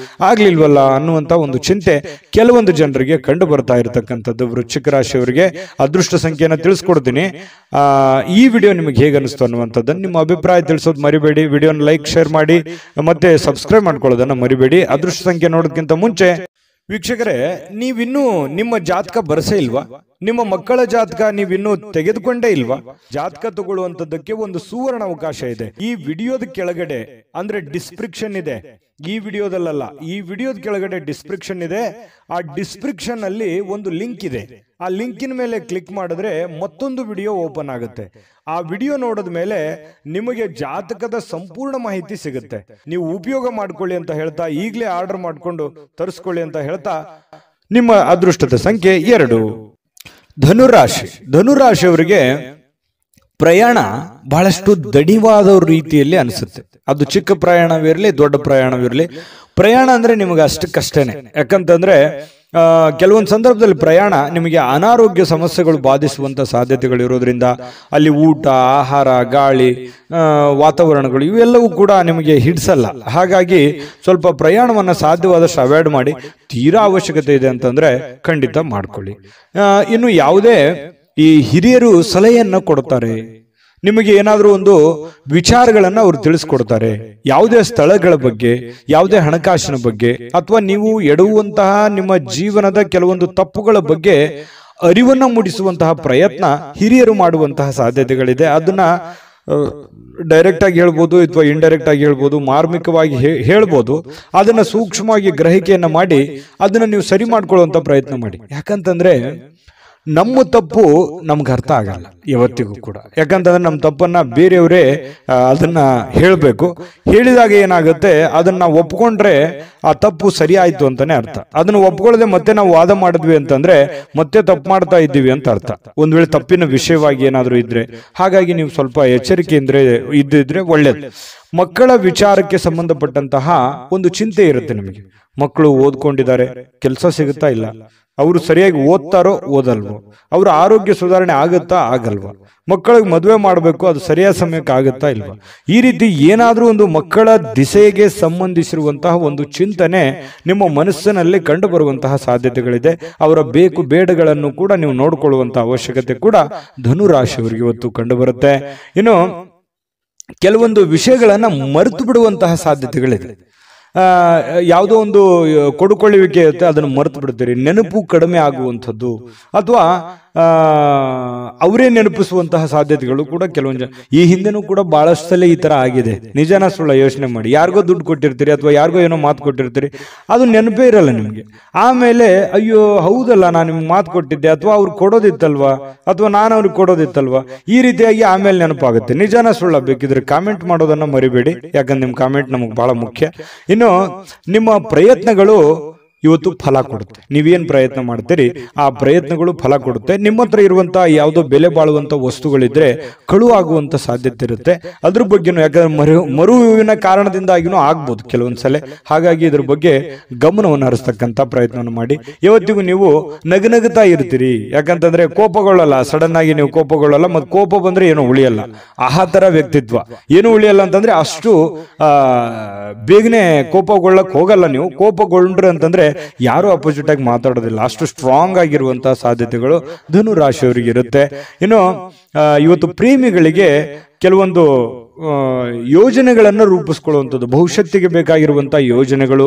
A: ಆಗ್ಲಿಲ್ವಲ್ಲ ಅನ್ನುವಂತ ಒಂದು ಚಿಂತೆ ಕೆಲವೊಂದು ಜನರಿಗೆ ಕಂಡು ಬರ್ತಾ ಇರತಕ್ಕಂಥದ್ದು. ವೃಶ್ಚಿಕ ರಾಶಿಯವರಿಗೆ ಅದೃಷ್ಟ ಸಂಖ್ಯೆಯನ್ನು ತಿಳಿಸ್ಕೊಡ್ತೀನಿ. ಈ ವಿಡಿಯೋ ನಿಮಗೆ ಹೇಗೆ ಅನಿಸ್ತು ಅನ್ನುವಂಥದ್ದನ್ನು ನಿಮ್ಮ ಅಭಿಪ್ರಾಯ ತಿಳಿಸೋದು ಮರಿಬೇಡಿ. ವಿಡಿಯೋನ ಲೈಕ್ ಶೇರ್ ಮಾಡಿ ಮತ್ತೆ ಸಬ್ಸ್ಕ್ರೈಬ್ ಮಾಡ್ಕೊಳ್ಳೋದನ್ನ ಮರಿಬೇಡಿ. ಅದೃಷ್ಟ ಸಂಖ್ಯೆ ನೋಡೋದಕ್ಕಿಂತ ಮುಂಚೆ ವೀಕ್ಷಕರೇ, ನೀವಿನ್ನೂ ನಿಮ್ಮ ಜಾತಕ ಬರಸೇ ಇಲ್ವಾ? ನಿಮ್ಮ ಮಕ್ಕಳ ಜಾತಕ ನೀವಿನ್ನೂ ತೆಗೆದುಕೊಂಡೇ ಇಲ್ವಾ? ಜಾತಕ ತಗೊಳ್ಳುವಂತದ್ದಕ್ಕೆ ಒಂದು ಸುವರ್ಣ ಅವಕಾಶ ಇದೆ. ಈ ವಿಡಿಯೋದ ಕೆಳಗಡೆ ಅಂದ್ರೆ ಡಿಸ್ಕ್ರಿಪ್ಷನ್ ಇದೆ. ಈ ವಿಡಿಯೋದಲ್ಲ, ಈ ವಿಡಿಯೋದ ಕೆಳಗಡೆ ಡಿಸ್ಕ್ರಿಪ್ಷನ್ ಇದೆ. ಆ ಡಿಸ್ಕ್ರಿಪ್ಷನ್ ಅಲ್ಲಿ ಒಂದು ಲಿಂಕ್ ಇದೆ. ಆ ಲಿಂಕಿನ ಮೇಲೆ ಕ್ಲಿಕ್ ಮಾಡಿದ್ರೆ ಮತ್ತೊಂದು ವಿಡಿಯೋ ಓಪನ್ ಆಗುತ್ತೆ. ಆ ವಿಡಿಯೋ ನೋಡಿದ ಮೇಲೆ ನಿಮಗೆ ಜಾತಕದ ಸಂಪೂರ್ಣ ಮಾಹಿತಿ ಸಿಗುತ್ತೆ. ನೀವು ಉಪಯೋಗ ಮಾಡ್ಕೊಳ್ಳಿ ಅಂತ ಹೇಳ್ತಾ, ಈಗಲೇ ಆರ್ಡರ್ ಮಾಡಿಕೊಂಡು ತರಿಸ್ಕೊಳ್ಳಿ ಅಂತ ಹೇಳ್ತಾ, ನಿಮ್ಮ ಅದೃಷ್ಟದ ಸಂಖ್ಯೆ 2. ಧನುರಾಶಿ. ಧನುರಾಶಿಯವರಿಗೆ ಪ್ರಯಾಣ ಬಹಳಷ್ಟು ದಣಿವಾದ ರೀತಿಯಲ್ಲಿ ಅನಿಸುತ್ತೆ. ಅದು ಚಿಕ್ಕ ಪ್ರಯಾಣವಿರಲಿ, ದೊಡ್ಡ ಪ್ರಯಾಣವಿರಲಿ, ಪ್ರಯಾಣ ಅಂದ್ರೆ ನಿಮಗೆ ಅಷ್ಟಕ್ಕಷ್ಟೇನೆ. ಯಾಕಂತಂದ್ರೆ ಕೆಲವೊಂದು ಸಂದರ್ಭದಲ್ಲಿ ಪ್ರಯಾಣ ನಿಮಗೆ ಅನಾರೋಗ್ಯ ಸಮಸ್ಯೆಗಳು ಬಾಧಿಸುವಂತ ಸಾಧ್ಯತೆಗಳು ಇರೋದ್ರಿಂದ ಅಲ್ಲಿ ಊಟ, ಆಹಾರ, ಗಾಳಿ, ವಾತಾವರಣಗಳು ಇವೆಲ್ಲವೂ ಕೂಡ ನಿಮಗೆ ಹಿಡಿಸಲ್ಲ. ಹಾಗಾಗಿ ಸ್ವಲ್ಪ ಪ್ರಯಾಣವನ್ನು ಸಾಧ್ಯವಾದಷ್ಟು ಅವಾಯ್ಡ್ ಮಾಡಿ. ತೀರಾ ಅವಶ್ಯಕತೆ ಇದೆ ಅಂತಂದ್ರೆ ಖಂಡಿತ ಮಾಡ್ಕೊಳ್ಳಿ. ಇನ್ನು ಯಾವುದೇ ಈ ಹಿರಿಯರು ಸಲಹೆಯನ್ನ ಕೊಡ್ತಾರೆ, ನಿಮಗೆ ಏನಾದರೂ ಒಂದು ವಿಚಾರಗಳನ್ನ ಅವರು ತಿಳಿಸ್ಕೊಡ್ತಾರೆ. ಯಾವುದೇ ಸ್ಥಳಗಳ ಬಗ್ಗೆ, ಯಾವುದೇ ಹಣಕಾಸಿನ ಬಗ್ಗೆ, ಅಥವಾ ನೀವು ಎಡುವಂತಹ ನಿಮ್ಮ ಜೀವನದ ಕೆಲವೊಂದು ತಪ್ಪುಗಳ ಬಗ್ಗೆ ಅರಿವನ್ನ ಮೂಡಿಸುವಂತಹ ಪ್ರಯತ್ನ ಹಿರಿಯರು ಮಾಡುವಂತಹ ಸಾಧ್ಯತೆಗಳಿದೆ. ಅದನ್ನ ಡೈರೆಕ್ಟ್ ಆಗಿ ಹೇಳ್ಬೋದು ಅಥವಾ ಇಂಡೈರೆಕ್ಟ್ ಆಗಿ ಹೇಳ್ಬೋದು, ಮಾರ್ಮಿಕವಾಗಿ ಹೇಳ್ಬೋದು. ಅದನ್ನ ಸೂಕ್ಷ್ಮವಾಗಿ ಗ್ರಹಿಕೆಯನ್ನ ಮಾಡಿ ಅದನ್ನ ನೀವು ಸರಿ ಮಾಡ್ಕೊಳ್ಳುವಂತ ಪ್ರಯತ್ನ ಮಾಡಿ. ಯಾಕಂತಂದ್ರೆ ನಮ್ಮ ತಪ್ಪು ನಮ್ಗೆ ಅರ್ಥ ಆಗಲ್ಲ ಯಾವತ್ತಿಗೂ ಕೂಡ. ಯಾಕಂತಂದ್ರೆ ನಮ್ಮ ತಪ್ಪನ್ನ ಬೇರೆಯವರೇ ಅದನ್ನ ಹೇಳಬೇಕು. ಹೇಳಿದಾಗ ಏನಾಗುತ್ತೆ, ಅದನ್ನ ಒಪ್ಕೊಂಡ್ರೆ ಆ ತಪ್ಪು ಸರಿ ಆಯ್ತು ಅಂತಾನೆ ಅರ್ಥ. ಅದನ್ನ ಒಪ್ಕೊಳ್ಳದೆ ಮತ್ತೆ ನಾವು ವಾದ ಮಾಡಿದ್ವಿ ಅಂತಂದ್ರೆ ಮತ್ತೆ ತಪ್ಪು ಮಾಡ್ತಾ ಇದ್ದೀವಿ ಅಂತ ಅರ್ಥ, ಒಂದ್ ವೇಳೆ ತಪ್ಪಿನ ವಿಷಯವಾಗಿ ಏನಾದ್ರೂ ಇದ್ರೆ. ಹಾಗಾಗಿ ನೀವು ಸ್ವಲ್ಪ ಎಚ್ಚರಿಕೆಯಿಂದ ಇದ್ದಿದ್ರೆ ಒಳ್ಳೇದು. ಮಕ್ಕಳ ವಿಚಾರಕ್ಕೆ ಸಂಬಂಧಪಟ್ಟಂತಹ ಒಂದು ಚಿಂತೆ ಇರುತ್ತೆ ನಿಮಗೆ. ಮಕ್ಕಳು ಓದ್ಕೊಂಡಿದ್ದಾರೆ, ಕೆಲಸ ಸಿಗುತ್ತಾ ಇಲ್ಲ, ಅವರು ಸರಿಯಾಗಿ ಓದ್ತಾರೋ ಓದಲ್ವೋ, ಅವರ ಆರೋಗ್ಯ ಸುಧಾರಣೆ ಆಗುತ್ತಾ ಆಗಲ್ವಾ, ಮಕ್ಕಳಿಗೆ ಮದುವೆ ಮಾಡಬೇಕು, ಅದು ಸರಿಯಾದ ಸಮಯಕ್ಕೆ ಆಗುತ್ತಾ ಇಲ್ವಾ, ಈ ರೀತಿ ಏನಾದ್ರೂ ಒಂದು ಮಕ್ಕಳ ದಿಸೆಗೆ ಸಂಬಂಧಿಸಿರುವಂತಹ ಒಂದು ಚಿಂತನೆ ನಿಮ್ಮ ಮನಸ್ಸಿನಲ್ಲಿ ಕಂಡು ಬರುವಂತಹ ಸಾಧ್ಯತೆಗಳಿದೆ. ಅವರ ಬೇಕು ಬೇಡಗಳನ್ನು ಕೂಡ ನೀವು ನೋಡಿಕೊಳ್ಳುವಂತಹ ಅವಶ್ಯಕತೆ ಕೂಡ ಧನುರಾಶಿಯವರಿಗೆ ಇವತ್ತು ಕಂಡು ಬರುತ್ತೆ. ಇನ್ನು ಕೆಲವೊಂದು ವಿಷಯಗಳನ್ನ ಮರೆತು ಬಿಡುವಂತಹ ಸಾಧ್ಯತೆಗಳಿದೆ. ಯಾವುದೋ ಒಂದು ಕೊಡುಕೊಳ್ಳುವಿಕೆ ಇರುತ್ತೆ, ಅದನ್ನು ಮರೆತು ಬಿಡ್ತೀರಿ. ನೆನಪು ಕಡಿಮೆ ಆಗುವಂಥದ್ದು ಅಥವಾ ಅವರೇ ನೆನಪಿಸುವಂತಹ ಸಾಧ್ಯತೆಗಳು ಕೂಡ ಕೆಲವೊಂದು ಜನ. ಈ ಹಿಂದೆನೂ ಕೂಡ ಬಹಳಷ್ಟು ಸಲ ಈ ತರ ಆಗಿದೆ. ನಿಜನ ಸುಳ್ಳ ಯೋಚನೆ ಮಾಡಿ. ಯಾರಿಗೋ ದುಡ್ಡು ಕೊಟ್ಟಿರ್ತೀರಿ ಅಥವಾ ಯಾರಿಗೋ ಏನೋ ಮಾತು ಕೊಟ್ಟಿರ್ತೀರಿ, ಅದು ನೆನಪೇ ಇರಲ್ಲ ನಿಮ್ಗೆ. ಆಮೇಲೆ ಅಯ್ಯೋ ಹೌದಲ್ಲ, ನಾನು ನಿಮ್ಗೆ ಮಾತು ಕೊಟ್ಟಿದ್ದೆ, ಅಥವಾ ಅವ್ರು ಕೊಡೋದಿತ್ತಲ್ವಾ, ಅಥವಾ ನಾನು ಅವ್ರಿಗೆ ಕೊಡೋದಿತ್ತಲ್ವಾ, ಈ ರೀತಿಯಾಗಿ ಆಮೇಲೆ ನೆನಪಾಗುತ್ತೆ. ನಿಜನ ಸುಳ್ಳ ಬೇಕಿದ್ರೆ ಕಾಮೆಂಟ್ ಮಾಡೋದನ್ನ ಮರಿಬೇಡಿ. ಯಾಕಂದ್ರೆ ನಿಮ್ ಕಾಮೆಂಟ್ ನಮಗೆ ಬಹಳ ಮುಖ್ಯ. ಇನ್ನು ನಿಮ್ಮ ಪ್ರಯತ್ನಗಳು ಇವತ್ತು ಫಲ ಕೊಡುತ್ತೆ. ನೀವೇನ್ ಪ್ರಯತ್ನ ಮಾಡ್ತೀರಿ ಆ ಪ್ರಯತ್ನಗಳು ಫಲ ಕೊಡುತ್ತೆ. ನಿಮ್ಮ ಹತ್ರ ಇರುವಂತಹ ಯಾವುದೋ ಬೆಲೆ ಬಾಳುವಂತ ವಸ್ತುಗಳಿದ್ರೆ ಕಳುವಾಗುವಂತ ಸಾಧ್ಯತೆ ಇರುತ್ತೆ. ಅದ್ರ ಬಗ್ಗೆನೂ, ಯಾಕಂದ್ರೆ ಮರುವಿನ ಕಾರಣದಿಂದಾಗಿನೂ ಆಗ್ಬೋದು ಕೆಲವೊಂದ್ಸಲ. ಹಾಗಾಗಿ ಇದ್ರ ಬಗ್ಗೆ ಗಮನವನ್ನು ಹರಿಸ್ತಕ್ಕಂಥ ಪ್ರಯತ್ನವನ್ನು ಮಾಡಿ. ಇವತ್ತಿಗೂ ನೀವು ನಗನಗುತ್ತಾ ಇರ್ತೀರಿ. ಯಾಕಂತಂದ್ರೆ ಕೋಪಗೊಳ್ಳಲ್ಲ, ಸಡನ್ ಆಗಿ ನೀವು ಕೋಪಗೊಳ್ಳಲ್ಲ. ಮತ್ತೆ ಕೋಪ ಬಂದ್ರೆ ಏನೋ ಉಳಿಯಲ್ಲ, ಆ ತರ ವ್ಯಕ್ತಿತ್ವ. ಏನು ಉಳಿಯಲ್ಲ ಅಂತಂದ್ರೆ ಅಷ್ಟು ಬೇಗನೆ ಕೋಪಗೊಳ್ಳಕ್ ಹೋಗಲ್ಲ ನೀವು. ಕೋಪಗೊಂಡ್ರೆ ಅಂತಂದ್ರೆ ಯಾರು ಅಪೋಸಿಟ್ ಆಗಿ ಮಾತಾಡೋದಿಲ್ಲ. ಅಷ್ಟು ಸ್ಟ್ರಾಂಗ್ ಆಗಿರುವಂತಹ ಸಾಧ್ಯತೆಗಳು ಧನುರಾಶಿಯವರಿಗೆ ಇರುತ್ತೆ. ಇನ್ನು ಇವತ್ತು ಪ್ರೇಮಿಗಳಿಗೆ ಕೆಲವೊಂದು ಯೋಜನೆಗಳನ್ನು ರೂಪಿಸ್ಕೊಳ್ಳುವಂಥದ್ದು, ಭವಿಷ್ಯತ್ತಿಗೆ ಬೇಕಾಗಿರುವಂತಹ ಯೋಜನೆಗಳು,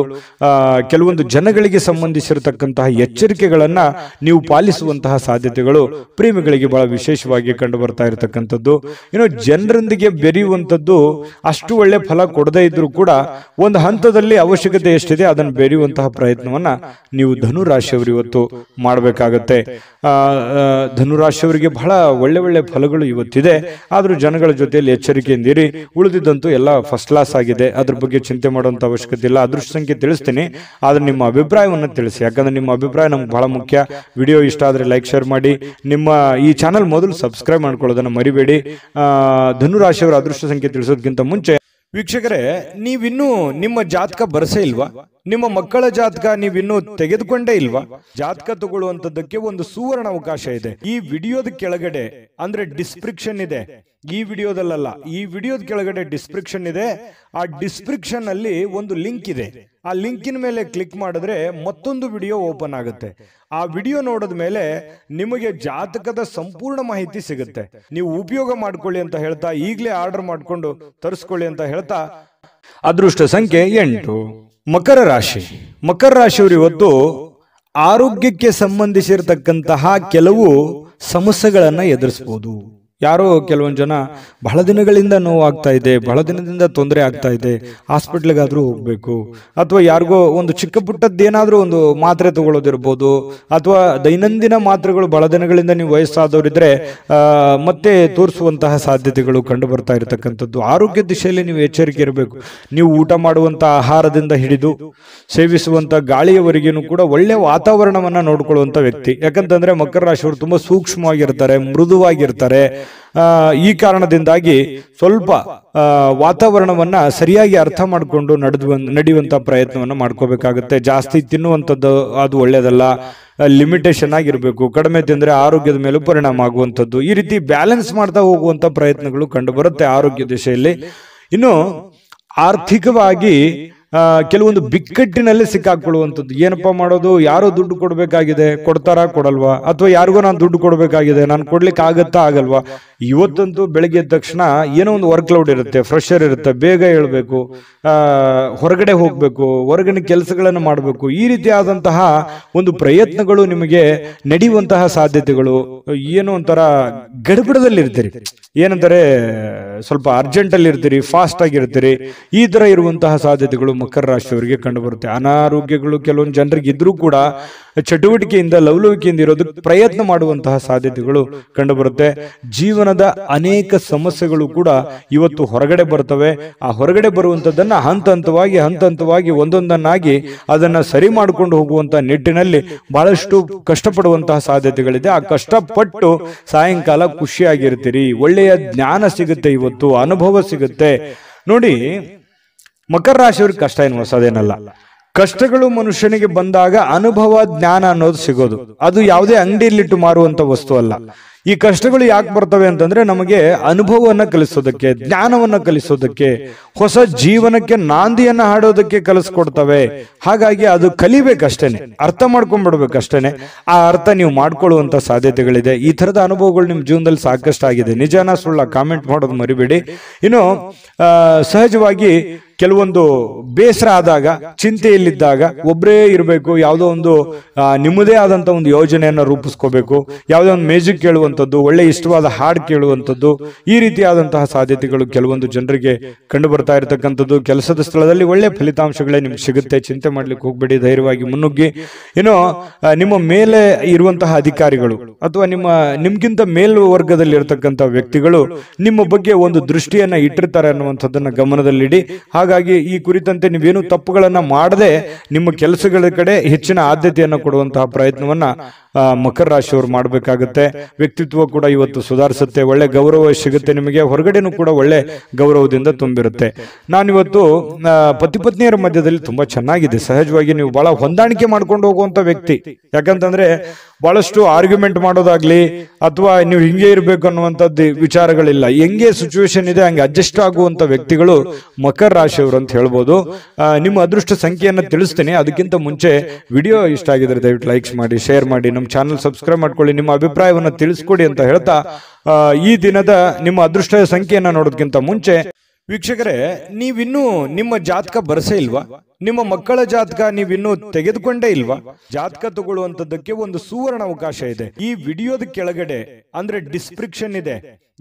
A: ಕೆಲವೊಂದು ಜನಗಳಿಗೆ ಸಂಬಂಧಿಸಿರತಕ್ಕಂತಹ ಎಚ್ಚರಿಕೆಗಳನ್ನ ನೀವು ಪಾಲಿಸುವಂತಹ ಸಾಧ್ಯತೆಗಳು ಪ್ರೇಮಿಗಳಿಗೆ ಬಹಳ ವಿಶೇಷವಾಗಿ ಕಂಡು ಬರ್ತಾ ಇರತಕ್ಕಂಥದ್ದು. ಇನ್ನು ಜನರೊಂದಿಗೆ ಬೆರೆಯುವಂಥದ್ದು ಅಷ್ಟು ಒಳ್ಳೆ ಫಲ ಕೊಡದೇ ಇದ್ರೂ ಕೂಡ ಒಂದು ಹಂತದಲ್ಲಿ ಅವಶ್ಯಕತೆ ಎಷ್ಟಿದೆ ಅದನ್ನು ಬೆರೆಯುವಂತಹ ಪ್ರಯತ್ನವನ್ನ ನೀವು ಧನುರಾಶಿಯವರು ಇವತ್ತು ಮಾಡಬೇಕಾಗತ್ತೆ. ಧನುರಾಶಿಯವರಿಗೆ ಬಹಳ ಒಳ್ಳೆ ಒಳ್ಳೆ ಫಲಗಳು ಇವತ್ತಿದೆ. ಆದ್ರೂ ಜನಗಳ ಜೊತೆಯಲ್ಲಿ ಎಚ್ಚರಿಕೆಯಿಂದ ಇರಿ. ಉಳಿದಿದ್ದಂತೂ ಎಲ್ಲ ಫಸ್ಟ್ ಕ್ಲಾಸ್ ಆಗಿದೆ, ಅದ್ರ ಬಗ್ಗೆ ಚಿಂತೆ ಮಾಡುವಂತ ಅವಶ್ಯಕತೆ ಇಲ್ಲ. ಅದೃಷ್ಟ ಸಂಖ್ಯೆ ತಿಳಿಸ್ತೀನಿ, ಆದ್ರೆ ನಿಮ್ಮ ಅಭಿಪ್ರಾಯವನ್ನು ತಿಳಿಸಿ. ಯಾಕಂದ್ರೆ ನಿಮ್ಮ ಅಭಿಪ್ರಾಯ ನಮ್ಗೆ ಬಹಳ ಮುಖ್ಯ. ವಿಡಿಯೋ ಇಷ್ಟ ಆದ್ರೆ ಲೈಕ್ ಶೇರ್ ಮಾಡಿ. ನಿಮ್ಮ ಈ ಚಾನಲ್ ಮೊದಲು ಸಬ್ಸ್ಕ್ರೈಬ್ ಮಾಡ್ಕೊಳ್ಳೋದನ್ನ ಮರಿಬೇಡಿ. ಧನುರಾಶಿಯವರ ಅದೃಷ್ಟ ಸಂಖ್ಯೆ ತಿಳಿಸೋದಕ್ಕಿಂತ ಮುಂಚೆ ವೀಕ್ಷಕರೇ, ನೀವಿನ್ನೂ ನಿಮ್ಮ ಜಾತಕ ಬರಸೇ ಇಲ್ವಾ? ನಿಮ್ಮ ಮಕ್ಕಳ ಜಾತಕ ನೀವಿನ್ನೂ ತೆಗೆದುಕೊಂಡೇ ಇಲ್ವಾ? ಜಾತಕ ತಗೊಳ್ಳುವಂತದ್ದಕ್ಕೆ ಒಂದು ಸುವರ್ಣ ಅವಕಾಶ ಇದೆ. ಈ ವಿಡಿಯೋದ ಕೆಳಗಡೆ ಅಂದ್ರೆ ಡಿಸ್ಕ್ರಿಪ್ಷನ್ ಇದೆ. ಈ ವಿಡಿಯೋದಲ್ಲ, ಈ ವಿಡಿಯೋದ ಕೆಳಗಡೆ ಡಿಸ್ಕ್ರಿಪ್ಷನ್ ಇದೆ. ಆ ಡಿಸ್ಕ್ರಿಪ್ಷನ್ ಅಲ್ಲಿ ಒಂದು ಲಿಂಕ್ ಇದೆ. ಆ ಲಿಂಕಿನ ಮೇಲೆ ಕ್ಲಿಕ್ ಮಾಡಿದ್ರೆ ಮತ್ತೊಂದು ವಿಡಿಯೋ ಓಪನ್ ಆಗುತ್ತೆ. ಆ ವಿಡಿಯೋ ನೋಡಿದ ಮೇಲೆ ನಿಮಗೆ ಜಾತಕದ ಸಂಪೂರ್ಣ ಮಾಹಿತಿ ಸಿಗುತ್ತೆ. ನೀವು ಉಪಯೋಗ ಮಾಡ್ಕೊಳ್ಳಿ ಅಂತ ಹೇಳ್ತಾ, ಈಗಲೇ ಆರ್ಡರ್ ಮಾಡ್ಕೊಂಡು ತರಿಸ್ಕೊಳ್ಳಿ ಅಂತ ಹೇಳ್ತಾ, ಅದೃಷ್ಟ ಸಂಖ್ಯೆ 8. ಮಕರ ರಾಶಿ. ಮಕರ ರಾಶಿಯವರು ಇವತ್ತು ಆರೋಗ್ಯಕ್ಕೆ ಸಂಬಂಧಿಸಿರತಕ್ಕಂತಹ ಕೆಲವು ಸಮಸ್ಯೆಗಳನ್ನ ಎದುರಿಸಬಹುದು. ಯಾರೋ ಕೆಲವೊಂದು ಜನ ಬಹಳ ದಿನಗಳಿಂದ ನೋವು ಆಗ್ತಾ ಇದೆ, ಬಹಳ ದಿನದಿಂದ ತೊಂದರೆ ಆಗ್ತಾ ಇದೆ, ಹಾಸ್ಪಿಟ್ಲಿಗಾದ್ರೂ ಹೋಗ್ಬೇಕು, ಅಥವಾ ಯಾರಿಗೋ ಒಂದು ಚಿಕ್ಕ ಪುಟ್ಟದ್ದೇನಾದ್ರೂ ಒಂದು ಮಾತ್ರೆ ತಗೊಳ್ಳೋದಿರ್ಬೋದು, ಅಥವಾ ದೈನಂದಿನ ಮಾತ್ರೆಗಳು ಬಹಳ ದಿನಗಳಿಂದ ನೀವು ವಯಸ್ಸಾದವರಿದ್ರೆ ಮತ್ತೆ ತೋರಿಸುವಂತಹ ಸಾಧ್ಯತೆಗಳು ಕಂಡು ಬರ್ತಾ ಇರತಕ್ಕಂಥದ್ದು. ಆರೋಗ್ಯ ದಿಶೆಯಲ್ಲಿ ನೀವು ಎಚ್ಚರಿಕೆ ಇರಬೇಕು. ನೀವು ಊಟ ಮಾಡುವಂತ ಆಹಾರದಿಂದ ಹಿಡಿದು ಸೇವಿಸುವಂತ ಗಾಳಿಯವರೆಗೂ ಕೂಡ ಒಳ್ಳೆ ವಾತಾವರಣವನ್ನ ನೋಡ್ಕೊಳ್ಳುವಂತ ವ್ಯಕ್ತಿ. ಯಾಕಂತಂದ್ರೆ ಮಕರ ರಾಶಿಯವರು ತುಂಬಾ ಸೂಕ್ಷ್ಮವಾಗಿರ್ತಾರೆ, ಮೃದುವಾಗಿರ್ತಾರೆ. ಈ ಕಾರಣದಿಂದಾಗಿ ಸ್ವಲ್ಪ ವಾತಾವರಣವನ್ನ ಸರಿಯಾಗಿ ಅರ್ಥ ಮಾಡಿಕೊಂಡು ನಡೆಯುವಂತ ಪ್ರಯತ್ನವನ್ನ ಮಾಡ್ಕೋಬೇಕಾಗುತ್ತೆ. ಜಾಸ್ತಿ ತಿನ್ನುವಂಥದ್ದು ಅದು ಒಳ್ಳೇದಲ್ಲ, ಲಿಮಿಟೇಷನ್ ಆಗಿರ್ಬೇಕು. ಕಡಿಮೆ ತಿಂದ್ರೆ ಆರೋಗ್ಯದ ಮೇಲೂ ಪರಿಣಾಮ ಆಗುವಂಥದ್ದು. ಈ ರೀತಿ ಬ್ಯಾಲೆನ್ಸ್ ಮಾಡ್ತಾ ಹೋಗುವಂತ ಪ್ರಯತ್ನಗಳು ಕಂಡು ಬರುತ್ತೆ ಆರೋಗ್ಯ ದಿಶೆಯಲ್ಲಿ. ಇನ್ನು ಆರ್ಥಿಕವಾಗಿ ಕೆಲವೊಂದು ಬಿಕ್ಕಟ್ಟಿನಲ್ಲಿ ಸಿಕ್ಕಾಕೊಳ್ಳುವಂಥದ್ದು. ಏನಪ್ಪಾ ಮಾಡೋದು, ಯಾರೋ ದುಡ್ಡು ಕೊಡ್ಬೇಕಾಗಿದೆ, ಕೊಡ್ತಾರಾ ಕೊಡಲ್ವಾ, ಅಥವಾ ಯಾರಿಗೋ ನಾನು ದುಡ್ಡು ಕೊಡ್ಬೇಕಾಗಿದೆ, ನಾನು ಕೊಡ್ಲಿಕ್ಕೆ ಆಗತ್ತಾ ಆಗಲ್ವಾ. ಇವತ್ತಂತೂ ಬೆಳಗ್ಗೆ ಎದ್ದ ತಕ್ಷಣ ಏನೋ ಒಂದು ವರ್ಕ್ ಲೋಡ್ ಇರುತ್ತೆ, ಫ್ರೆಶರ್ ಇರುತ್ತೆ, ಬೇಗ ಹೇಳ್ಬೇಕು, ಹೊರಗಡೆ ಹೋಗ್ಬೇಕು, ಹೊರಗಿನ ಕೆಲಸಗಳನ್ನು ಮಾಡಬೇಕು. ಈ ರೀತಿಯಾದಂತಹ ಒಂದು ಪ್ರಯತ್ನಗಳು ನಿಮಗೆ ನಡೆಯುವಂತಹ ಸಾಧ್ಯತೆಗಳು. ಏನೋ ಒಂಥರ ಗಡಬಡದಲ್ಲಿ ಇರ್ತೀರಿ, ಏನಂತಾರೆ ಸ್ವಲ್ಪ ಅರ್ಜೆಂಟ್ ಅಲ್ಲಿ ಇರ್ತೀರಿ, ಫಾಸ್ಟ್ ಆಗಿರ್ತೀರಿ. ಈ ತರ ಇರುವಂತಹ ಸಾಧ್ಯತೆಗಳು ಮಕರ ರಾಶಿಯವರಿಗೆ ಕಂಡು ಬರುತ್ತೆ. ಅನಾರೋಗ್ಯಗಳು ಕೆಲವೊಂದು ಜನರಿಗೆ ಇದ್ರೂ ಕೂಡ ಚಟುವಟಿಕೆಯಿಂದ ಲವಲವಿಕೆಯಿಂದ ಇರೋದಕ್ಕೆ ಪ್ರಯತ್ನ ಮಾಡುವಂತಹ ಸಾಧ್ಯತೆಗಳು ಕಂಡು ಬರುತ್ತೆ. ಜೀವನದ ಅನೇಕ ಸಮಸ್ಯೆಗಳು ಕೂಡ ಇವತ್ತು ಹೊರಗಡೆ ಬರ್ತವೆ. ಆ ಹೊರಗಡೆ ಬರುವಂತದ್ದನ್ನ ಹಂತ ಹಂತವಾಗಿ ಒಂದೊಂದನ್ನಾಗಿ ಅದನ್ನ ಸರಿ ಮಾಡಿಕೊಂಡು ಹೋಗುವಂತ ನಿಟ್ಟಿನಲ್ಲಿ ಬಹಳಷ್ಟು ಕಷ್ಟಪಡುವಂತಹ ಸಾಧ್ಯತೆಗಳಿದೆ. ಆ ಕಷ್ಟಪಟ್ಟು ಸಾಯಂಕಾಲ ಖುಷಿಯಾಗಿರ್ತೀರಿ, ಒಳ್ಳೆಯ ಜ್ಞಾನ ಸಿಗುತ್ತೆ, ಇವತ್ತು ಅನುಭವ ಸಿಗುತ್ತೆ. ನೋಡಿ, ಮಕರ ರಾಶಿಯವ್ರಿಗೆ ಕಷ್ಟ ಏನು ಹೊಸದೇನಲ್ಲ. ಕಷ್ಟಗಳು ಮನುಷ್ಯನಿಗೆ ಬಂದಾಗ ಅನುಭವ ಜ್ಞಾನ ಅನ್ನೋದು ಸಿಗೋದು. ಅದು ಯಾವುದೇ ಅಂಗಡಿಯಲ್ಲಿಟ್ಟು ಮಾರುವಂತ ವಸ್ತು ಅಲ್ಲ. ಈ ಕಷ್ಟಗಳು ಯಾಕೆ ಬರ್ತವೆ ಅಂತಂದ್ರೆ ನಮಗೆ ಅನುಭವವನ್ನ ಕಲಿಸೋದಕ್ಕೆ, ಜ್ಞಾನವನ್ನ ಕಲಿಸೋದಕ್ಕೆ, ಹೊಸ ಜೀವನಕ್ಕೆ ನಾಂದಿಯನ್ನ ಹಾಡೋದಕ್ಕೆ ಕಲಿಸ್ಕೊಡ್ತವೆ. ಹಾಗಾಗಿ ಅದು ಕಲಿಬೇಕಷ್ಟೇನೆ, ಅರ್ಥ ಮಾಡ್ಕೊಂಡ್ಬಿಡ್ಬೇಕಷ್ಟೇನೆ. ಆ ಅರ್ಥ ನೀವು ಮಾಡ್ಕೊಳ್ಳುವಂತ ಸಾಧ್ಯತೆಗಳಿದೆ. ಈ ತರದ ಅನುಭವಗಳು ನಿಮ್ ಜೀವನದಲ್ಲಿ ಸಾಕಷ್ಟು ಆಗಿದೆ. ನಿಜಾನ ಸುಳ್ಳ ಕಾಮೆಂಟ್ ಮಾಡೋದು ಮರಿಬೇಡಿ. ಇನ್ನು ಸಹಜವಾಗಿ ಕೆಲವೊಂದು ಬೇಸರ ಆದಾಗ, ಚಿಂತೆಯಲ್ಲಿದ್ದಾಗ ಒಬ್ಬರೇ ಇರಬೇಕು, ಯಾವುದೋ ಒಂದು ನಿಮ್ಮದೇ ಆದಂತ ಒಂದು ಯೋಜನೆಯನ್ನ ರೂಪಿಸ್ಕೋಬೇಕು, ಯಾವುದೋ ಒಂದು ಮ್ಯೂಸಿಕ್ ಕೇಳುವಂಥದ್ದು, ಒಳ್ಳೆ ಇಷ್ಟವಾದ ಹಾಡು ಕೇಳುವಂಥದ್ದು, ಈ ರೀತಿಯಾದಂತಹ ಸಾಧ್ಯತೆಗಳು ಕೆಲವೊಂದು ಜನರಿಗೆ ಕಂಡು ಬರ್ತಾ ಇರತಕ್ಕಂಥದ್ದು. ಕೆಲಸದ ಸ್ಥಳದಲ್ಲಿ ಒಳ್ಳೆ ಫಲಿತಾಂಶಗಳೇ ನಿಮ್ಗೆ ಸಿಗುತ್ತೆ, ಚಿಂತೆ ಮಾಡ್ಲಿಕ್ಕೆ ಹೋಗ್ಬೇಡಿ, ಧೈರ್ಯವಾಗಿ ಮುನ್ನುಗ್ಗಿ. ಇನ್ನು ನಿಮ್ಮ ಮೇಲೆ ಇರುವಂತಹ ಅಧಿಕಾರಿಗಳು ಅಥವಾ ನಿಮ್ಗಿಂತ ಮೇಲ್ವರ್ಗದಲ್ಲಿ ಇರತಕ್ಕಂಥ ವ್ಯಕ್ತಿಗಳು ನಿಮ್ಮ ಬಗ್ಗೆ ಒಂದು ದೃಷ್ಟಿಯನ್ನ ಇಟ್ಟಿರ್ತಾರೆ ಅನ್ನುವಂಥದ್ದನ್ನ ಗಮನದಲ್ಲಿಡಿ. ಹಾಗಾಗಿ ಈ ಕುರಿತಂತೆ ನೀವೇನು ತಪ್ಪುಗಳನ್ನ ಮಾಡದೆ ನಿಮ್ಮ ಕೆಲಸಗಳ ಕಡೆ ಹೆಚ್ಚಿನ ಆದ್ಯತೆಯನ್ನು ಕೊಡುವಂತಹ ಪ್ರಯತ್ನವನ್ನ ಮಕರ ರಾಶಿಯವರು ಮಾಡಬೇಕಾಗುತ್ತೆ. ವ್ಯಕ್ತಿತ್ವ ಕೂಡ ಇವತ್ತು ಸುಧಾರಿಸುತ್ತೆ, ಒಳ್ಳೆ ಗೌರವ ಸಿಗುತ್ತೆ ನಿಮಗೆ, ಹೊರಗಡೆನೂ ಕೂಡ ಒಳ್ಳೆ ಗೌರವದಿಂದ ತುಂಬಿರುತ್ತೆ. ನಾನಿವತ್ತು ಪತಿ ಪತ್ನಿಯರ ಮಧ್ಯದಲ್ಲಿ ತುಂಬಾ ಚೆನ್ನಾಗಿದೆ. ಸಹಜವಾಗಿ ನೀವು ಬಹಳ ಹೊಂದಾಣಿಕೆ ಮಾಡ್ಕೊಂಡು ಹೋಗುವಂತ ವ್ಯಕ್ತಿ. ಯಾಕಂತಂದ್ರೆ ಬಹಳಷ್ಟು ಆರ್ಗ್ಯುಮೆಂಟ್ ಮಾಡೋದಾಗ್ಲಿ ಅಥವಾ ನೀವು ಹಿಂಗೆ ಇರ್ಬೇಕು ಅನ್ನುವಂಥದ್ದು ವಿಚಾರಗಳಿಲ್ಲ. ಹೆಂಗೆ ಸಿಚುವೇಶನ್ ಇದೆ ಹಂಗೆ ಅಡ್ಜಸ್ಟ್ ಆಗುವಂತ ವ್ಯಕ್ತಿಗಳು ಮಕರ ರಾಶಿಯವರು ಅಂತ ಹೇಳ್ಬೋದು. ನಿಮ್ಮ ಅದೃಷ್ಟ ಸಂಖ್ಯೆಯನ್ನು ತಿಳಿಸ್ತೀನಿ. ಅದಕ್ಕಿಂತ ಮುಂಚೆ ವಿಡಿಯೋ ಇಷ್ಟ ಆಗಿದ್ರೆ ದಯವಿಟ್ಟು ಲೈಕ್ಸ್ ಮಾಡಿ, ಶೇರ್ ಮಾಡಿ, ನಮ್ಮ ಚಾನಲ್ ಸಬ್ಸ್ಕ್ರೈಬ್ ಮಾಡ್ಕೊಳ್ಳಿ, ನಿಮ್ಮ ಅಭಿಪ್ರಾಯವನ್ನು ತಿಳಿಸ್ಕೊಡಿ ಅಂತ ಹೇಳ್ತಾ ಈ ದಿನದ ನಿಮ್ಮ ಅದೃಷ್ಟ ಸಂಖ್ಯೆಯನ್ನ ನೋಡೋದಕ್ಕಿಂತ ಮುಂಚೆ ವೀಕ್ಷಕರೇ, ನೀವಿನ್ನೂ ನಿಮ್ಮ ಜಾತಕ ಬರಸೇ ಇಲ್ವಾ? ನಿಮ್ಮ ಮಕ್ಕಳ ಜಾತಕ ನೀವಿನ್ನೂ ತೆಗೆದುಕೊಂಡೇ ಇಲ್ವಾ? ಜಾತಕ ತಗೊಳ್ಳುವಂತದ್ದಕ್ಕೆ ಒಂದು ಸುವರ್ಣ ಅವಕಾಶ ಇದೆ. ಈ ವಿಡಿಯೋದ ಕೆಳಗಡೆ ಅಂದ್ರೆ ಡಿಸ್ಕ್ರಿಪ್ಷನ್ ಇದೆ,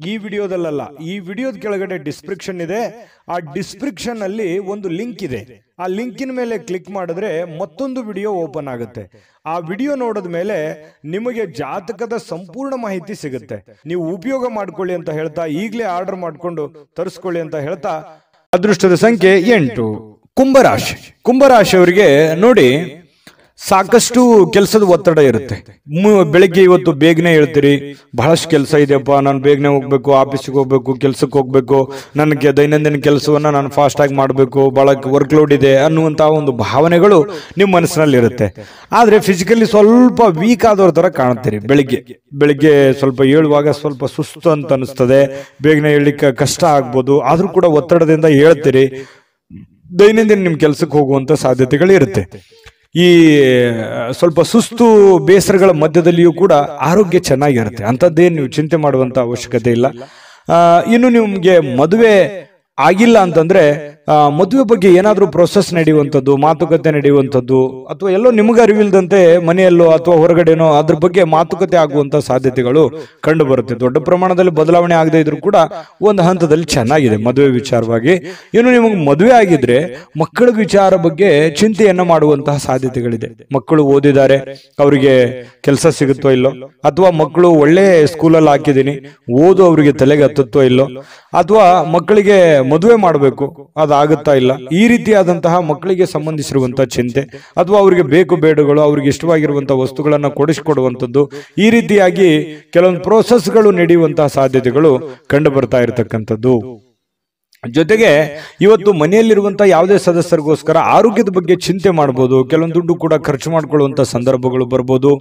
A: ಈ ವಿಡಿಯೋದಲ್ಲ, ಈ ವಿಡಿಯೋದ ಕೆಳಗಡೆ ಡಿಸ್ಕ್ರಿಪ್ಷನ್ ಇದೆ. ಆ ಡಿಸ್ಕ್ರಿಪ್ಷನ್ ಅಲ್ಲಿ ಒಂದು ಲಿಂಕ್ ಇದೆ. ಆ ಲಿಂಕಿನ ಮೇಲೆ ಕ್ಲಿಕ್ ಮಾಡಿದ್ರೆ ಮತ್ತೊಂದು ವಿಡಿಯೋ ಓಪನ್ ಆಗುತ್ತೆ. ಆ ವಿಡಿಯೋ ನೋಡಿದ ಮೇಲೆ ನಿಮಗೆ ಜಾತಕದ ಸಂಪೂರ್ಣ ಮಾಹಿತಿ ಸಿಗುತ್ತೆ. ನೀವು ಉಪಯೋಗ ಮಾಡ್ಕೊಳ್ಳಿ ಅಂತ ಹೇಳ್ತಾ, ಈಗಲೇ ಆರ್ಡರ್ ಮಾಡ್ಕೊಂಡು ತರಿಸ್ಕೊಳ್ಳಿ ಅಂತ ಹೇಳ್ತಾ, ಅದೃಷ್ಟದ ಸಂಖ್ಯೆ 8. ಕುಂಭರಾಶಿ. ಕುಂಭರಾಶಿಯವರಿಗೆ ನೋಡಿ, ಸಾಕಷ್ಟು ಕೆಲಸದ ಒತ್ತಡ ಇರುತ್ತೆ. ಬೆಳಿಗ್ಗೆ ಇವತ್ತು ಬೇಗನೆ ಹೇಳ್ತೀರಿ, ಬಹಳಷ್ಟು ಕೆಲಸ ಇದೆಯಪ್ಪ, ನಾನು ಬೇಗನೆ ಹೋಗ್ಬೇಕು, ಆಫೀಸಿಗೆ ಹೋಗ್ಬೇಕು, ಕೆಲ್ಸಕ್ಕೆ ಹೋಗ್ಬೇಕು, ನನಗೆ ದೈನಂದಿನ ಕೆಲಸವನ್ನ ನಾನು ಫಾಸ್ಟ್ ಆಗಿ ಮಾಡಬೇಕು, ಬಹಳ ವರ್ಕ್ ಲೋಡ್ ಇದೆ ಅನ್ನುವಂತಹ ಒಂದು ಭಾವನೆಗಳು ನಿಮ್ಮ ಮನಸ್ಸಿನಲ್ಲಿ ಇರುತ್ತೆ. ಆದ್ರೆ ಫಿಸಿಕಲಿ ಸ್ವಲ್ಪ ವೀಕ್ ಆದವ್ರ ತರ ಕಾಣ್ತೀರಿ. ಬೆಳಿಗ್ಗೆ ಸ್ವಲ್ಪ ಹೇಳುವಾಗ ಸ್ವಲ್ಪ ಸುಸ್ತು ಅಂತ ಅನಿಸ್ತದೆ, ಬೇಗನೆ ಹೇಳಲಿಕ್ಕೆ ಕಷ್ಟ ಆಗ್ಬೋದು. ಆದ್ರೂ ಕೂಡ ಒತ್ತಡದಿಂದ ಹೇಳ್ತೀರಿ. ದೈನಂದಿನ ನಿಮ್ ಕೆಲ್ಸಕ್ಕೆ ಹೋಗುವಂತ ಸಾಧ್ಯತೆಗಳು ಇರುತ್ತೆ. ಈ ಸ್ವಲ್ಪ ಸುಸ್ತು ಬೇಸರಗಳ ಮಧ್ಯದಲ್ಲಿಯೂ ಕೂಡ ಆರೋಗ್ಯ ಚೆನ್ನಾಗಿರುತ್ತೆ. ಅಂಥದ್ದೇನು ನೀವು ಚಿಂತೆ ಮಾಡುವಂತ ಅವಶ್ಯಕತೆ ಇಲ್ಲ. ಇನ್ನು ನಿಮ್ಗೆ ಮದುವೆ ಆಗಿಲ್ಲ ಅಂತಂದ್ರೆ ಮದುವೆ ಬಗ್ಗೆ ಏನಾದ್ರೂ ಪ್ರೊಸೆಸ್ ನಡೆಯುವಂಥದ್ದು, ಮಾತುಕತೆ ನಡೆಯುವಂಥದ್ದು, ಅಥವಾ ಎಲ್ಲೋ ನಿಮಗೆ ಅರಿವಿಲ್ದಂತೆ ಮನೆಯಲ್ಲೋ ಅಥವಾ ಹೊರಗಡೆನೋ ಅದ್ರ ಬಗ್ಗೆ ಮಾತುಕತೆ ಆಗುವಂತ ಸಾಧ್ಯತೆಗಳು ಕಂಡು ಬರುತ್ತೆ. ದೊಡ್ಡ ಪ್ರಮಾಣದಲ್ಲಿ ಬದಲಾವಣೆ ಆಗದೆ ಇದ್ರೂ ಕೂಡ ಒಂದು ಹಂತದಲ್ಲಿ ಚೆನ್ನಾಗಿದೆ ಮದುವೆ ವಿಚಾರವಾಗಿ. ಇನ್ನು ನಿಮಗೆ ಮದುವೆ ಆಗಿದ್ರೆ ಮಕ್ಕಳ ವಿಚಾರ ಬಗ್ಗೆ ಚಿಂತೆಯನ್ನ ಮಾಡುವಂತಹ ಸಾಧ್ಯತೆಗಳಿದೆ. ಮಕ್ಕಳು ಓದಿದ್ದಾರೆ, ಅವರಿಗೆ ಕೆಲಸ ಸಿಗುತ್ತೋ ಇಲ್ಲೋ, ಅಥವಾ ಮಕ್ಕಳು ಒಳ್ಳೆ ಸ್ಕೂಲಲ್ಲಿ ಹಾಕಿದೀನಿ, ಓದು ಅವರಿಗೆ ತಲೆಗೆ ಹತ್ತುತ್ತೋ ಇಲ್ಲೋ, ಅಥವಾ ಮಕ್ಕಳಿಗೆ ಮದುವೆ ಮಾಡಬೇಕು ಅದಾಗುತ್ತಾ ಇಲ್ಲ, ಈ ರೀತಿಯಾದಂತಹ ಮಕ್ಕಳಿಗೆ ಸಂಬಂಧಿಸಿರುವಂತಹ ಚಿಂತೆ, ಅಥವಾ ಅವರಿಗೆ ಬೇಕು ಬೇಡಗಳು, ಅವ್ರಿಗೆ ಇಷ್ಟವಾಗಿರುವಂತಹ ವಸ್ತುಗಳನ್ನ ಕೊಡಿಸಿಕೊಡುವಂಥದ್ದು, ಈ ರೀತಿಯಾಗಿ ಕೆಲವೊಂದು ಪ್ರೋಸೆಸ್ಗಳು ನಡೆಯುವಂತಹ ಸಾಧ್ಯತೆಗಳು ಕಂಡು ಬರ್ತಾ ಇರತಕ್ಕಂಥದ್ದು. ಜೊತೆಗೆ ಇವತ್ತು ಮನೆಯಲ್ಲಿರುವಂತಹ ಯಾವುದೇ ಸದಸ್ಯರಿಗೋಸ್ಕರ ಆರೋಗ್ಯದ ಬಗ್ಗೆ ಚಿಂತೆ ಮಾಡಬಹುದು, ಕೆಲವೊಂದು ದುಡ್ಡು ಕೂಡ ಖರ್ಚು ಮಾಡಿಕೊಳ್ಳುವಂತ ಸಂದರ್ಭಗಳು ಬರ್ಬೋದು.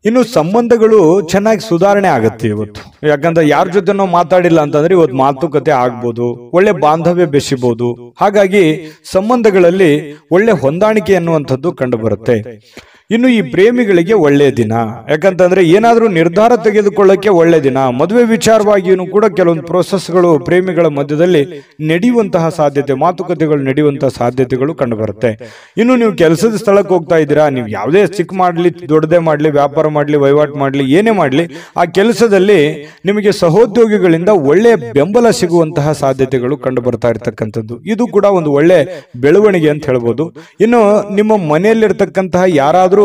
A: ಇನ್ನು ಸಂಬಂಧಗಳು ಚೆನ್ನಾಗಿ ಸುಧಾರಣೆ ಆಗುತ್ತೆ ಇವತ್ತು. ಯಾಕಂದ್ರೆ ಯಾರ ಜೊತೆ ನಾವು ಮಾತಾಡಿಲ್ಲ ಅಂತಂದ್ರೆ ಇವತ್ತು ಮಾತುಕತೆ ಆಗ್ಬೋದು, ಒಳ್ಳೆ ಬಾಂಧವ್ಯ ಬೆಸಿಬಹುದು. ಹಾಗಾಗಿ ಸಂಬಂಧಗಳಲ್ಲಿ ಒಳ್ಳೆ ಹೊಂದಾಣಿಕೆ ಅನ್ನುವಂಥದ್ದು ಕಂಡು ಬರುತ್ತೆ. ಇನ್ನು ಈ ಪ್ರೇಮಿಗಳಿಗೆ ಒಳ್ಳೆ ದಿನ, ಯಾಕಂತಂದ್ರೆ ಏನಾದ್ರೂ ನಿರ್ಧಾರ ತೆಗೆದುಕೊಳ್ಳಕ್ಕೆ ಒಳ್ಳೆ ದಿನ. ಮದುವೆ ವಿಚಾರವಾಗಿಯೂ ಕೂಡ ಕೆಲವೊಂದು ಪ್ರೋಸೆಸ್ಗಳು ಪ್ರೇಮಿಗಳ ಮಧ್ಯದಲ್ಲಿ ನಡೆಯುವಂತಹ ಸಾಧ್ಯತೆ, ಮಾತುಕತೆಗಳು ನಡೆಯುವಂತಹ ಸಾಧ್ಯತೆಗಳು ಕಂಡು ಬರುತ್ತೆ. ಇನ್ನು ನೀವು ಕೆಲಸದ ಸ್ಥಳಕ್ಕೆ ಹೋಗ್ತಾ ಇದ್ದೀರಾ, ನೀವು ಯಾವುದೇ ಚಿಕ್ಕ ಮಾಡ್ಲಿ, ದೊಡ್ಡದೇ ಮಾಡ್ಲಿ, ವ್ಯಾಪಾರ ಮಾಡ್ಲಿ, ವಹಿವಾಟು ಮಾಡ್ಲಿ, ಏನೇ ಮಾಡ್ಲಿ, ಆ ಕೆಲಸದಲ್ಲಿ ನಿಮಗೆ ಸಹೋದ್ಯೋಗಿಗಳಿಂದ ಒಳ್ಳೆ ಬೆಂಬಲ ಸಿಗುವಂತಹ ಸಾಧ್ಯತೆಗಳು ಕಂಡು ಬರ್ತಾ ಇರತಕ್ಕಂಥದ್ದು. ಇದು ಕೂಡ ಒಂದು ಒಳ್ಳೆ ಬೆಳವಣಿಗೆ ಅಂತ ಹೇಳ್ಬೋದು. ಇನ್ನು ನಿಮ್ಮ ಮನೆಯಲ್ಲಿರ್ತಕ್ಕಂತಹ ಯಾರಾದ್ರೂ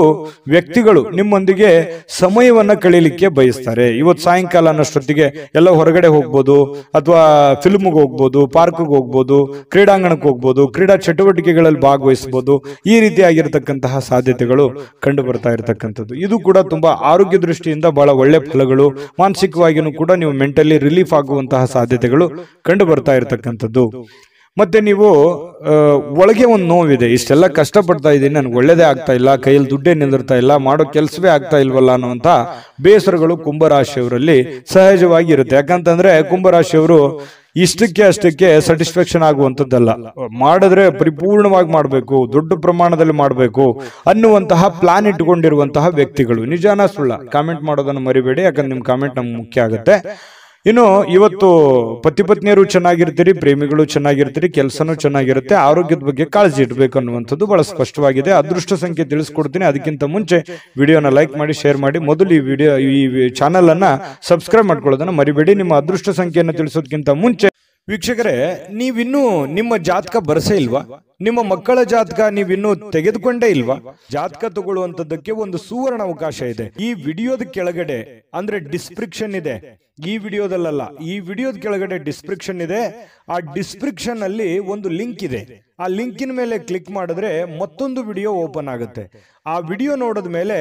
A: ವ್ಯಕ್ತಿಗಳು ನಿಮ್ಮೊಂದಿಗೆ ಸಮಯವನ್ನ ಕಳೀಲಿಕ್ಕೆ ಬಯಸ್ತಾರೆ. ಇವತ್ತು ಸಾಯಂಕಾಲ ಅನ್ನೋಷ್ಟೊತ್ತಿಗೆ ಎಲ್ಲ ಹೊರಗಡೆ ಹೋಗ್ಬೋದು, ಅಥವಾ ಫಿಲ್ಮ್ಗೆ ಹೋಗ್ಬೋದು, ಪಾರ್ಕ್ಗೆ ಹೋಗ್ಬೋದು, ಕ್ರೀಡಾಂಗಣಕ್ಕೆ ಹೋಗ್ಬೋದು, ಕ್ರೀಡಾ ಚಟುವಟಿಕೆಗಳಲ್ಲಿ ಭಾಗವಹಿಸಬಹುದು. ಈ ರೀತಿಯಾಗಿರ್ತಕ್ಕಂತಹ ಸಾಧ್ಯತೆಗಳು ಕಂಡು ಬರ್ತಾ ಇರತಕ್ಕಂಥದ್ದು. ಇದು ಕೂಡ ತುಂಬಾ ಆರೋಗ್ಯ ದೃಷ್ಟಿಯಿಂದ ಬಹಳ ಒಳ್ಳೆ ಫಲಗಳು. ಮಾನಸಿಕವಾಗಿಯೂ ಕೂಡ ನೀವು ಮೆಂಟಲಿ ರಿಲೀಫ್ ಆಗುವಂತಹ ಸಾಧ್ಯತೆಗಳು ಕಂಡು ಬರ್ತಾ ಇರತಕ್ಕಂಥದ್ದು. ಮತ್ತೆ ನೀವು ಒಳಗೆ ಒಂದು ನೋವಿದೆ, ಇಷ್ಟೆಲ್ಲ ಕಷ್ಟಪಡ್ತಾ ಇದ್ದೀನಿ, ನನ್ಗೆ ಒಳ್ಳೇದೇ ಆಗ್ತಾ ಇಲ್ಲ, ಕೈಯಲ್ಲಿ ದುಡ್ಡೇ ನಿಂದಿರ್ತಾ ಇಲ್ಲ, ಮಾಡೋ ಕೆಲಸವೇ ಆಗ್ತಾ ಇಲ್ವಲ್ಲ ಅನ್ನುವಂತ ಬೇಸರಗಳು ಕುಂಭರಾಶಿಯವರಲ್ಲಿ ಸಹಜವಾಗಿ ಇರುತ್ತೆ. ಯಾಕಂತಂದ್ರೆ ಕುಂಭರಾಶಿಯವರು ಇಷ್ಟಕ್ಕೆ ಅಷ್ಟಕ್ಕೆ ಸ್ಯಾಟಿಸ್ಫ್ಯಾಕ್ಷನ್ ಆಗುವಂಥದ್ದಲ್ಲ, ಮಾಡಿದ್ರೆ ಪರಿಪೂರ್ಣವಾಗಿ ಮಾಡಬೇಕು, ದೊಡ್ಡ ಪ್ರಮಾಣದಲ್ಲಿ ಮಾಡಬೇಕು ಅನ್ನುವಂತಹ ಪ್ಲಾನ್ ಇಟ್ಟುಕೊಂಡಿರುವಂತಹ ವ್ಯಕ್ತಿಗಳು. ನಿಜಾನ ಸುಳ್ಳ ಕಾಮೆಂಟ್ ಮಾಡೋದನ್ನು ಮರಿಬೇಡಿ, ಯಾಕಂದ್ರೆ ನಿಮ್ ಕಾಮೆಂಟ್ ನಮ್ಗೆ ಮುಖ್ಯ ಆಗುತ್ತೆ. ಇನ್ನು ಇವತ್ತು ಪತಿ ಪತ್ನಿಯರು ಚೆನ್ನಾಗಿರ್ತೀರಿ, ಪ್ರೇಮಿಗಳು ಚೆನ್ನಾಗಿರ್ತೀರಿ, ಕೆಲಸನೂ ಚೆನ್ನಾಗಿರುತ್ತೆ, ಆರೋಗ್ಯದ ಬಗ್ಗೆ ಕಾಳಜಿ ಇಡಬೇಕು ಅನ್ನುವಂಥದ್ದು ಬಹಳ ಸ್ಪಷ್ಟವಾಗಿದೆ. ಅದೃಷ್ಟ ಸಂಖ್ಯೆ ತಿಳಿಸ್ಕೊಡ್ತೀನಿ. ಅದಕ್ಕಿಂತ ಮುಂಚೆ ವಿಡಿಯೋನ ಲೈಕ್ ಮಾಡಿ, ಶೇರ್ ಮಾಡಿ, ಮೊದಲು ಈ ಚಾನಲ್ ಅನ್ನ ಸಬ್ಸ್ಕ್ರೈಬ್ ಮಾಡ್ಕೊಳ್ಳೋದನ್ನ ಮರಿಬೇಡಿ. ನಿಮ್ಮ ಅದೃಷ್ಟ ಸಂಖ್ಯೆಯನ್ನು ತಿಳಿಸೋದಕ್ಕಿಂತ ಮುಂಚೆ ವೀಕ್ಷಕರೇ, ನೀವಿನ್ನೂ ನಿಮ್ಮ ಜಾತಕ ಬರಸೇ ಇಲ್ವಾ? ನಿಮ್ಮ ಮಕ್ಕಳ ಜಾತಕ ನೀವಿನ್ನೂ ತೆಗೆದುಕೊಂಡೇ ಇಲ್ವಾ? ಜಾತಕ ತಗೊಳ್ಳುವಂತದ್ದಕ್ಕೆ ಒಂದು ಸುವರ್ಣ ಅವಕಾಶ ಇದೆ. ಈ ವಿಡಿಯೋದ ಕೆಳಗಡೆ ಅಂದ್ರೆ ಡಿಸ್ಕ್ರಿಪ್ಷನ್ ಇದೆ, ಈ ವಿಡಿಯೋದಲ್ಲ, ಈ ವಿಡಿಯೋದ ಕೆಳಗಡೆ ಡಿಸ್ಕ್ರಿಪ್ಷನ್ ಇದೆ. ಆ ಡಿಸ್ಕ್ರಿಪ್ಷನ್ ಅಲ್ಲಿ ಒಂದು ಲಿಂಕ್ ಇದೆ. ಆ ಲಿಂಕಿನ ಮೇಲೆ ಕ್ಲಿಕ್ ಮಾಡಿದ್ರೆ ಮತ್ತೊಂದು ವಿಡಿಯೋ ಓಪನ್ ಆಗುತ್ತೆ. ಆ ವಿಡಿಯೋ ನೋಡಿದ ಮೇಲೆ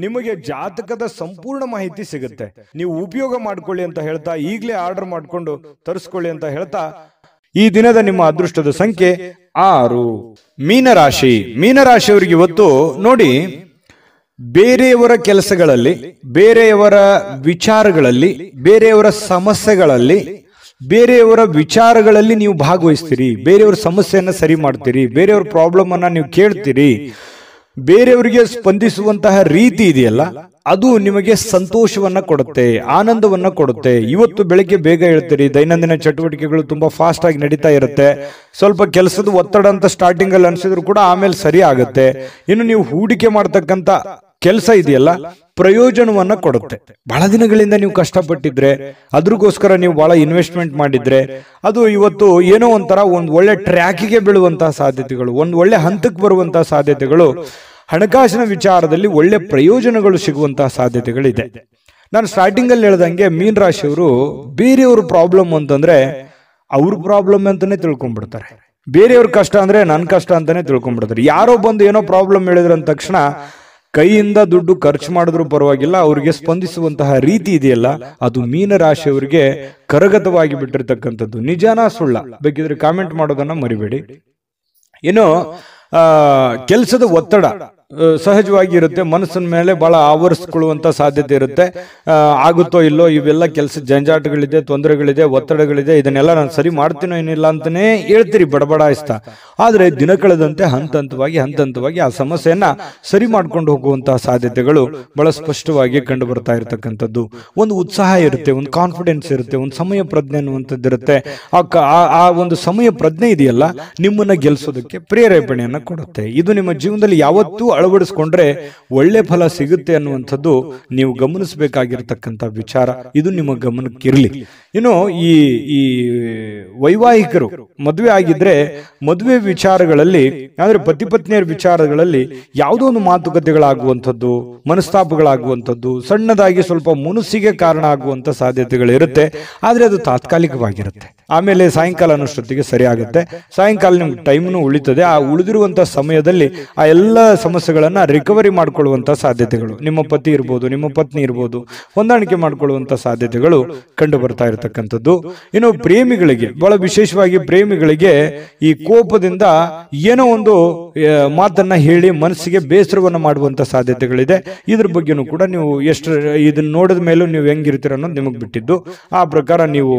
A: ನಿಮಗೆ ಜಾತಕದ ಸಂಪೂರ್ಣ ಮಾಹಿತಿ ಸಿಗುತ್ತೆ. ನೀವು ಉಪಯೋಗ ಮಾಡ್ಕೊಳ್ಳಿ ಅಂತ ಹೇಳ್ತಾ, ಈಗಲೇ ಆರ್ಡರ್ ಮಾಡ್ಕೊಂಡು ತರಿಸ್ಕೊಳ್ಳಿ ಅಂತ ಹೇಳ್ತಾ, ಈ ದಿನದ ನಿಮ್ಮ ಅದೃಷ್ಟದ ಸಂಖ್ಯೆ 6. ಮೀನರಾಶಿ. ಮೀನರಾಶಿಯವರಿಗೆ ಇವತ್ತು ನೋಡಿ, ಬೇರೆಯವರ ಕೆಲಸಗಳಲ್ಲಿ, ಬೇರೆಯವರ ವಿಚಾರಗಳಲ್ಲಿ, ಬೇರೆಯವರ ಸಮಸ್ಯೆಗಳಲ್ಲಿ, ಬೇರೆಯವರ ವಿಚಾರಗಳಲ್ಲಿ ನೀವು ಭಾಗವಹಿಸ್ತೀರಿ, ಬೇರೆಯವರ ಸಮಸ್ಯೆಯನ್ನ ಸರಿ ಮಾಡ್ತೀರಿ, ಬೇರೆಯವರ ಪ್ರಾಬ್ಲಮ್ ಅನ್ನ ನೀವು ಕೇಳ್ತೀರಿ. ಬೇರೆಯವರಿಗೆ ಸ್ಪಂದಿಸುವಂತಹ ರೀತಿ ಇದೆಯಲ್ಲ, ಅದು ನಿಮಗೆ ಸಂತೋಷವನ್ನ ಕೊಡುತ್ತೆ, ಆನಂದವನ್ನ ಕೊಡುತ್ತೆ. ಇವತ್ತು ಬೆಳಿಗ್ಗೆ ಬೇಗ ಹೇಳ್ತೀರಿ, ದೈನಂದಿನ ಚಟುವಟಿಕೆಗಳು ತುಂಬಾ ಫಾಸ್ಟ್ ಆಗಿ ನಡೀತಾ ಇರುತ್ತೆ. ಸ್ವಲ್ಪ ಕೆಲಸದ ಒತ್ತಡ ಅಂತ ಸ್ಟಾರ್ಟಿಂಗ್ ಅಲ್ಲಿ ಅನ್ಸಿದ್ರು ಕೂಡ ಆಮೇಲೆ ಸರಿ ಆಗುತ್ತೆ. ಇನ್ನು ನೀವು ಹೂಡಿಕೆ ಮಾಡ್ತಕ್ಕಂತ ಕೆಲಸ ಇದೆಯಲ್ಲ, ಪ್ರಯೋಜನವನ್ನ ಕೊಡುತ್ತೆ. ಬಹಳ ದಿನಗಳಿಂದ ನೀವು ಕಷ್ಟಪಟ್ಟಿದ್ರೆ, ಅದ್ರಗೋಸ್ಕರ ನೀವು ಬಹಳ ಇನ್ವೆಸ್ಟ್ಮೆಂಟ್ ಮಾಡಿದ್ರೆ, ಅದು ಇವತ್ತು ಏನೋ ಒಂಥರ ಒಂದು ಒಳ್ಳೆ ಟ್ರ್ಯಾಕಿಗೆ ಬೀಳುವಂತಹ ಸಾಧ್ಯತೆಗಳು, ಒಂದು ಒಳ್ಳೆ ಹಂತಕ್ಕೆ ಬರುವಂತಹ ಸಾಧ್ಯತೆಗಳು, ಹಣಕಾಸಿನ ವಿಚಾರದಲ್ಲಿ ಒಳ್ಳೆ ಪ್ರಯೋಜನಗಳು ಸಿಗುವಂತಹ ಸಾಧ್ಯತೆಗಳಿದೆ. ನಾನು ಸ್ಟಾರ್ಟಿಂಗ್ ಅಲ್ಲಿ ಹೇಳ್ದಂಗೆ ಮೀನ ರಾಶಿಯವರು ಬೇರೆಯವ್ರ ಪ್ರಾಬ್ಲಮ್ ಅಂತಂದ್ರೆ ಅವ್ರ ಪ್ರಾಬ್ಲಮ್ ಅಂತಾನೆ ತಿಳ್ಕೊಂಡ್ಬಿಡ್ತಾರೆ. ಬೇರೆಯವ್ರ ಕಷ್ಟ ಅಂದ್ರೆ ನನ್ನ ಕಷ್ಟ ಅಂತಾನೆ ತಿಳ್ಕೊಂಡ್ಬಿಡ್ತಾರೆ. ಯಾರೋ ಬಂದು ಏನೋ ಪ್ರಾಬ್ಲಮ್ ಹೇಳಿದ್ರ ಅಂದ ತಕ್ಷಣ ಕೈಯಿಂದ ದುಡ್ಡು ಖರ್ಚು ಮಾಡಿದ್ರು ಪರವಾಗಿಲ್ಲ, ಅವ್ರಿಗೆ ಸ್ಪಂದಿಸುವಂತಹ ರೀತಿ ಇದೆಯಲ್ಲ, ಅದು ಮೀನರಾಶಿಯವರಿಗೆ ಕರಗತವಾಗಿ ಬಿಟ್ಟಿರ್ತಕ್ಕಂಥದ್ದು. ನಿಜಾನ ಸುಳ್ಳ ಬೇಕಿದ್ರೆ ಕಾಮೆಂಟ್ ಮಾಡೋದನ್ನ ಮರಿಬೇಡಿ. ಇನ್ನು ಕೆಲಸದ ಒತ್ತಡ, ಸಹಜವಾಗಿ ಇರುತ್ತೆ. ಮನಸ್ಸಿನ ಮೇಲೆ ಬಹಳ ಆವರಿಸ್ಕೊಳ್ಳುವಂತ ಸಾಧ್ಯತೆ ಇರುತ್ತೆ. ಆಗುತ್ತೋ ಇಲ್ಲೋ, ಇವೆಲ್ಲ ಕೆಲಸ ಜಂಜಾಟಗಳಿದೆ, ತೊಂದರೆಗಳಿದೆ, ಒತ್ತಡಗಳಿದೆ, ಇದನ್ನೆಲ್ಲ ನಾನು ಸರಿ ಮಾಡ್ತೀನೋ ಏನಿಲ್ಲ ಅಂತಾನೆ ಹೇಳ್ತೀರಿ ಬಡಬಡಾಯಿಸ್ತಾ. ಆದ್ರೆ ದಿನ ಕಳೆದಂತೆ ಹಂತ ಹಂತವಾಗಿ ಆ ಸಮಸ್ಯೆಯನ್ನ ಸರಿ ಮಾಡ್ಕೊಂಡು ಹೋಗುವಂತಹ ಸಾಧ್ಯತೆಗಳು ಬಹಳ ಸ್ಪಷ್ಟವಾಗಿ ಕಂಡು ಬರ್ತಾ ಇರತಕ್ಕಂಥದ್ದು. ಒಂದು ಉತ್ಸಾಹ ಇರುತ್ತೆ, ಒಂದು ಕಾನ್ಫಿಡೆನ್ಸ್ ಇರುತ್ತೆ, ಒಂದು ಸಮಯ ಪ್ರಜ್ಞೆ ಅನ್ನುವಂಥದ್ದು ಇರುತ್ತೆ. ಆ ಒಂದು ಸಮಯ ಪ್ರಜ್ಞೆ ಇದೆಯಲ್ಲ, ನಿಮ್ಮನ್ನ ಗೆಲ್ಸೋದಕ್ಕೆ ಪ್ರೇರೇಪಣೆಯನ್ನ ಕೊಡುತ್ತೆ. ಇದು ನಿಮ್ಮ ಜೀವನದಲ್ಲಿ ಯಾವತ್ತೂ ಅಳವಡಿಸ್ಕೊಂಡ್ರೆ ಒಳ್ಳೆ ಫಲ ಸಿಗುತ್ತೆ ಅನ್ನುವಂಥದ್ದು ನೀವು ಗಮನಿಸಬೇಕಾಗಿರ್ತಕ್ಕಂಥ ವಿಚಾರ. ಇದು ನಿಮ್ಮ ಗಮನಕ್ಕಿರಲಿ. ಇನ್ನು ಈ ವೈವಾಹಿಕರು ಮದುವೆ ಆಗಿದ್ರೆ ಮದುವೆ ವಿಚಾರಗಳಲ್ಲಿ, ಅಂದ್ರೆ ಪತಿ ಪತ್ನಿಯರ ವಿಚಾರಗಳಲ್ಲಿ ಯಾವುದೋ ಒಂದು ಮಾತುಕತೆಗಳಾಗುವಂಥದ್ದು, ಮನಸ್ತಾಪಗಳಾಗುವಂಥದ್ದು, ಸಣ್ಣದಾಗಿ ಸ್ವಲ್ಪ ಮುನಿಸಿಗೆ ಕಾರಣ ಆಗುವಂತ ಸಾಧ್ಯತೆಗಳಿರುತ್ತೆ. ಆದ್ರೆ ಅದು ತಾತ್ಕಾಲಿಕವಾಗಿರುತ್ತೆ. ಆಮೇಲೆ ಸಾಯಂಕಾಲ ಅನ್ನೋಷ್ಟೊತ್ತಿಗೆ ಸರಿ ಆಗುತ್ತೆ. ಸಾಯಂಕಾಲ ನಿಮ್ಗೆ ಟೈಮ್ನು ಉಳಿತದೆ. ಆ ಉಳಿದಿರುವಂತ ಸಮಯದಲ್ಲಿ ಆ ಎಲ್ಲ ಸಮಸ್ಯೆಗಳನ್ನ ರಿಕವರಿ ಮಾಡ್ಕೊಳ್ಳುವಂತ ಸಾಧ್ಯತೆಗಳು, ನಿಮ್ಮ ಪತಿ ಇರ್ಬೋದು, ನಿಮ್ಮ ಪತ್ನಿ ಇರ್ಬೋದು, ಹೊಂದಾಣಿಕೆ ಮಾಡ್ಕೊಳ್ಳುವಂತ ಸಾಧ್ಯತೆಗಳು ಕಂಡು ಬರ್ತಾ ಇರತಕ್ಕಂಥದ್ದು. ಇನ್ನು ಪ್ರೇಮಿಗಳಿಗೆ, ಬಹಳ ವಿಶೇಷವಾಗಿ ಪ್ರೇಮಿಗಳಿಗೆ ಈ ಕೋಪದಿಂದ ಏನೋ ಒಂದು ಮಾತನ್ನ ಹೇಳಿ ಮನಸ್ಸಿಗೆ ಬೇಸರವನ್ನು ಮಾಡುವಂತ ಸಾಧ್ಯತೆಗಳಿದೆ. ಇದ್ರ ಬಗ್ಗೆನೂ ಕೂಡ ನೀವು ಎಷ್ಟು ಇದನ್ನ ನೋಡಿದ ಮೇಲೂ ನೀವು ಹೆಂಗಿರ್ತೀರ ಅನ್ನೋದು ನಿಮಗೆ ಬಿಟ್ಟಿದ್ದು. ಆ ಪ್ರಕಾರ ನೀವು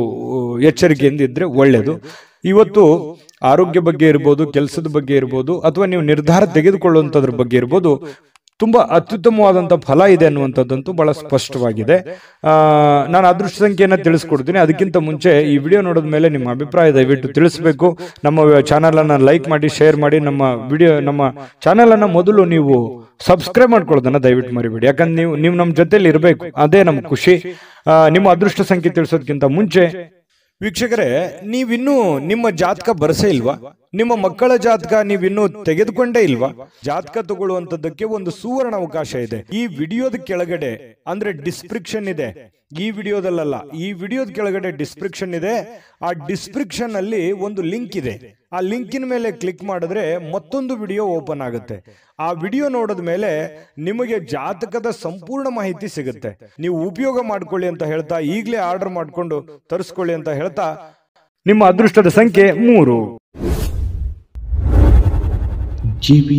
A: ಎಚ್ಚರಿಕೆಯಿಂದ ಇದ್ರೆ ಒಳ್ಳೆಯದು. ಇವತ್ತು ಆರೋಗ್ಯ ಬಗ್ಗೆ ಇರ್ಬೋದು, ಕೆಲಸದ ಬಗ್ಗೆ ಇರ್ಬೋದು, ಅಥವಾ ನೀವು ನಿರ್ಧಾರ ತೆಗೆದುಕೊಳ್ಳುವಂಥದ್ರ ಬಗ್ಗೆ ಇರ್ಬೋದು, ತುಂಬಾ ಅತ್ಯುತ್ತಮವಾದಂಥ ಫಲ ಇದೆ ಅನ್ನುವಂಥದ್ದಂತೂ ಬಹಳ ಸ್ಪಷ್ಟವಾಗಿದೆ. ನಾನು ಅದೃಷ್ಟ ಸಂಖ್ಯೆಯನ್ನು ತಿಳಿಸ್ಕೊಡ್ತೀನಿ. ಅದಕ್ಕಿಂತ ಮುಂಚೆ ಈ ವಿಡಿಯೋ ನೋಡಿದ ಮೇಲೆ ನಿಮ್ಮ ಅಭಿಪ್ರಾಯ ದಯವಿಟ್ಟು ತಿಳಿಸಬೇಕು. ನಮ್ಮ ಚಾನಲ್ ಅನ್ನ ಲೈಕ್ ಮಾಡಿ, ಶೇರ್ ಮಾಡಿ. ನಮ್ಮ ಚಾನಲ್ ಅನ್ನ ಮೊದಲು ನೀವು ಸಬ್ಸ್ಕ್ರೈಬ್ ಮಾಡ್ಕೊಳ್ಳೋದನ್ನ ದಯವಿಟ್ಟು ಮರಿಬೇಡಿ. ಯಾಕಂದ್ರೆ ನೀವು ನಮ್ಮ ಜೊತೆಲಿ ಇರಬೇಕು, ಅದೇ ನಮ್ ಖುಷಿ. ನಿಮ್ಮ ಅದೃಷ್ಟ ಸಂಖ್ಯೆ ತಿಳಿಸೋದಕ್ಕಿಂತ ಮುಂಚೆ ವೀಕ್ಷಕರೇ, ನೀವಿನ್ನೂ ನಿಮ್ಮ ಜಾತಕ ಬರಸೇ ಇಲ್ವಾ? ನಿಮ್ಮ ಮಕ್ಕಳ ಜಾತಕ ನೀವಿನ್ನೂ ತೆಗೆದುಕೊಂಡೇ ಇಲ್ವಾ? ಜಾತಕ ತಗೊಳ್ಳುವಂತದ್ದಕ್ಕೆ ಒಂದು ಸುವರ್ಣ ಅವಕಾಶ ಇದೆ. ಈ ವಿಡಿಯೋದ ಕೆಳಗಡೆ, ಅಂದ್ರೆ ಡಿಸ್ಕ್ರಿಪ್ಷನ್ ಇದೆ, ಈ ವಿಡಿಯೋದಲ್ಲ, ಈ ವಿಡಿಯೋದ ಕೆಳಗಡೆ ಡಿಸ್ಕ್ರಿಪ್ಷನ್ ಇದೆ. ಆ ಡಿಸ್ಕ್ರಿಪ್ಷನ್ ಅಲ್ಲಿ ಒಂದು ಲಿಂಕ್ ಇದೆ. ಆ ಲಿಂಕಿನ ಮೇಲೆ ಕ್ಲಿಕ್ ಮಾಡಿದ್ರೆ ಮತ್ತೊಂದು ವಿಡಿಯೋ ಓಪನ್ ಆಗುತ್ತೆ. ಆ ವಿಡಿಯೋ ನೋಡಿದ ಮೇಲೆ ನಿಮಗೆ ಜಾತಕದ ಸಂಪೂರ್ಣ ಮಾಹಿತಿ ಸಿಗುತ್ತೆ. ನೀವು ಉಪಯೋಗ ಮಾಡ್ಕೊಳ್ಳಿ ಅಂತ ಹೇಳ್ತಾ, ಈಗಲೇ ಆರ್ಡರ್ ಮಾಡ್ಕೊಂಡು ತರಿಸ್ಕೊಳ್ಳಿ ಅಂತ ಹೇಳ್ತಾ, ನಿಮ್ಮ ಅದೃಷ್ಟದ ಸಂಖ್ಯೆ 3.
B: JB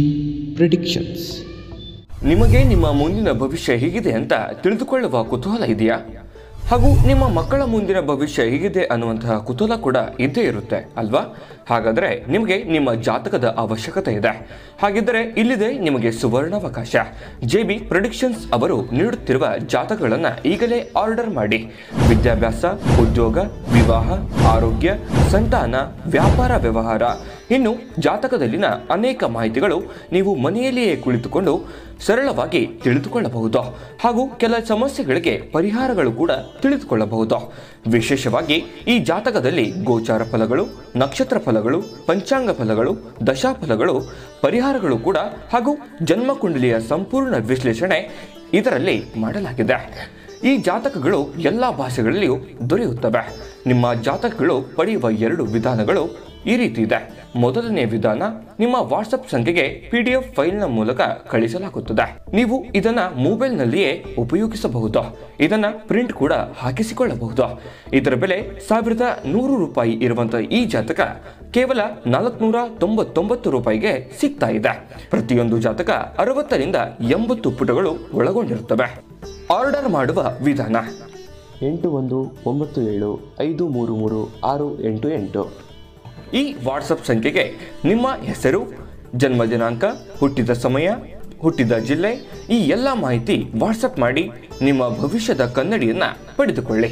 B: predictions.
C: ನಿಮಗೆ ನಿಮ್ಮ ಮುಂದಿನ ಭವಿಷ್ಯ ಹೇಗಿದೆ ಅಂತ ತಿಳಿದುಕೊಳ್ಳುವ ಕುತೂಹಲ ಇದೆಯಾ? ಹಾಗೂ ನಿಮ್ಮ ಮಕ್ಕಳ ಮುಂದಿನ ಭವಿಷ್ಯ ಹೇಗಿದೆ ಅನ್ನುವಂತಹ ಕುತೂಹಲ ಕೂಡ ಇದ್ದೇ ಇರುತ್ತೆ ಅಲ್ವಾ? ಹಾಗಾದರೆ ನಿಮಗೆ ನಿಮ್ಮ ಜಾತಕದ ಅವಶ್ಯಕತೆ ಇದೆ. ಹಾಗಿದ್ದರೆ ಇಲ್ಲಿದೆ ನಿಮಗೆ ಸುವರ್ಣಾವಕಾಶ. JB ಪ್ರೆಡಿಕ್ಷನ್ಸ್ ಅವರು ನೀಡುತ್ತಿರುವ ಜಾತಕಗಳನ್ನು ಈಗಲೇ ಆರ್ಡರ್ ಮಾಡಿ. ವಿದ್ಯಾಭ್ಯಾಸ, ಉದ್ಯೋಗ, ವಿವಾಹ, ಆರೋಗ್ಯ, ಸಂತಾನ, ವ್ಯಾಪಾರ ವ್ಯವಹಾರ, ಇನ್ನು ಜಾತಕದಲ್ಲಿನ ಅನೇಕ ಮಾಹಿತಿಗಳು ನೀವು ಮನೆಯಲ್ಲಿಯೇ ಕುಳಿತುಕೊಂಡು ಸರಳವಾಗಿ ತಿಳಿದುಕೊಳ್ಳಬಹುದು. ಹಾಗೂ ಕೆಲ ಸಮಸ್ಯೆಗಳಿಗೆ ಪರಿಹಾರಗಳು ಕೂಡ ತಿಳಿದುಕೊಳ್ಳಬಹುದು. ವಿಶೇಷವಾಗಿ ಈ ಜಾತಕದಲ್ಲಿ ಗೋಚಾರ ಫಲಗಳು, ನಕ್ಷತ್ರ ಫಲಗಳು, ಪಂಚಾಂಗ ಫಲಗಳು, ದಶಾಫಲಗಳು, ಪರಿಹಾರಗಳು ಕೂಡ, ಹಾಗೂ ಜನ್ಮಕುಂಡಲಿಯ ಸಂಪೂರ್ಣ ವಿಶ್ಲೇಷಣೆ ಇದರಲ್ಲಿ ಮಾಡಲಾಗಿದೆ. ಈ ಜಾತಕಗಳು ಎಲ್ಲ ಭಾಷೆಗಳಲ್ಲಿಯೂ ದೊರೆಯುತ್ತವೆ. ನಿಮ್ಮ ಜಾತಕಗಳು ಪಡೆಯುವ 2 ವಿಧಾನಗಳು ಈ ರೀತಿ ಇದೆ. ಮೊದಲನೇ ವಿಧಾನ, ನಿಮ್ಮ ವಾಟ್ಸಪ್ ಸಂಖ್ಯೆಗೆ PDF ಫೈಲ್ನ ಮೂಲಕ ಕಳಿಸಲಾಗುತ್ತದೆ. ನೀವು ಇದನ್ನ ಮೊಬೈಲ್ನಲ್ಲಿಯೇ ಉಪಯೋಗಿಸಬಹುದು. ಇದನ್ನ ಪ್ರಿಂಟ್ ಕೂಡ ಹಾಕಿಸಿಕೊಳ್ಳಬಹುದು. ಇದರ ಬೆಲೆ 1100 ರೂಪಾಯಿ ಇರುವಂತಹ ಈ ಜಾತಕ ಕೇವಲ 499 ರೂಪಾಯಿಗೆ ಸಿಗ್ತಾ ಇದೆ. ಪ್ರತಿಯೊಂದು ಜಾತಕ 60 ರಿಂದ 80 ಪುಟಗಳು ಒಳಗೊಂಡಿರುತ್ತವೆ. ಆರ್ಡರ್ ಮಾಡುವ ವಿಧಾನ:
B: 8197533688.
C: ಈ ವಾಟ್ಸಪ್ ಸಂಖ್ಯೆಗೆ ನಿಮ್ಮ ಹೆಸರು, ಜನ್ಮ ದಿನಾಂಕ, ಹುಟ್ಟಿದ ಸಮಯ, ಹುಟ್ಟಿದ ಜಿಲ್ಲೆ, ಈ ಎಲ್ಲ ಮಾಹಿತಿ ವಾಟ್ಸಪ್ ಮಾಡಿ ನಿಮ್ಮ ಭವಿಷ್ಯದ ಕನ್ನಡಿಯನ್ನ ಪಡೆದುಕೊಳ್ಳಿ.